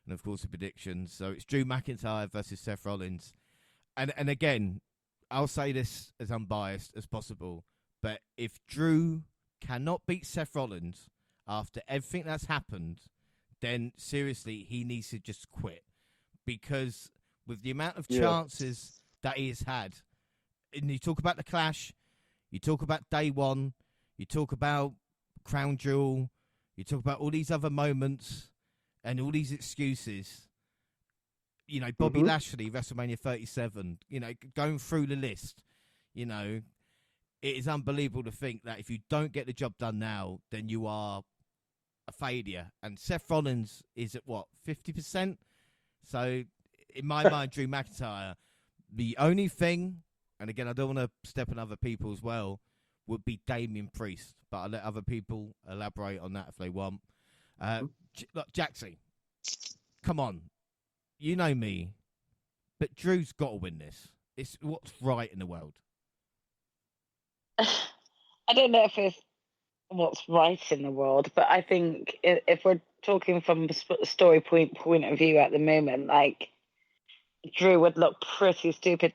and of course the predictions. So it's Drew McIntyre versus Seth Rollins, and again, I'll say this as unbiased as possible, but if Drew cannot beat Seth Rollins after everything that's happened, then seriously, he needs to just quit. Because with the amount of chances that he has had, and you talk about the Clash, you talk about Day One, you talk about Crown Jewel, you talk about all these other moments and all these excuses. You know, Bobby Lashley, WrestleMania 37, you know, going through the list, you know, it is unbelievable to think that if you don't get the job done now, then you are a failure. And Seth Rollins is at what, 50%? So, in my mind, Drew McIntyre, the only thing, and again, I don't want to step on other people as well, would be Damian Priest. But I'll let other people elaborate on that if they want. Look, Jaxie, come on. You know me. But Drew's got to win this. It's what's right in the world. I don't know if it's what's right in the world, but I think if we're talking from a story point of view at the moment, like, Drew would look pretty stupid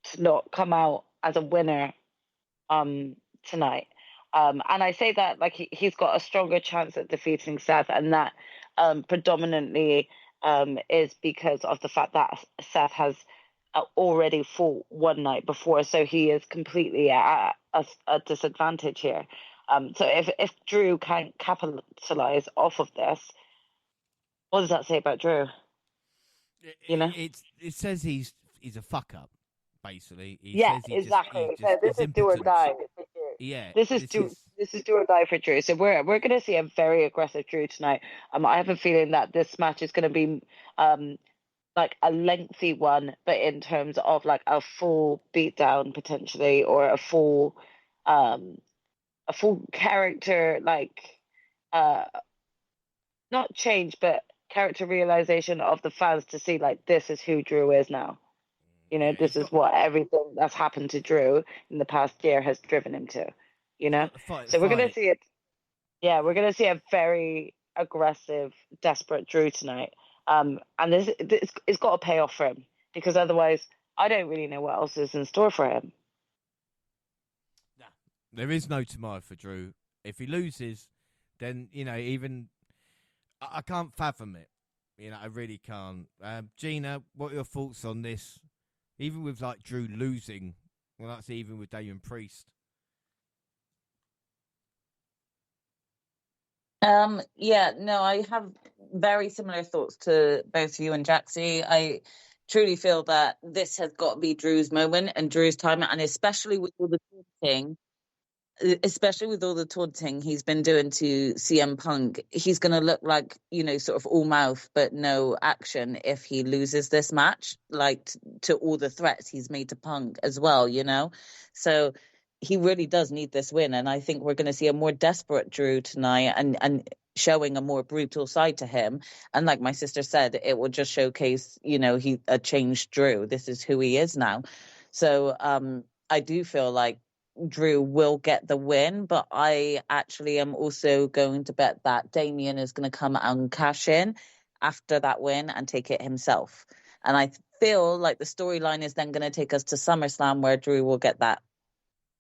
to not come out as a winner tonight. And I say that like he's got a stronger chance at defeating Seth, and that predominantly is because of the fact that Seth has already fought one night before, so he is completely at a disadvantage here. So if Drew can't capitalize off of this, what does that say about Drew? You know, it says he's a fuck up, basically. Exactly. So this is do or die. Yeah, this is do or die for Drew. So we're going to see a very aggressive Drew tonight. I have a feeling that this match is going to be like a lengthy one, but in terms of like a full beatdown potentially, or a full character, like not change, but character realization of the fans to see like this is who Drew is now. You know, this is what everything that's happened to Drew in the past year has driven him to. You know, so we're gonna see it. Yeah, we're gonna see a very aggressive, desperate Drew tonight. And this it's got to pay off for him, because otherwise, I don't really know what else is in store for him. Nah, there is no tomorrow for Drew. If he loses, then you know, even I can't fathom it. You know, I really can't. Gina, what are your thoughts on this? even with like Drew losing. Well, that's even with Damian Priest. Yeah, no, I have very similar thoughts to both you and Jaxie. I truly feel that this has got to be Drew's moment and Drew's time, and especially with all the taunting he's been doing to CM Punk, he's going to look like, sort of all mouth but no action if he loses this match, like to all the threats he's made to Punk as well, So he really does need this win, and I think we're going to see a more desperate Drew tonight and showing a more brutal side to him. And like my sister said, it will just showcase, he a changed Drew. This is who he is now. So I do feel like Drew will get the win, but I actually am also going to bet that Damien is going to come and cash in after that win and take it himself. And I feel like the storyline is then going to take us to SummerSlam, where Drew will get that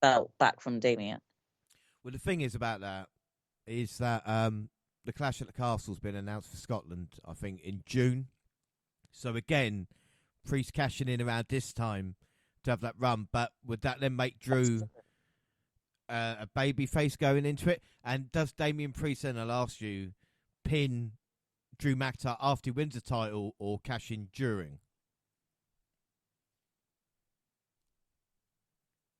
belt back from Damien. Well, the thing is about that is that the Clash at the Castle's been announced for Scotland, I think, in June. So again, Priest cashing in around this time to have that run, but would that then make Drew a baby face going into it? And does Damian Priest, then I'll ask you, pin Drew McIntyre after he wins the title or cash in during?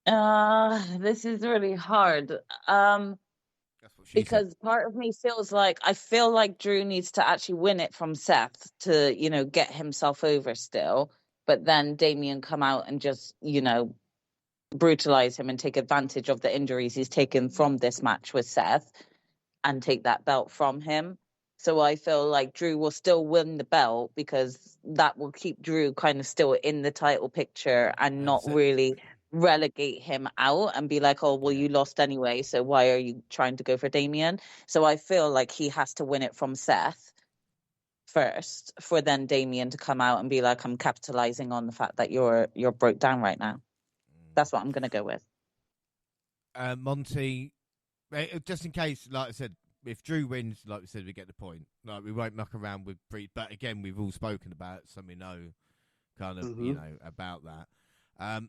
This is really hard. That's what she Because said. part of me I feel like Drew needs to actually win it from Seth to, get himself over still. But then Damien come out and just, brutalize him and take advantage of the injuries he's taken from this match with Seth and take that belt from him. So I feel like Drew will still win the belt because that will keep Drew kind of still in the title picture and not really relegate him out and be like, oh, well, you lost anyway, so why are you trying to go for Damien? So I feel like he has to win it from Seth first for then Damien to come out and be like, I'm capitalizing on the fact that you're broke down right now. That's what I'm going to go with. Monty, just in case, like I said, if Drew wins, like we said, we get the point. Like, we won't muck around with Priest, but again, we've all spoken about it, so we know kind of, about that.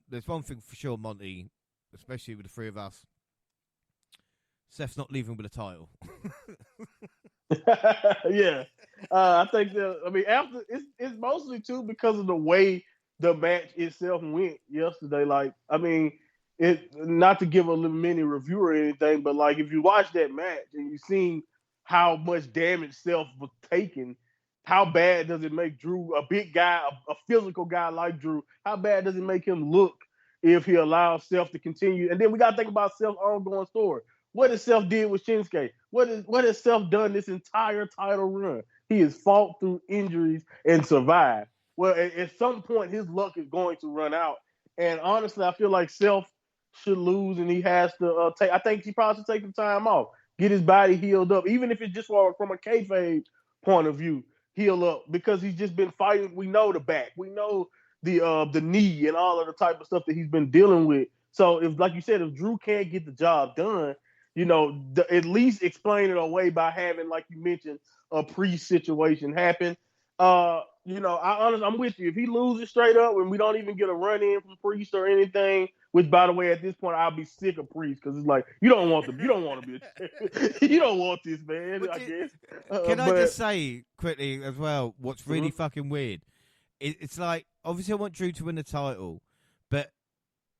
There's one thing for sure, Monty, especially with the three of us. Seth's not leaving with a title. Yeah. I think after it's mostly too because of the way the match itself went yesterday. Like, it not to give a little mini review or anything, but like if you watch that match and you seen how much damage Seth was taking, how bad does it make Drew, a big guy, a physical guy like Drew, how bad does it make him look if he allows Seth to continue? And then we got to think about Seth's ongoing story. What has Seth did with Shinsuke? What has Seth done this entire title run? He has fought through injuries and survived. Well, at some point, his luck is going to run out. And honestly, I feel like Seth should lose, and he has to take. I think he probably should take some time off, get his body healed up, even if it's just from a kayfabe point of view, heal up, because he's just been fighting. We know the back, we know the knee, and all of the type of stuff that he's been dealing with. So if, like you said, if Drew can't get the job done, at least explain it away by having, like you mentioned, a Priest situation happen. I'm with you. If he loses straight up and we don't even get a run in from Priest or anything, which, by the way, at this point I'll be sick of Priest, because it's like you don't want to be you don't want this, man. I guess. I just say quickly as well? What's really fucking weird? It's like, obviously I want Drew to win the title, but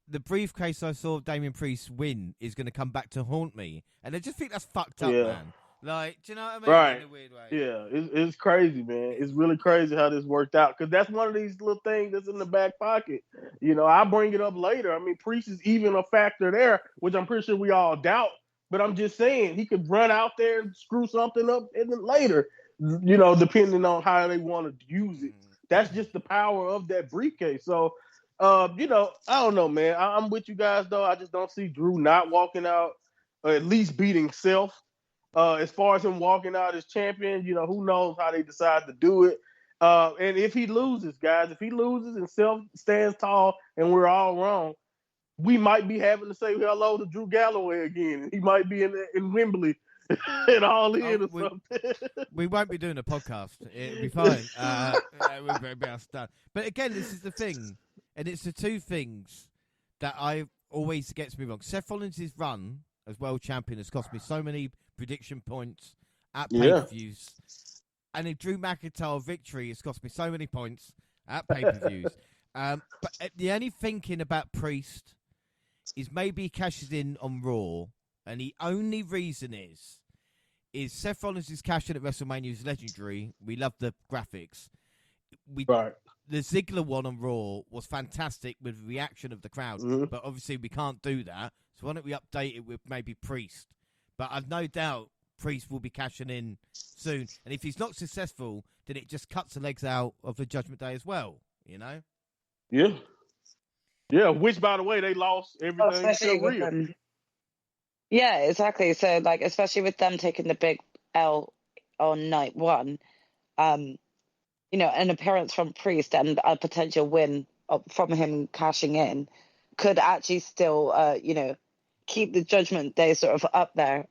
the briefcase I saw Damian Priest win is going to come back to haunt me, and I just think that's fucked up, man. Like, do you know what I mean? Right. In a weird way. Yeah, it's crazy, man. It's really crazy how this worked out, because that's one of these little things that's in the back pocket. I'll bring it up later. Priest is even a factor there, which I'm pretty sure we all doubt. But I'm just saying, he could run out there and screw something up later, depending on how they want to use it. That's just the power of that briefcase. So, I don't know, man. I'm with you guys, though. I just don't see Drew not walking out, or at least beating Self. As far as him walking out as champion, who knows how they decide to do it. And if he loses, guys, and Self stands tall and we're all wrong, we might be having to say hello to Drew Galloway again. He might be in Wembley and all in or something. We won't be doing a podcast. It'll be fine. We'll be able to start. But again, this is the thing. And it's the two things that I always gets me wrong. Seth Rollins' run as world champion has cost me so many prediction points at pay-per-views. And the Drew McIntyre victory has cost me so many points at pay-per-views. But the only thinking about Priest is maybe he cashes in on Raw, and the only reason is Seth Rollins' cash in at WrestleMania is legendary. We love the graphics. The Ziggler one on Raw was fantastic with the reaction of the crowd, but obviously we can't do that. So why don't we update it with maybe Priest? But I've no doubt Priest will be cashing in soon, and if he's not successful, then it just cuts the legs out of the Judgment Day as well. You know? Yeah. Which, by the way, they lost everything except Rhea. Yeah, exactly. So, like, especially with them taking the big L on night one, you know, an appearance from Priest and a potential win from him cashing in could actually still, you know, keep the Judgment Day sort of up there.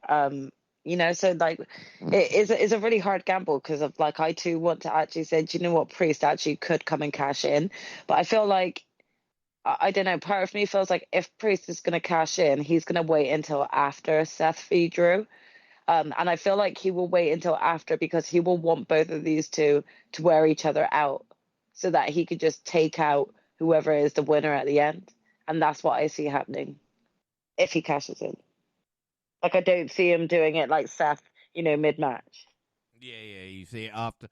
You know, so like it is a really hard gamble because of like I too want to actually say, do you know what, Priest actually could come and cash in, but I feel like I don't know. Part of me feels like if Priest is going to cash in, he's going to wait until after Seth v. Drew. And I feel like he will wait until after because he will want both of these two to wear each other out so that he could just take out whoever is the winner at the end. And that's what I see happening if he cashes in. Like, I don't see him doing it like Seth, you know, mid-match. Yeah, you see it after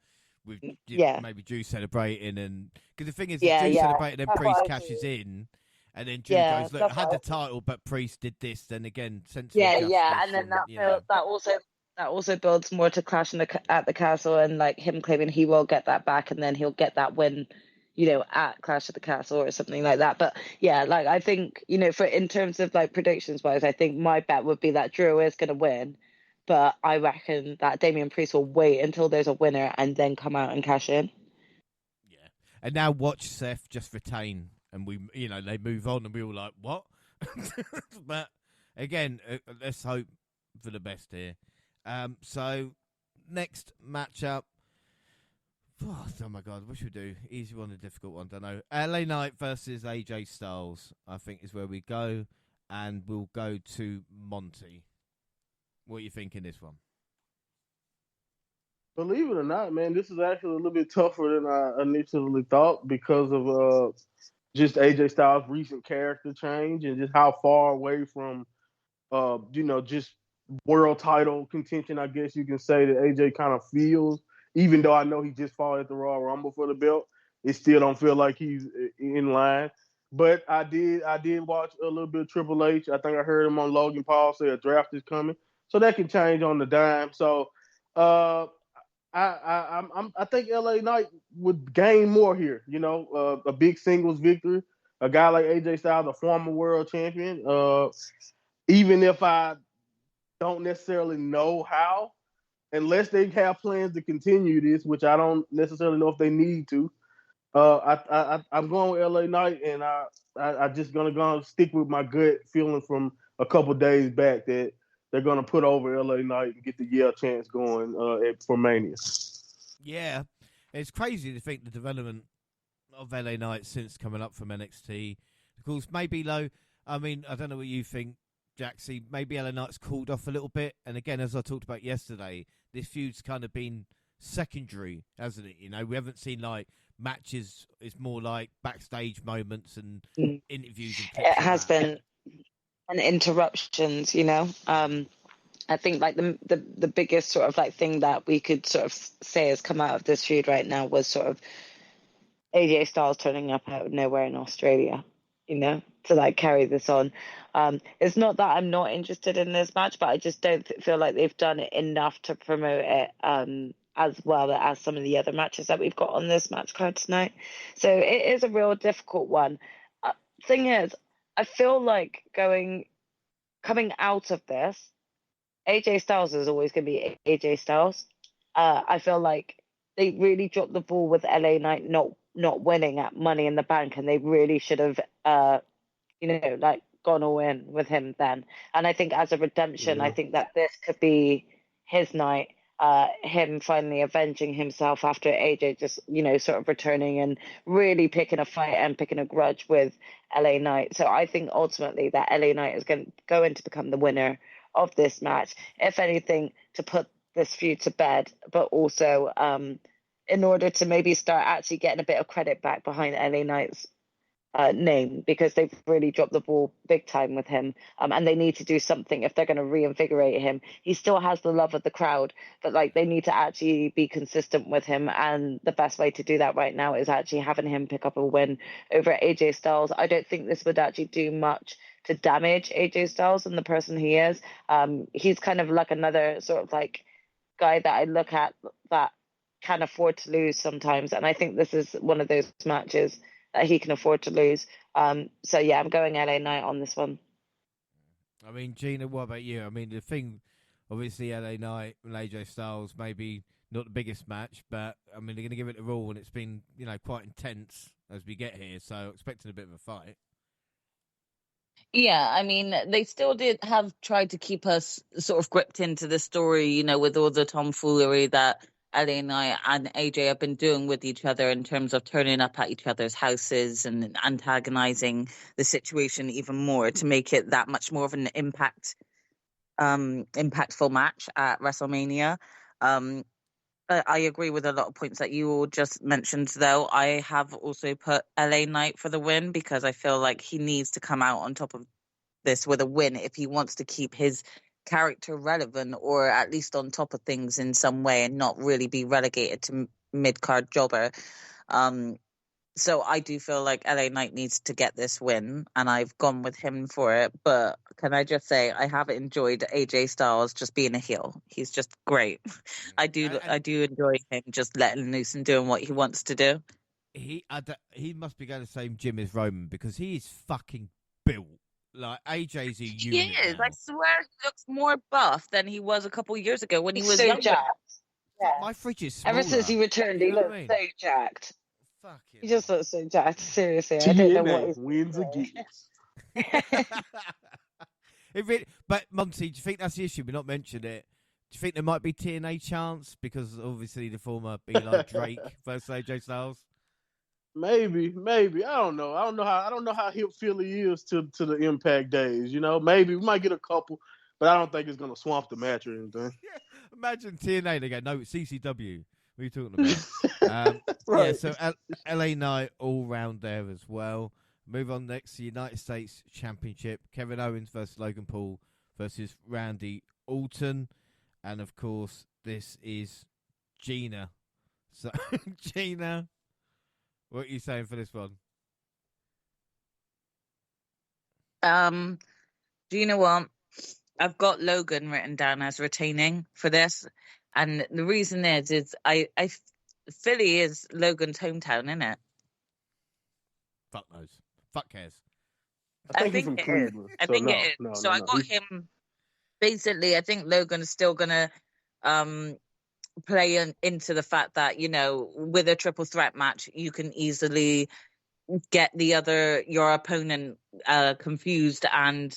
with Yeah. maybe Drew celebrating, and because the thing is, Yeah, Drew yeah. celebrating, then That's Priest what I cashes see. in, and then Drew Yeah, goes, "Look, I that's had what the I title, but Priest did this." Then again, sense of Yeah, justice, yeah, and then you know. that also builds more to Clash at the Castle, and like him claiming he will get that back, and then he'll get that win, you know, at Clash at the Castle or something like that. But yeah, like I think, you know, for in terms of like predictions wise, I think my bet would be that Drew is going to win, but I reckon that Damian Priest will wait until there's a winner and then come out and cash in. Yeah, and now watch Seth just retain, and you know, they move on, and we all like, what? But again, let's hope for the best here. So next matchup. Oh my god, what should we do? Easy one, a difficult one, don't know. LA Knight versus AJ Styles, I think is where we go, and we'll go to Monty. What do you think in this one? Believe it or not, man, this is actually a little bit tougher than I initially thought because of just AJ Styles' recent character change and just how far away from you know, just world title contention, I guess you can say, that AJ kind of feels. Even though I know he just fought at the Royal Rumble for the belt, it still don't feel like he's in line. But I did watch a little bit of Triple H. I think I heard him on Logan Paul say a draft is coming, so that can change on the dime. So uh, I think LA Knight would gain more here. You know, a big singles victory. A guy like AJ Styles, a former world champion. Even if I don't necessarily know how, unless they have plans to continue this, which I don't necessarily know if they need to. I'm going with LA Knight, and I just gonna stick with my gut feeling from a couple days back that they're gonna put over LA Knight and get the chance going for Mania. Yeah, it's crazy to think the development of LA Knight since coming up from NXT. Of course, maybe low. I mean, I don't know what you think, Jaxie. Maybe LA Knight's cooled off a little bit, and again, as I talked about yesterday, this feud's kind of been secondary, hasn't it? You know, we haven't seen like matches. It's more like backstage moments and interviews and clips. It has been, and interruptions, you know. I think like the biggest sort of like thing that we could sort of say has come out of this feud right now was sort of AJ Styles turning up out of nowhere in Australia, you know, to like carry this on. It's not that I'm not interested in this match, but I just don't feel like they've done it enough to promote it as well as some of the other matches that we've got on this match card tonight. So it is a real difficult one. Thing is, I feel like coming out of this, AJ Styles is always going to be AJ Styles. I feel like they really dropped the ball with LA Knight not winning at Money in the Bank, and they really should have, you know, like gone all in with him then. And I think as a redemption, I think that this could be his night. him finally avenging himself after AJ just, sort of returning and really picking a fight and picking a grudge with LA Knight. So I think ultimately that LA Knight is going to become the winner of this match, if anything, to put this feud to bed, but also in order to maybe start actually getting a bit of credit back behind LA Knight's name, because they've really dropped the ball big time with him, and they need to do something if they're going to reinvigorate him. He still has the love of the crowd, but they need to actually be consistent with him, and the best way to do that right now is actually having him pick up a win over AJ Styles. I don't think this would actually do much to damage AJ Styles and the person he is. He's kind of like another sort of guy that I look at that can afford to lose sometimes, and I think this is one of those matches that he can afford to lose. So yeah, I'm going LA Knight on this one. I mean, Gina, what about you? I mean, the thing, obviously, LA Knight and AJ Styles, maybe not the biggest match, but I mean, they're going to give it a roll, and it's been, quite intense as we get here. So expecting a bit of a fight. Yeah, I mean, they still did have tried to keep us sort of gripped into the story, with all the tomfoolery that LA Knight and AJ have been doing with each other in terms of turning up at each other's houses and antagonizing the situation even more to make it that much more of an impactful match at WrestleMania. I agree with a lot of points that you all just mentioned, though. I have also put LA Knight for the win because I feel like he needs to come out on top of this with a win if he wants to keep his character relevant or at least on top of things in some way and not really be relegated to mid-card jobber. So I do feel like LA Knight needs to get this win, and I've gone with him for it. But can I just say I have enjoyed AJ Styles just being a heel. He's just great. I do enjoy him just letting loose and doing what he wants to do. He must be going to the same gym as Roman because he is fucking built. Like AJ's a unit. He is. Now. I swear he looks more buff than he was a couple of years ago when he was so younger. Jacked. Yeah. My fridge is smaller. Ever since he returned, he looks so jacked. He just looks so jacked. Seriously, I don't know what he's wins again. But Monty, do you think that's the issue? We're not mentioning it. Do you think there might be TNA chance because obviously the former Eli Drake versus AJ Styles? Maybe. I don't know. I don't know how hip Philly is to the Impact days. Maybe we might get a couple, but I don't think it's gonna swamp the match or anything. Yeah, imagine TNA. They go, no, it's CCW. What are you talking about? Right. Yeah, so LA Knight all round there as well. Move on next to United States Championship. Kevin Owens versus Logan Paul versus Randy Orton. And of course, this is Gina. So, Gina, what are you saying for this one? Do you know what? I've got Logan written down as retaining for this. And the reason is Philly is Logan's hometown, isn't it? Fuck knows. Fuck cares. I think he's from Cleveland. I think it is. So I got him. Basically, I think Logan's still gonna play into the fact that with a triple threat match, you can easily get your opponent confused and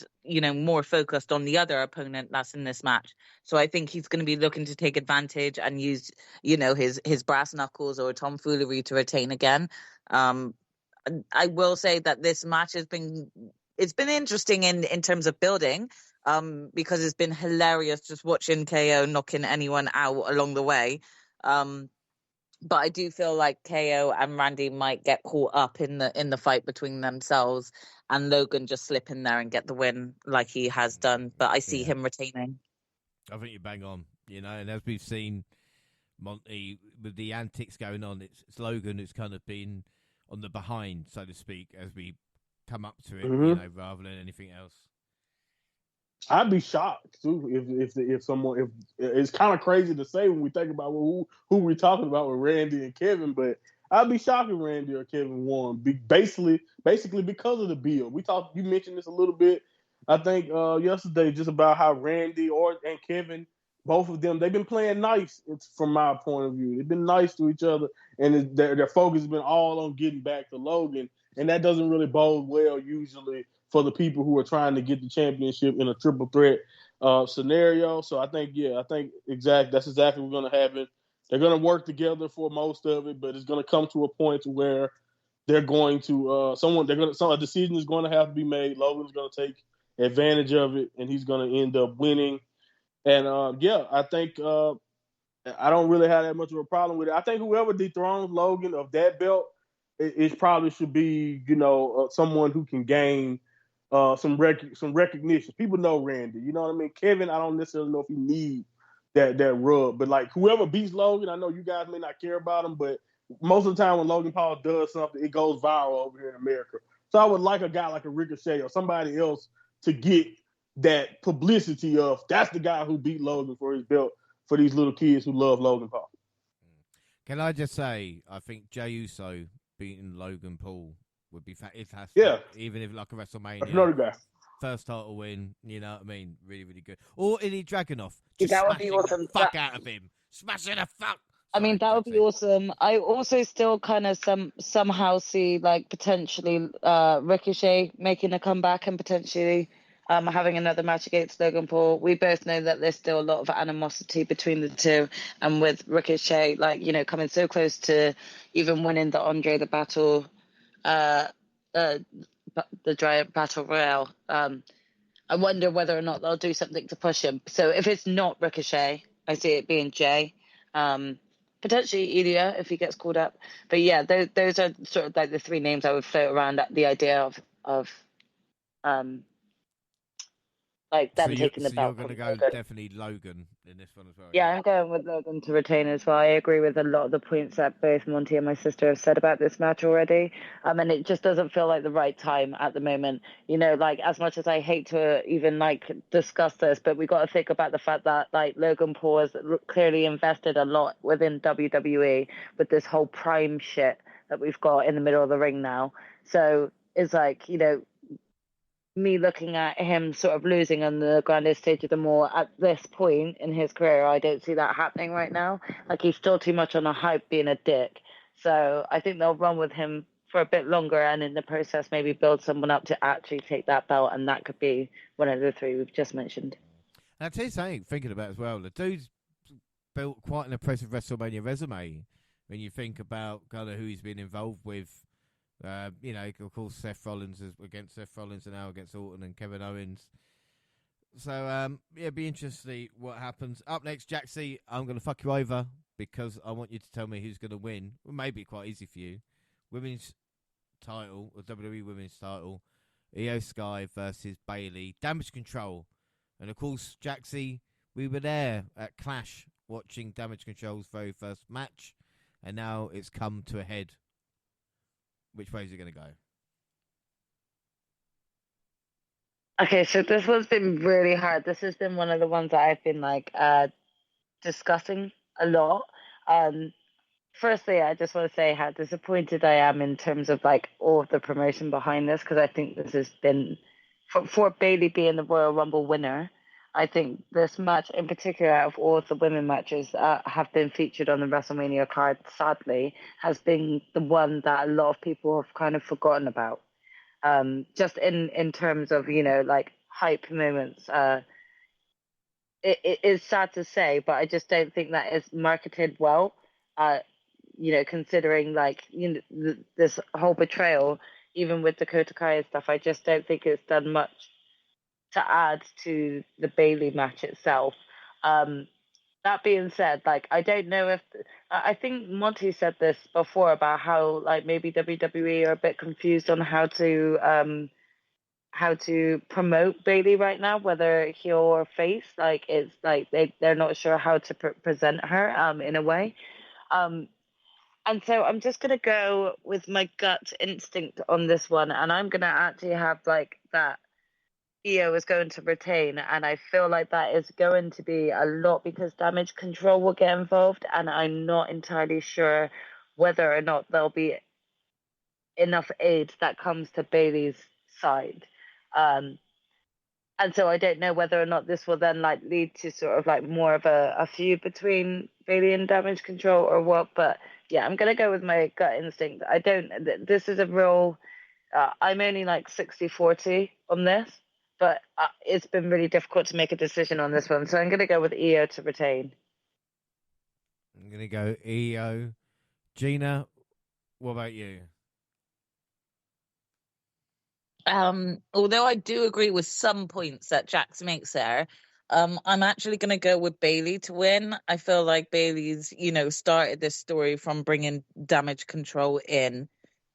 more focused on the other opponent that's in this match. So I think he's going to be looking to take advantage and use his brass knuckles or tomfoolery to retain again. I will say that this match has been interesting in terms of building, because it's been hilarious just watching KO knocking anyone out along the way. But I do feel like KO and Randy might get caught up in the fight between themselves, and Logan just slip in there and get the win like he has done. But I see him retaining. I think you bang on, and as we've seen, Monty, with the antics going on, it's Logan who's kind of been on the behind, so to speak, as we come up to it, rather than anything else. I'd be shocked too if someone, if it's kind of crazy to say when we think about who we're talking about with Randy and Kevin, but I'd be shocked if Randy or Kevin won. Basically because of the build. You mentioned this a little bit, I think yesterday, just about how Randy and Kevin, both of them, they've been playing nice. It's from my point of view, they've been nice to each other, and their focus has been all on getting back to Logan, and that doesn't really bode well usually for the people who are trying to get the championship in a triple threat scenario. So I think that's exactly what's going to happen. They're going to work together for most of it, but it's going to come to a point where they're going to a decision is going to have to be made. Logan's going to take advantage of it, and he's going to end up winning. And I think I don't really have that much of a problem with it. I think whoever dethrones Logan of that belt, it probably should be someone who can gain some recognition. People know Randy. You know what I mean? Kevin, I don't necessarily know if he needs that rub, but like whoever beats Logan, I know you guys may not care about him, but most of the time when Logan Paul does something, it goes viral over here in America. So I would like a guy like a Ricochet or somebody else to get that publicity of that's the guy who beat Logan for his belt for these little kids who love Logan Paul. Can I just say, I think Jey Uso beating Logan Paul would be fantastic. Yeah. Even if like a WrestleMania. That's another guy. First title win, you know what I mean? Really, really good. Or Ilya Dragunov. Yeah, that would be awesome. The fuck out of him. Smashing the fuck. I mean, that would be awesome. I also still kind of somehow see like potentially Ricochet making a comeback and potentially having another match against Logan Paul. We both know that there's still a lot of animosity between the two, and with Ricochet, like, you know, coming so close to even winning the Andre the Battle, the Giant Battle Royale. I wonder whether or not they'll do something to push him. So if it's not Ricochet, I see it being Jay. Potentially Ilya if he gets called up. But yeah, those are sort of like the three names I would float around at the idea of like them taking the belt. So you're going to go definitely Logan in this one as well. Yeah, I'm going with Logan to retain as well. I agree with a lot of the points that both Monty and my sister have said about this match already. And it just doesn't feel like the right time at the moment. You know, like as much as I hate to even like discuss this, but we got to think about the fact that like Logan Paul has clearly invested a lot within WWE with this whole Prime shit that we've got in the middle of the ring now. So it's like, you know, me looking at him sort of losing on the grandest stage of them all at this point in his career, I don't see that happening right now. Like, he's still too much on a hype being a dick. So I think they'll run with him for a bit longer and in the process maybe build someone up to actually take that belt, and that could be one of the three we've just mentioned. And I'll tell you something, thinking about it as well, the dude's built quite an impressive WrestleMania resume when you think about kind of who he's been involved with. You know, of course, Seth Rollins is against Seth Rollins and now against Orton and Kevin Owens. So, yeah, it'd be interesting what happens. Up next, Jack C, I'm going to fuck you over because I want you to tell me who's going to win. Well, maybe quite easy for you. Women's title, or WWE Women's title, Io Sky versus Bayley. Damage Control. And, of course, Jack C, we were there at Clash watching Damage Control's very first match. And now it's come to a head. Which way is it going to go? Okay, so this one's been really hard. This has been one of the ones that I've been like discussing a lot. Firstly, I just want to say how disappointed I am in terms of like all of the promotion behind this, because I think this has been for Bayley being the Royal Rumble winner. I think this match in particular, out of all of the women matches have been featured on the WrestleMania card, sadly, has been the one that a lot of people have kind of forgotten about. Just in terms of, you know, like hype moments. It is sad to say, but I just don't think that is marketed well. You know, considering like, you know, this whole betrayal, even with Dakota Kai and stuff, I just don't think it's done much to add to the Bayley match itself. That being said, like, I don't know if I think Monty said this before about how like maybe WWE are a bit confused on how to promote Bayley right now, whether heel or face. Like, it's like they're not sure how to present her in a way. And so I'm just gonna go with my gut instinct on this one, and I'm gonna actually have like that Io is going to retain, and I feel like that is going to be a lot because Damage Control will get involved, and I'm not entirely sure whether or not there'll be enough aid that comes to Bayley's side. And so I don't know whether or not this will then like lead to sort of like more of a feud between Bayley and Damage Control or what. But yeah, I'm gonna go with my gut instinct. This is a real I'm only like 60-40 on this, but it's been really difficult to make a decision on this one. So I'm going to go with EO to retain. I'm going to go EO. Gina, what about you? Although I do agree with some points that Jax makes there, I'm actually going to go with Bailey to win. I feel like Bailey's, started this story from bringing Damage Control in.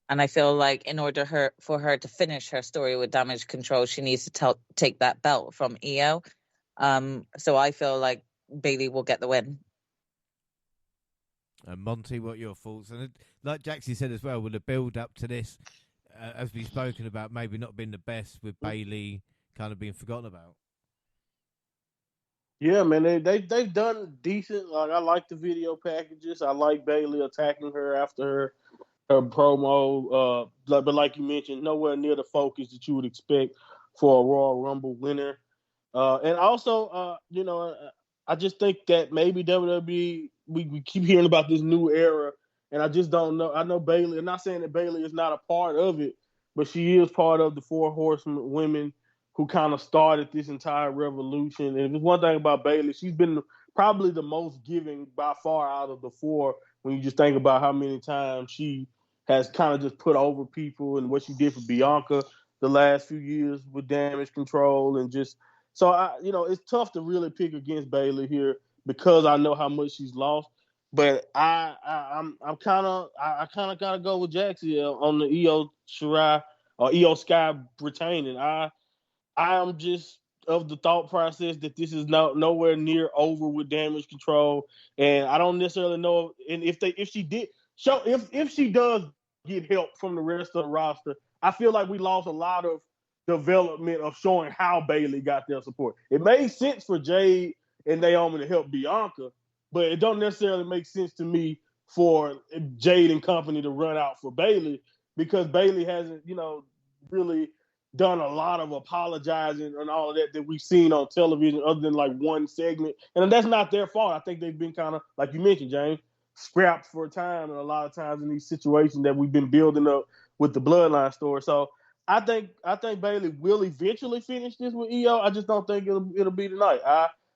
And I feel like in order for her to finish her story with Damage Control, she needs to take that belt from EO. So I feel like Bailey will get the win. And Monty, what are your thoughts? And like Jaxie said as well, with the build up to this, as we've spoken about, maybe not being the best with Bailey kind of being forgotten about. Yeah, man, they've done decent. Like I like the video packages. I like Bailey attacking her after her promo. But like you mentioned, nowhere near the focus that you would expect for a Royal Rumble winner. And also, I just think that maybe WWE, we keep hearing about this new era, and I just don't know. I know Bailey. I'm not saying that Bailey is not a part of it, but she is part of the Four Horsemen women who kind of started this entire revolution. And there's one thing about Bailey, she's been probably the most giving by far out of the four. When you just think about how many times she has kind of just put over people and what she did for Bianca the last few years with Damage Control and just so it's tough to really pick against Bailey here because I know how much she's lost. But I'm kind of gotta go with Jaxie on the EO Shirai or EO Sky retaining. I am just of the thought process that this is nowhere near over with Damage Control, and I don't necessarily know. And if she does get help from the rest of the roster, I feel like we lost a lot of development of showing how Bailey got their support. It made sense for Jade and Naomi to help Bianca, but it don't necessarily make sense to me for Jade and company to run out for Bailey because Bailey hasn't, really done a lot of apologizing and all of that we've seen on television other than like one segment. And that's not their fault. I think they've been kind of, like you mentioned, James, scrapped for a time and a lot of times in these situations that we've been building up with the Bloodline story. So I think Bailey will eventually finish this with EO. I just don't think it'll be tonight.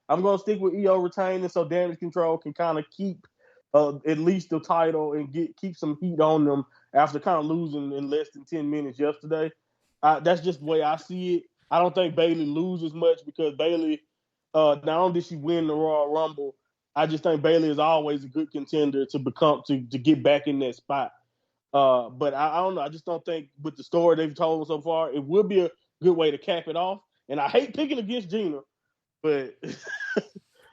I'm going to stick with EO retaining so Damage Control can kind of keep at least the title and keep some heat on them after kind of losing in less than 10 minutes yesterday. That's just the way I see it. I don't think Bailey loses much because Bailey, not only did she win the Royal Rumble, I just think Bailey is always a good contender to get back in that spot. But I don't know. I just don't think with the story they've told so far, it would be a good way to cap it off. And I hate picking against Gina, but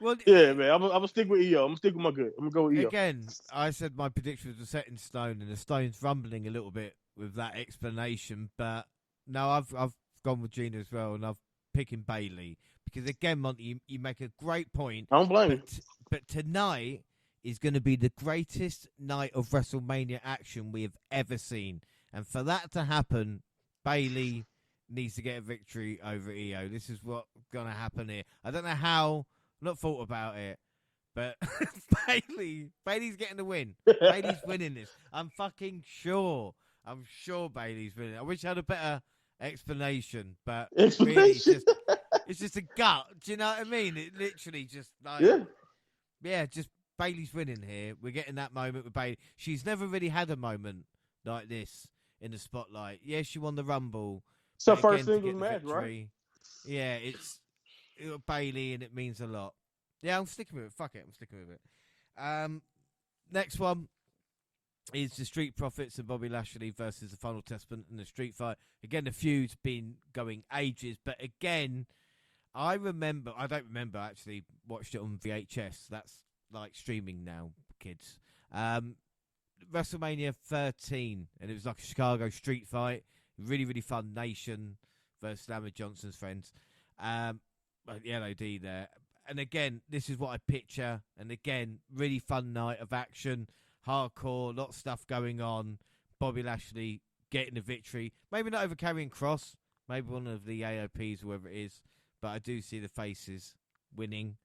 Well, yeah, man, I'm gonna stick with EO. I'm gonna stick with my good. I'm gonna go with EO. Again, I said my predictions were set in stone, and the stone's rumbling a little bit with that explanation. But no, I've gone with Gina as well, and I've picking Bailey because again, Monty, you make a great point. I don't blame you. But tonight is going to be the greatest night of WrestleMania action we have ever seen, and for that to happen, Bailey needs to get a victory over EO. This is what's going to happen here. I don't know how. Not thought about it. But Bailey's getting the win. Bailey's winning this. I'm fucking sure. I'm sure Bailey's winning. I wish I had a better explanation, but really, it's just a gut. Do you know what I mean? It literally just like, yeah, just Bailey's winning here. We're getting that moment with Bailey. She's never really had a moment like this in the spotlight. Yeah, she won the Rumble. It's her first singles match, right? Yeah, it's Bailey, and it means a lot. Yeah, I'm sticking with it. Fuck it, I'm sticking with it. Next one is the Street Profits and Bobby Lashley versus the Final Testament in the street fight. Again, the feud's been going ages, but again, I don't remember actually, watched it on VHS. That's like streaming now, kids. WrestleMania 13, and it was like a Chicago street fight. Really, really fun. Nation versus Slammer Johnson's friends. The LOD there. And again, this is what I picture. And again, really fun night of action. Hardcore, lot of stuff going on. Bobby Lashley getting the victory. Maybe not over Karrion Kross. Maybe one of the AOPs, whoever it is. But I do see the faces winning.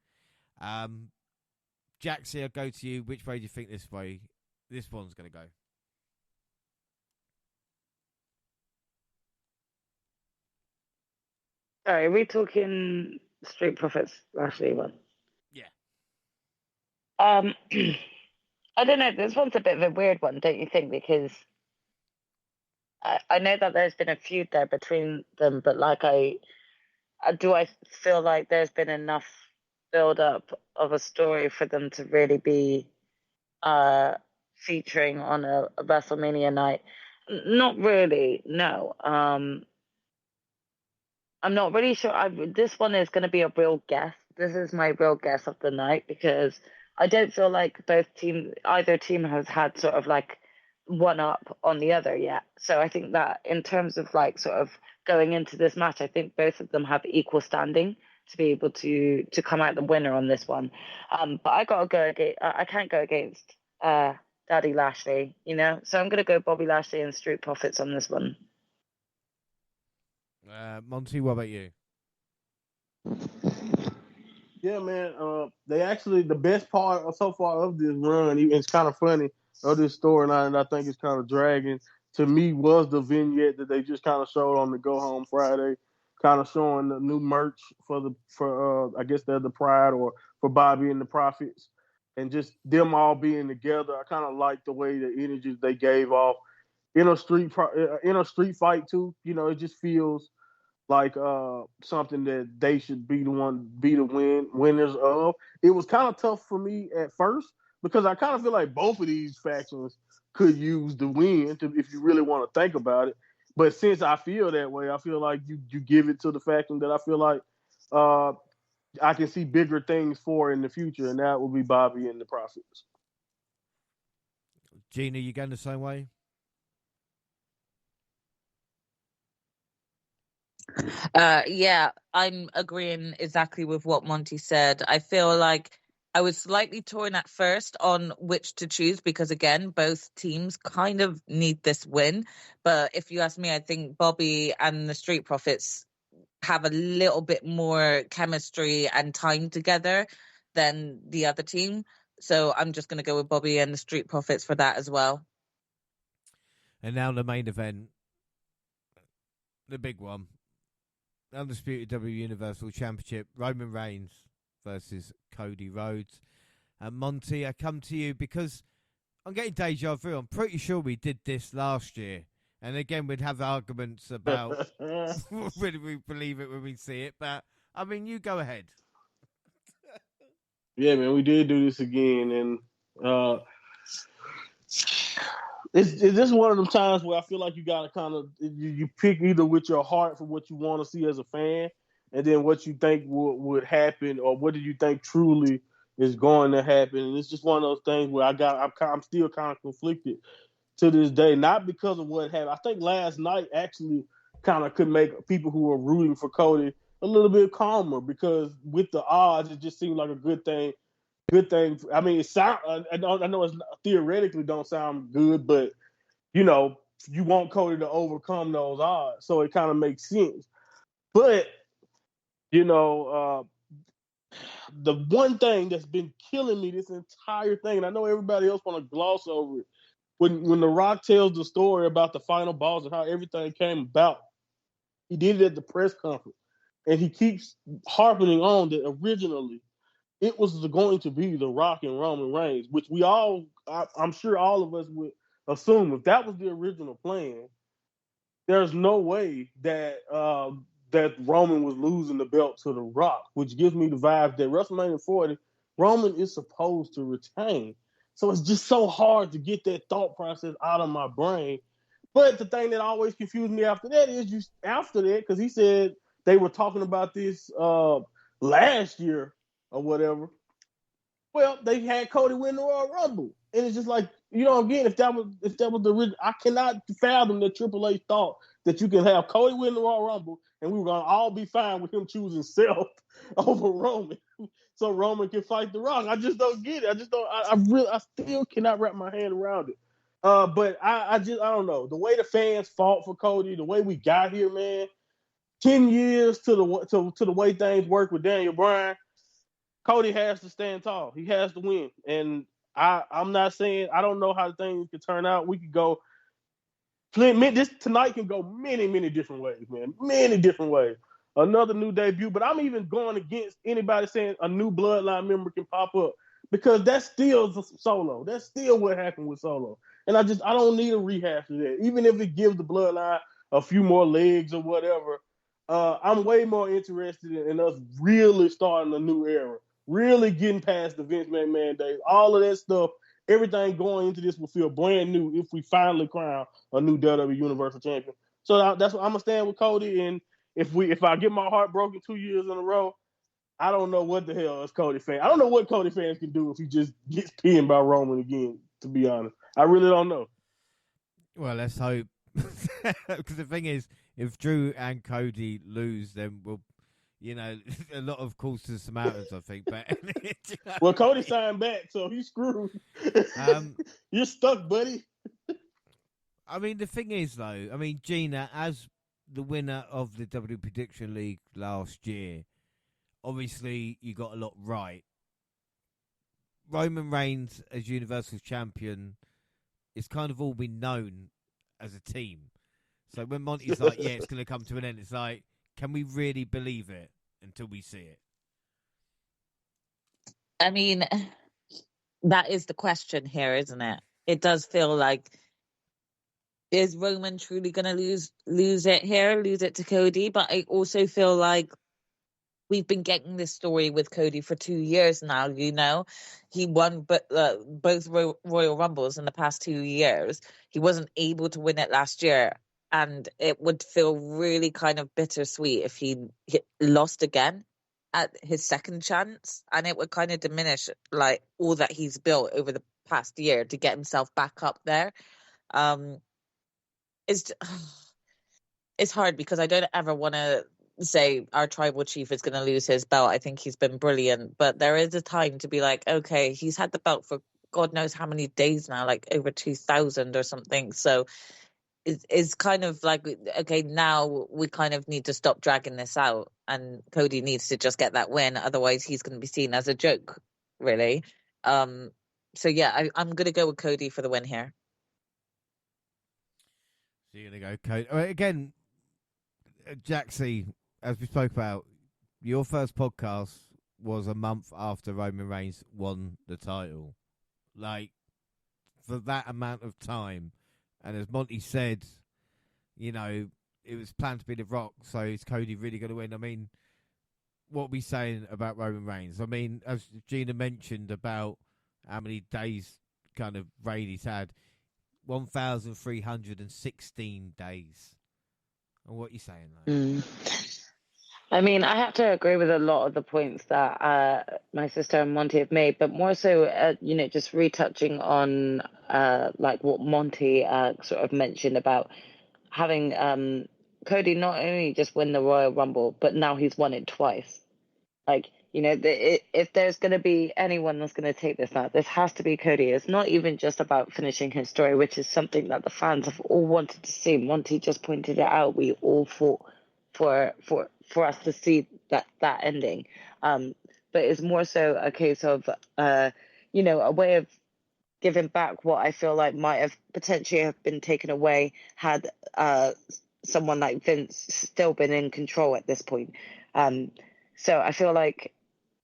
Jaxie, I'll go to you. Which way do you think this one's going to go? Sorry, are we talking Street Profits Lashley one? Yeah. I don't know. This one's a bit of a weird one, don't you think? Because I know that there's been a feud there between them, but like I feel like there's been enough build up of a story for them to really be featuring on a WrestleMania night? Not really, no. I'm not really sure. This one is going to be a real guess. This is my real guess of the night because I don't feel like either team has had sort of like one up on the other yet. So I think that in terms of like sort of going into this match, I think both of them have equal standing to be able to come out the winner on this one. But I gotta go against. I can't go against Daddy Lashley, you know. So I'm gonna go Bobby Lashley and Street Profits on this one. Monty, what about you? Yeah, man. They actually the best part so far of this run. It's kind of funny of this storyline, and I think it's kind of dragging to me was the vignette that they just kind of showed on the Go Home Friday, kind of showing the new merch for I guess they're the Pride or for Bobby and the Profits, and just them all being together. I kind of like the way the energies they gave off in a street fight too. You know, it just feels like something that they should be the winners of. It was kind of tough for me at first because I kind of feel like both of these factions could use the win if you really want to think about it. But since I feel that way, I feel like you give it to the faction that I feel like uh, I can see bigger things for in the future, and that will be Bobby and the Profits. Gina, you going the same way? Yeah, I'm agreeing exactly with what Monty said. I feel like I was slightly torn at first on which to choose because, again, both teams kind of need this win. But if you ask me, I think Bobby and the Street Profits have a little bit more chemistry and time together than the other team. So I'm just going to go with Bobby and the Street Profits for that as well. And now the main event, the big one. Undisputed W Universal Championship, Roman Reigns versus Cody Rhodes. And Monty, I come to you because I'm getting deja vu. I'm pretty sure we did this last year. And again, we'd have arguments about whether we believe it when we see it. But, I mean, you go ahead. Yeah, man, we did do this again. And it's just one of them times where I feel like you gotta kind of you pick either with your heart for what you want to see as a fan, and then what you think would happen, or what do you think truly is going to happen. And it's just one of those things where I'm still kind of conflicted to this day, not because of what happened. I think last night actually kind of could make people who are rooting for Cody a little bit calmer because with the odds, it just seemed like a good thing. Good thing. I mean, I know it's theoretically don't sound good, but you know, you want Cody to overcome those odds, so it kind of makes sense. But you know, the one thing that's been killing me this entire thing, and I know everybody else want to gloss over it, when The Rock tells the story about the final boss and how everything came about, he did it at the press conference, and he keeps harping on that originally it was going to be The Rock and Roman Reigns, which I'm sure all of us would assume if that was the original plan, there's no way that Roman was losing the belt to The Rock, which gives me the vibe that WrestleMania 40, Roman is supposed to retain. So it's just so hard to get that thought process out of my brain. But the thing that always confused me after that is because he said they were talking about this last year or whatever. Well, they had Cody win the Royal Rumble, and it's just like again, if that was the original, I cannot fathom that Triple H thought that you can have Cody win the Royal Rumble, and we were gonna all be fine with him choosing Seth over Roman, so Roman can fight The Rock. I just don't get it. I just don't. I still cannot wrap my hand around it. But I don't know the way the fans fought for Cody, the way we got here, man. 10 years to the way things work with Daniel Bryan. Cody has to stand tall. He has to win. And I'm not saying I don't know how things could turn out. We could go. This tonight can go many, many different ways, man. Many different ways. another new debut. But I'm even going against anybody saying a new Bloodline member can pop up because that's still Solo. That's still what happened with Solo. And I don't need a rehash of that. Even if it gives the Bloodline a few more legs or whatever, I'm way more interested in us really starting a new era, really getting past the Vince McMahon days. All of that stuff, everything going into this will feel brand new if we finally crown a new WWE Universal Champion. So that's what I'm gonna stand with Cody. And if I get my heart broken 2 years in a row, I don't know what the hell is Cody fan. I don't know what Cody fans can do if he just gets pinned by Roman again. To be honest, I really don't know. Well, let's hope. Because the thing is, if Drew and Cody lose, then we'll, a lot of calls to the Samaritans, I think. But well, Cody signed back, so he's screwed. You're stuck, buddy. I mean, the thing is, though, Gina, as the winner of the W Prediction League last year, obviously you got a lot right. Roman Reigns as Universal Champion, it's kind of all been known as a team. So when Monty's like, yeah, it's going to come to an end, it's like, can we really believe it until we see it? I mean, that is the question here, isn't it? It does feel like, is Roman truly going to lose it to Cody? But I also feel like we've been getting this story with Cody for 2 years now, He won both Royal Rumbles in the past 2 years. He wasn't able to win it last year. And it would feel really kind of bittersweet if he lost again at his second chance. And it would kind of diminish like all that he's built over the past year to get himself back up there. It's hard because I don't ever want to say our tribal chief is going to lose his belt. I think he's been brilliant, but there is a time to be like, okay, he's had the belt for God knows how many days now, like over 2,000 or something. So it's kind of like, okay, now we kind of need to stop dragging this out, and Cody needs to just get that win. Otherwise, he's going to be seen as a joke, really. So yeah, I'm going to go with Cody for the win here. So you're going to go Cody again, Jaxie. As we spoke about, your first podcast was a month after Roman Reigns won the title. Like, for that amount of time, and as Monty said, it was planned to be The Rock, so is Cody really going to win? I mean, what are we saying about Roman Reigns? I mean, as Gina mentioned about how many days kind of reign he's had, 1,316 days. And what are you saying, though? I mean, I have to agree with a lot of the points that my sister and Monty have made, but more so, just retouching on like what Monty sort of mentioned about having Cody not only just win the Royal Rumble, but now he's won it twice. Like, if there's going to be anyone that's going to take this out, this has to be Cody. It's not even just about finishing his story, which is something that the fans have all wanted to see. Monty just pointed it out. We all fought for us to see that ending. But it's more so a case of, a way of giving back what I feel like might have potentially have been taken away had someone like Vince still been in control at this point. So I feel like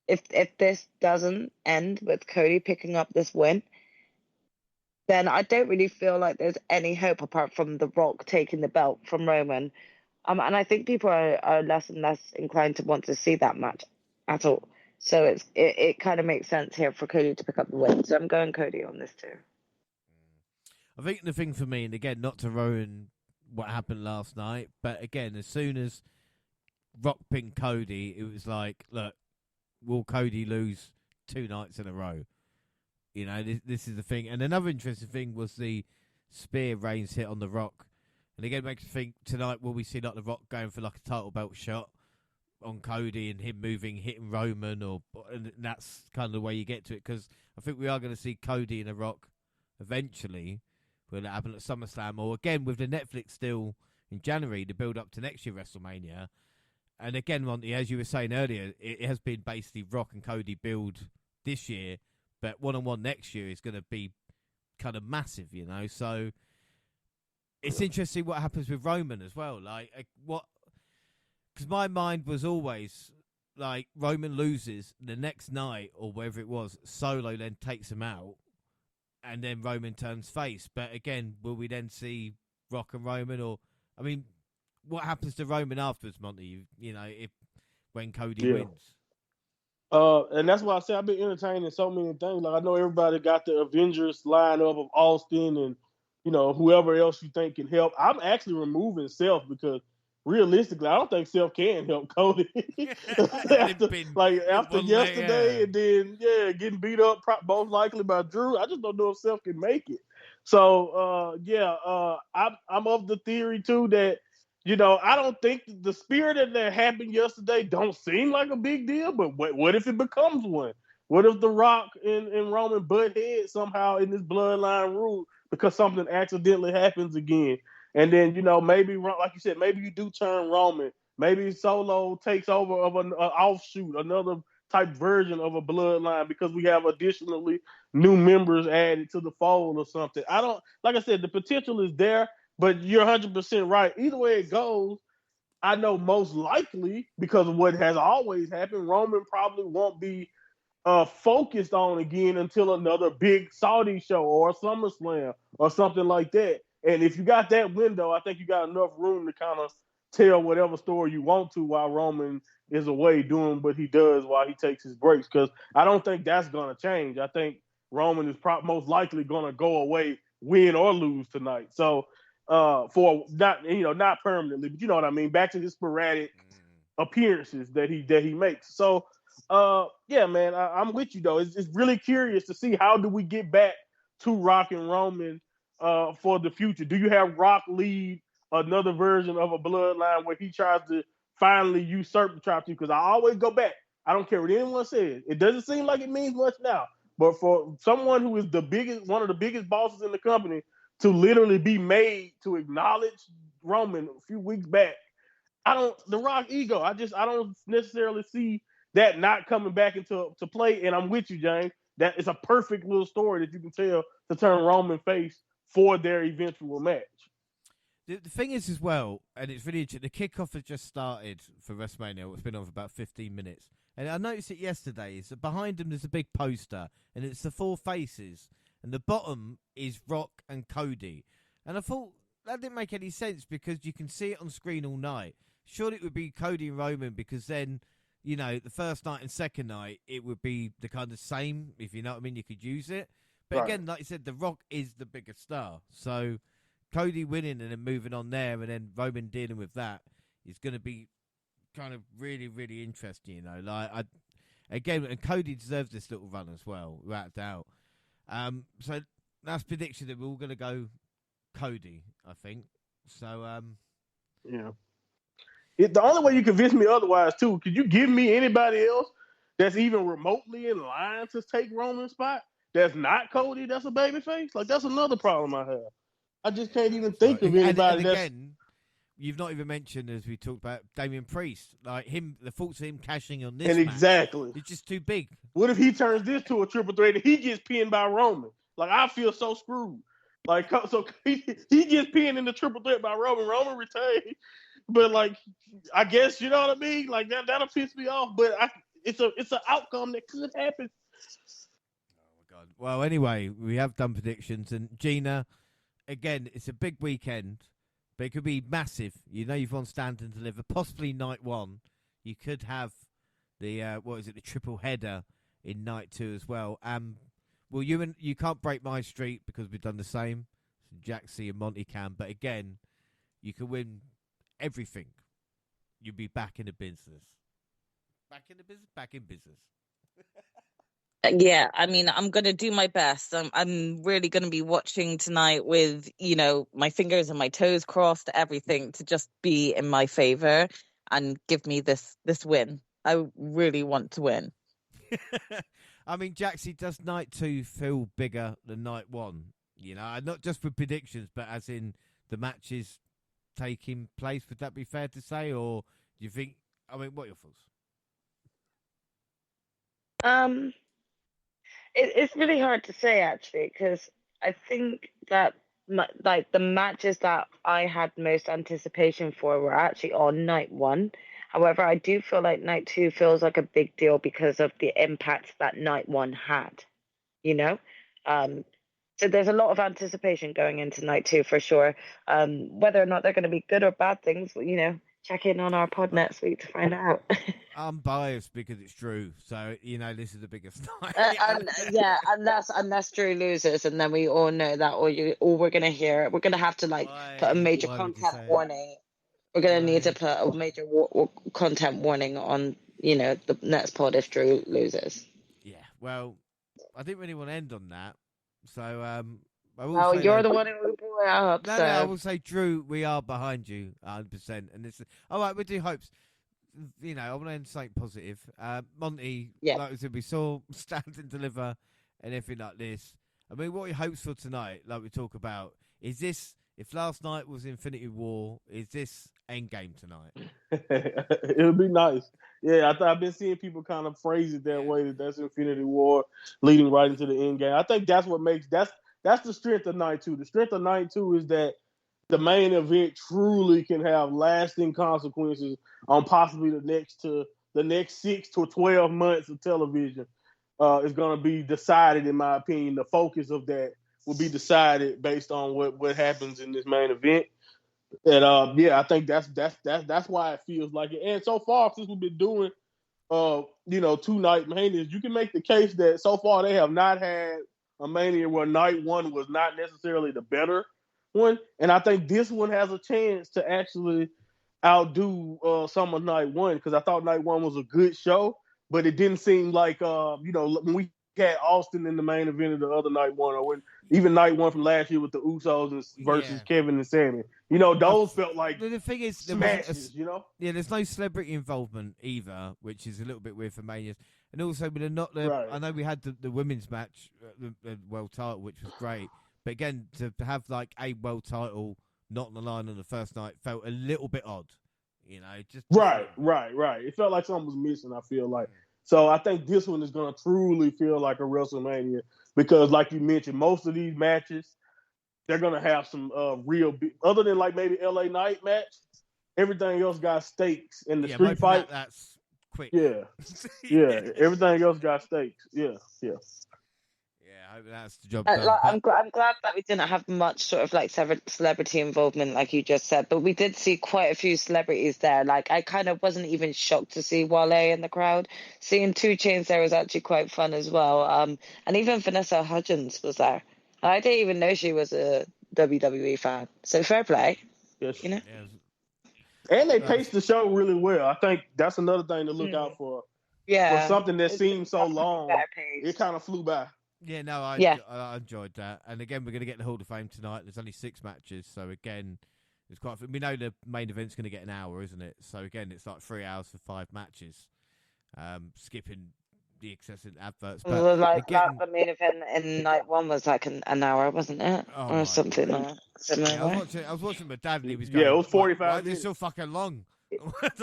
if this doesn't end with Cody picking up this win, then I don't really feel like there's any hope apart from The Rock taking the belt from Roman. And I think people are less and less inclined to want to see that match at all. So it kind of makes sense here for Cody to pick up the win. So I'm going Cody on this too. I think the thing for me, and again, not to ruin what happened last night, but again, as soon as Rock pinned Cody, it was like, look, will Cody lose 2 nights in a row? This is the thing. And another interesting thing was the spear Reigns hit on The Rock. And again, it makes me think tonight, will we see like The Rock going for like a title belt shot on Cody and him hitting Roman, and that's kind of the way you get to it, because I think we are going to see Cody and The Rock eventually. Will it happen at SummerSlam, or again with the Netflix deal in January to build up to next year WrestleMania? And again, Monty, as you were saying earlier, it has been basically Rock and Cody build this year, but one-on-one next year is going to be kind of massive, So it's interesting what happens with Roman as well. Like, what because my mind was always like Roman loses the next night or wherever it was. Solo then takes him out, and then Roman turns face. But again, will we then see Rock and Roman? Or I mean, what happens to Roman afterwards, Monty? You know, if when Cody wins. And that's why I say I've been entertaining so many things. Like I know everybody got the Avengers lineup of Austin and whoever else you think can help. I'm actually removing Seth because realistically, I don't think Seth can help Cody. after yesterday, and then getting beat up most likely by Drew. I just don't know if Seth can make it. So I'm of the theory too that. I don't think the spirit that happened yesterday don't seem like a big deal, but what if it becomes one? What if The Rock and Roman butt head somehow in this bloodline rule because something accidentally happens again? And then, maybe, like you said, maybe you do turn Roman. Maybe Solo takes over of an offshoot, another type version of a bloodline because we have additionally new members added to the fold or something. Like I said, the potential is there. But you're 100% right. Either way it goes, I know most likely, because of what has always happened, Roman probably won't be focused on again until another big Saudi show or a SummerSlam or something like that. And if you got that window, I think you got enough room to kind of tell whatever story you want to while Roman is away doing what he does while he takes his breaks. Because I don't think that's going to change. I think Roman is most likely going to go away, win or lose tonight. So for not permanently, but you know what I mean, back to his sporadic appearances that he makes. So man, I'm with you though. It's really curious to see how do we get back to Rock and Roman for the future. Do you have Rock lead another version of a bloodline where he tries to finally usurp the top two? Because I always go back. I don't care what anyone says. It doesn't seem like it means much now. But for someone who is one of the biggest bosses in the company, to literally be made to acknowledge Roman a few weeks back, The Rock ego. I don't necessarily see that not coming back into play. And I'm with you, James. That is a perfect little story that you can tell to turn Roman face for their eventual match. The thing is as well, and it's really interesting, the kickoff has just started for WrestleMania. It's been on for about 15 minutes. And I noticed it yesterday, is that behind them there's a big poster, and it's the four faces. And the bottom is Rock and Cody. And I thought, that didn't make any sense because you can see it on screen all night. Surely it would be Cody and Roman because then, the first night and second night, it would be the kind of same, if you know what I mean, you could use it. But right. Again, like you said, The Rock is the bigger star. So Cody winning and then moving on there and then Roman dealing with that is going to be kind of really, really interesting, and Cody deserves this little run as well, without doubt. So that's prediction that we're all going to go Cody, I think. So, yeah. The only way you convince me otherwise, too, could you give me anybody else that's even remotely in line to take Roman's spot that's not Cody, that's a babyface? Like, that's another problem I have. I just can't even think of anybody and again, you've not even mentioned, as we talked about, Damian Priest. Like, the thoughts of him cashing on this and match, exactly. It's just too big. What if he turns this to a triple threat and he gets pinned by Roman? Like, I feel so screwed. Like, so he gets pinned in the triple threat by Roman. Roman retains. But like, I guess you know what I mean. Like that'll piss me off. But it's an outcome that could happen. Oh my god. Well, anyway, we have done predictions, and Gina, again, it's a big weekend, but it could be massive. You've won Stand and Deliver, possibly night one. You could have the the triple header in night two as well. Well, you can't break my streak because we've done the same. Jaxie and Monty can, but again, you can win everything. You'll be back in the business. Back in business. Yeah, I mean, I'm going to do my best. I'm really going to be watching tonight with, my fingers and my toes crossed, everything to just be in my favor and give me this win. I really want to win. I mean, Jaxie, does night two feel bigger than night one? Not just for predictions, but as in the matches taking place. Would that be fair to say, or do you think? I mean, what are your thoughts? It's really hard to say actually, because I think that the matches that I had most anticipation for were actually on night one, However, I do feel like night 2 feels like a big deal because of the impact that night 1 had, you know? So there's a lot of anticipation going into night 2 for sure. Whether or not they're going to be good or bad things, check in on our pod next week to find out. I'm biased because it's Drew, so this is the biggest night. Unless Drew loses, and then we all know that, or we're gonna hear, we're gonna have to put a major content warning. We're gonna need to put a major content warning on the next pod if Drew loses. Yeah, well, I didn't really want to end on that, so I will. Well, say you're the one who blew it up. No, so. I will say, Drew, we are behind you 100%, and it's all right. We do hopes. I want to end something positive. Monty, like I said, we saw Stand and Deliver and everything like this. I mean, what are your hopes for tonight? Like we talk about, is this, if last night was Infinity War, is this Endgame tonight? It would be nice. Yeah, I've been seeing people kind of phrase it that way, that's Infinity War leading right into the end game. I think that's what makes, that's the strength of night 2. The strength of night 2 is that the main event truly can have lasting consequences on possibly the next 6 to 12 months of television. Is going to be decided, in my opinion. The focus of that will be decided based on what happens in this main event. And I think that's why it feels like it. And so far, since we've been doing 2 night manias, you can make the case that so far they have not had a mania where night 1 was not necessarily the better one. And I think this one has a chance to actually outdo some of night 1, because I thought night 1 was a good show, but it didn't seem like when we had Austin in the main event of the other night 1, or when even night 1 from last year with the Usos versus Kevin and Sammy, those felt like the thing is, smashes. There's no celebrity involvement either, which is a little bit weird for Manias. And also, I know we had the women's match, the world title, which was great. But again, to have a world title not on the line on the first night felt a little bit odd. Right. It felt like something was missing, I feel like. So I think this one is going to truly feel like a WrestleMania because, like you mentioned, most of these matches, they're going to have some real big, other than maybe LA Knight match, everything else got stakes in the street fight. That's quick. Yeah. Everything else got stakes. Yeah. I hope that's the job done. I'm glad that we didn't have much sort of celebrity involvement, like you just said, but we did see quite a few celebrities there. I kind of wasn't even shocked to see Wale in the crowd. Seeing 2 Chainz there was actually quite fun as well. And even Vanessa Hudgens was there. I didn't even know she was a WWE fan. So fair play. Yes. And they paced the show really well. I think that's another thing to look out for. Yeah. For something that seemed so long, it kind of flew by. Yeah, no, I enjoyed that. And again, we're going to get the Hall of Fame tonight. There's only 6 matches, so again, it's quite. We know the main event's going to get an hour, isn't it? So again, it's 3 hours for 5 matches, skipping the excessive adverts. But the main event in night 1 was an hour, wasn't it, or something like that? I was watching my dad, and he was going, it was 45 minutes. It's so fucking long.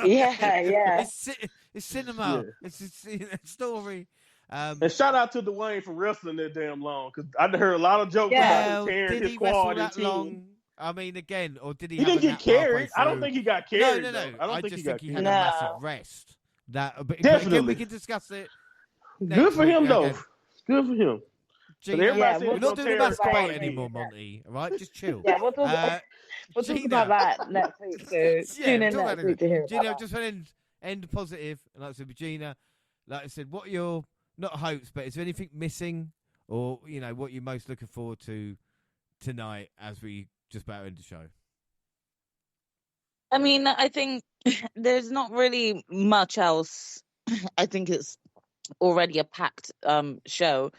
Yeah. It's cinema. Yeah. It's a story. And shout out to Dwayne for wrestling that damn long, because I heard a lot of jokes about him tearing his quad and team. Long? I mean, again, or did he? He didn't get carried. I don't think he got carried. No. I don't think he got carried. Had a massive rest. Definitely. But again, we can discuss it. Good for him, though. Good for him. Gina, we're not doing the masturbate anymore, Monty. All right, just chill. Yeah, we'll talk about that next week. So tune in next week to hear. Gina, just want to end positive, and like I said, with Gina, like I said, what are your not hopes, but is there anything missing, or what you're most looking forward to tonight as we just about end the show? I mean, I think there's not really much else. I think it's already a packed show.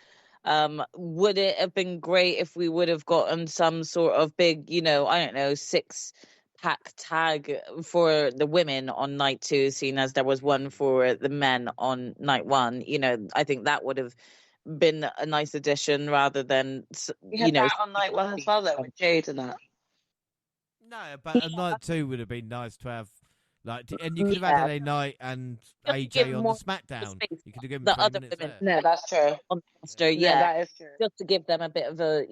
Would it have been great if we would have gotten some sort of big, 6-pack tag for the women on night 2, seeing as there was one for the men on night 1? I think that would have been a nice addition rather than that on night 1 as well, though, with Jade and that. No, but a night 2 would have been nice to have. And you could have had LA Knight and AJ on the SmackDown. You could have given the other women. women. No, that's true. On the roster, that is true. Just to give them a bit of a,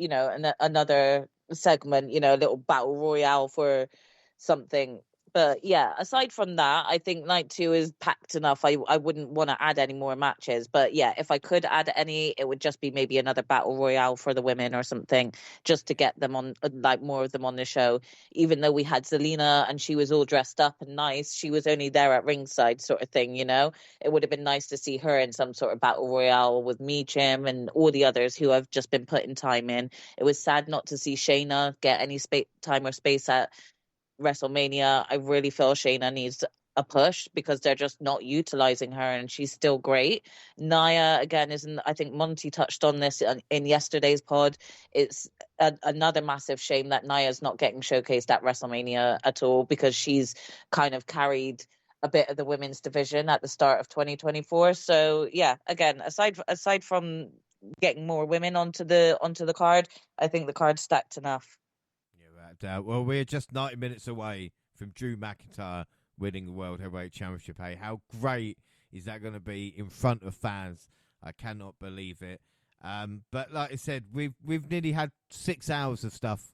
another segment, a little battle royale for something. But yeah, aside from that, I think night 2 is packed enough. I wouldn't want to add any more matches. But yeah, if I could add any, it would just be maybe another battle royale for the women or something, just to get them on, like more of them on the show. Even though we had Zelina and she was all dressed up and nice, she was only there at ringside, sort of thing. It would have been nice to see her in some sort of battle royale with Meechim and all the others who have just been putting time in. It was sad not to see Shayna get any time or space at WrestleMania. I really feel Shayna needs a push because they're just not utilizing her, and she's still great. Nia, again, isn't. I think Monty touched on this in yesterday's pod. It's another massive shame that Nia's not getting showcased at WrestleMania at all, because she's kind of carried a bit of the women's division at the start of 2024. So yeah, again, aside from getting more women onto the card, I think the card's stacked enough. Well, we're just 90 minutes away from Drew McIntyre winning the World Heavyweight Championship. Hey, how great is that going to be in front of fans? I cannot believe it. But like I said, we've nearly had 6 hours of stuff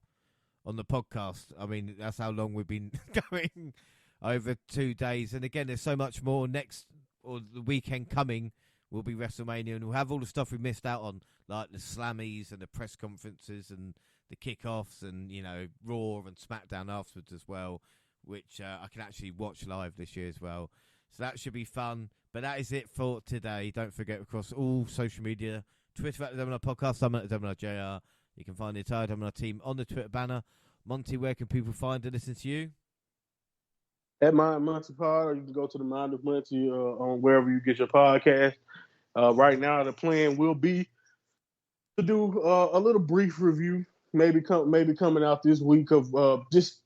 on the podcast. I mean, that's how long we've been going, over 2 days. And again, there's so much more. Next, or the weekend coming, will be WrestleMania, and we'll have all the stuff we missed out on, like the Slammies and the press conferences and the kickoffs, and Raw and SmackDown afterwards as well, which I can actually watch live this year as well. So that should be fun. But that is it for today. Don't forget, across all social media, Twitter at the WNR Podcast, I'm at the WNR JR. You can find the entire WNR team on the Twitter banner. Monty, where can people find and listen to you? At Monty Pod, or you can go to the Mind of Monty on wherever you get your podcast. Right now, the plan will be to do a little brief review, maybe coming out this week, of just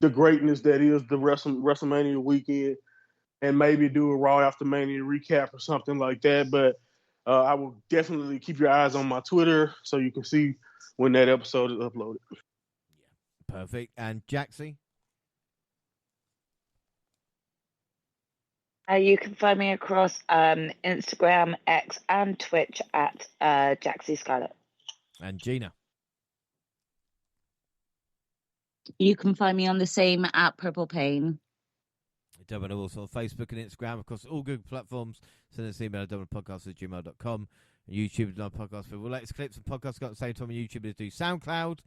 the greatness that is the WrestleMania weekend, and maybe do a Raw After Mania recap or something like that. But I will definitely keep your eyes on my Twitter so you can see when that episode is uploaded. Yeah, perfect. And Jaxie? You can find me across Instagram, X, and Twitch at Jaxie Scarlett. And Gina? You can find me on the same at Purple Pain. WNR also on Facebook and Instagram, across all Google platforms. Send us an email at WNRpodcast@gmail.com. YouTube is our podcast for the latest clips and podcasts got at the same time on YouTube as do SoundCloud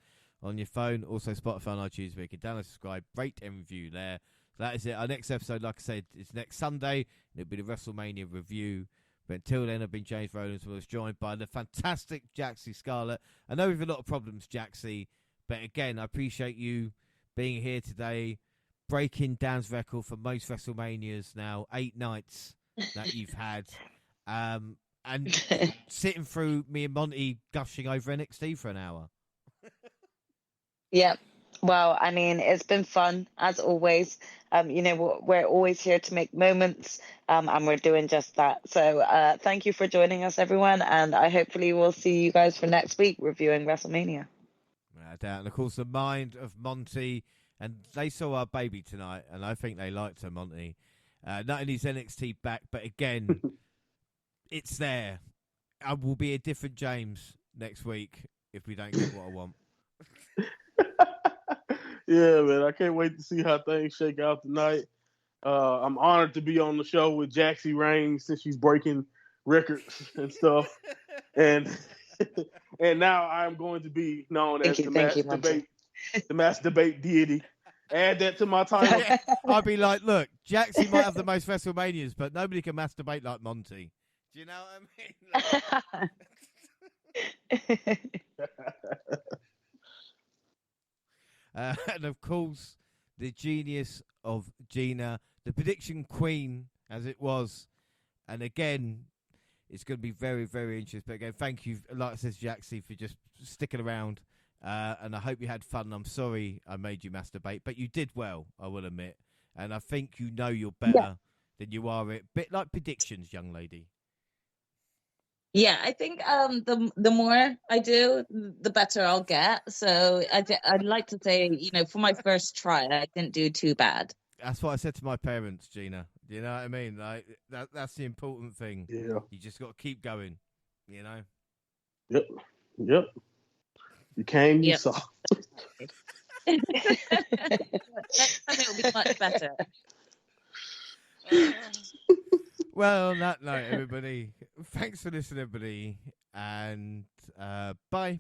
on your phone, also Spotify and iTunes, where you can download, subscribe, rate and review there. So that is it. Our next episode, like I said, is next Sunday. It'll be the WrestleMania review. But until then, I've been James Rowlands, who was joined by the fantastic Jaxie Scarlett. I know we've a lot of problems, Jaxie, but again, I appreciate you being here today, breaking Dan's record for most WrestleManias now, 8 nights that you've had, and sitting through me and Monty gushing over NXT for an hour. Yeah. Well, I mean, it's been fun, as always. We're always here to make moments, and we're doing just that. So thank you for joining us, everyone, and I hopefully will see you guys for next week reviewing WrestleMania. And, of course, the mind of Monty, and they saw our baby tonight, and I think they liked her, Monty. Not only is NXT back, but again, it's there. I will be a different James next week if we don't get what I want. Yeah, man, I can't wait to see how things shake out tonight. I'm honored to be on the show with Jaxie Reigns, since she's breaking records and stuff. And now I'm going to be known as the mass debate deity. Add that to my title. Yeah, I'd be like, look, Jaxie might have the most WrestleManias, but nobody can masturbate like Monty. Do you know what I mean? And of course, the genius of Gina, the prediction queen, as it was. And again, it's going to be very, very interesting. But again, thank you, like I said, Jaxie, for just sticking around. And I hope you had fun. I'm sorry I made you masturbate, but you did well, I will admit. And I think you know you're better than you are. A bit like predictions, young lady. Yeah, I think the more I do, the better I'll get. So I'd like to say, for my first try, I didn't do too bad. That's what I said to my parents, Gina. You know what I mean? Like that's the important thing. Yeah. You just got to keep going, you know? Yep. You came, you saw. Next time it will be much better. Well, on that note, everybody, thanks for listening, everybody, and bye.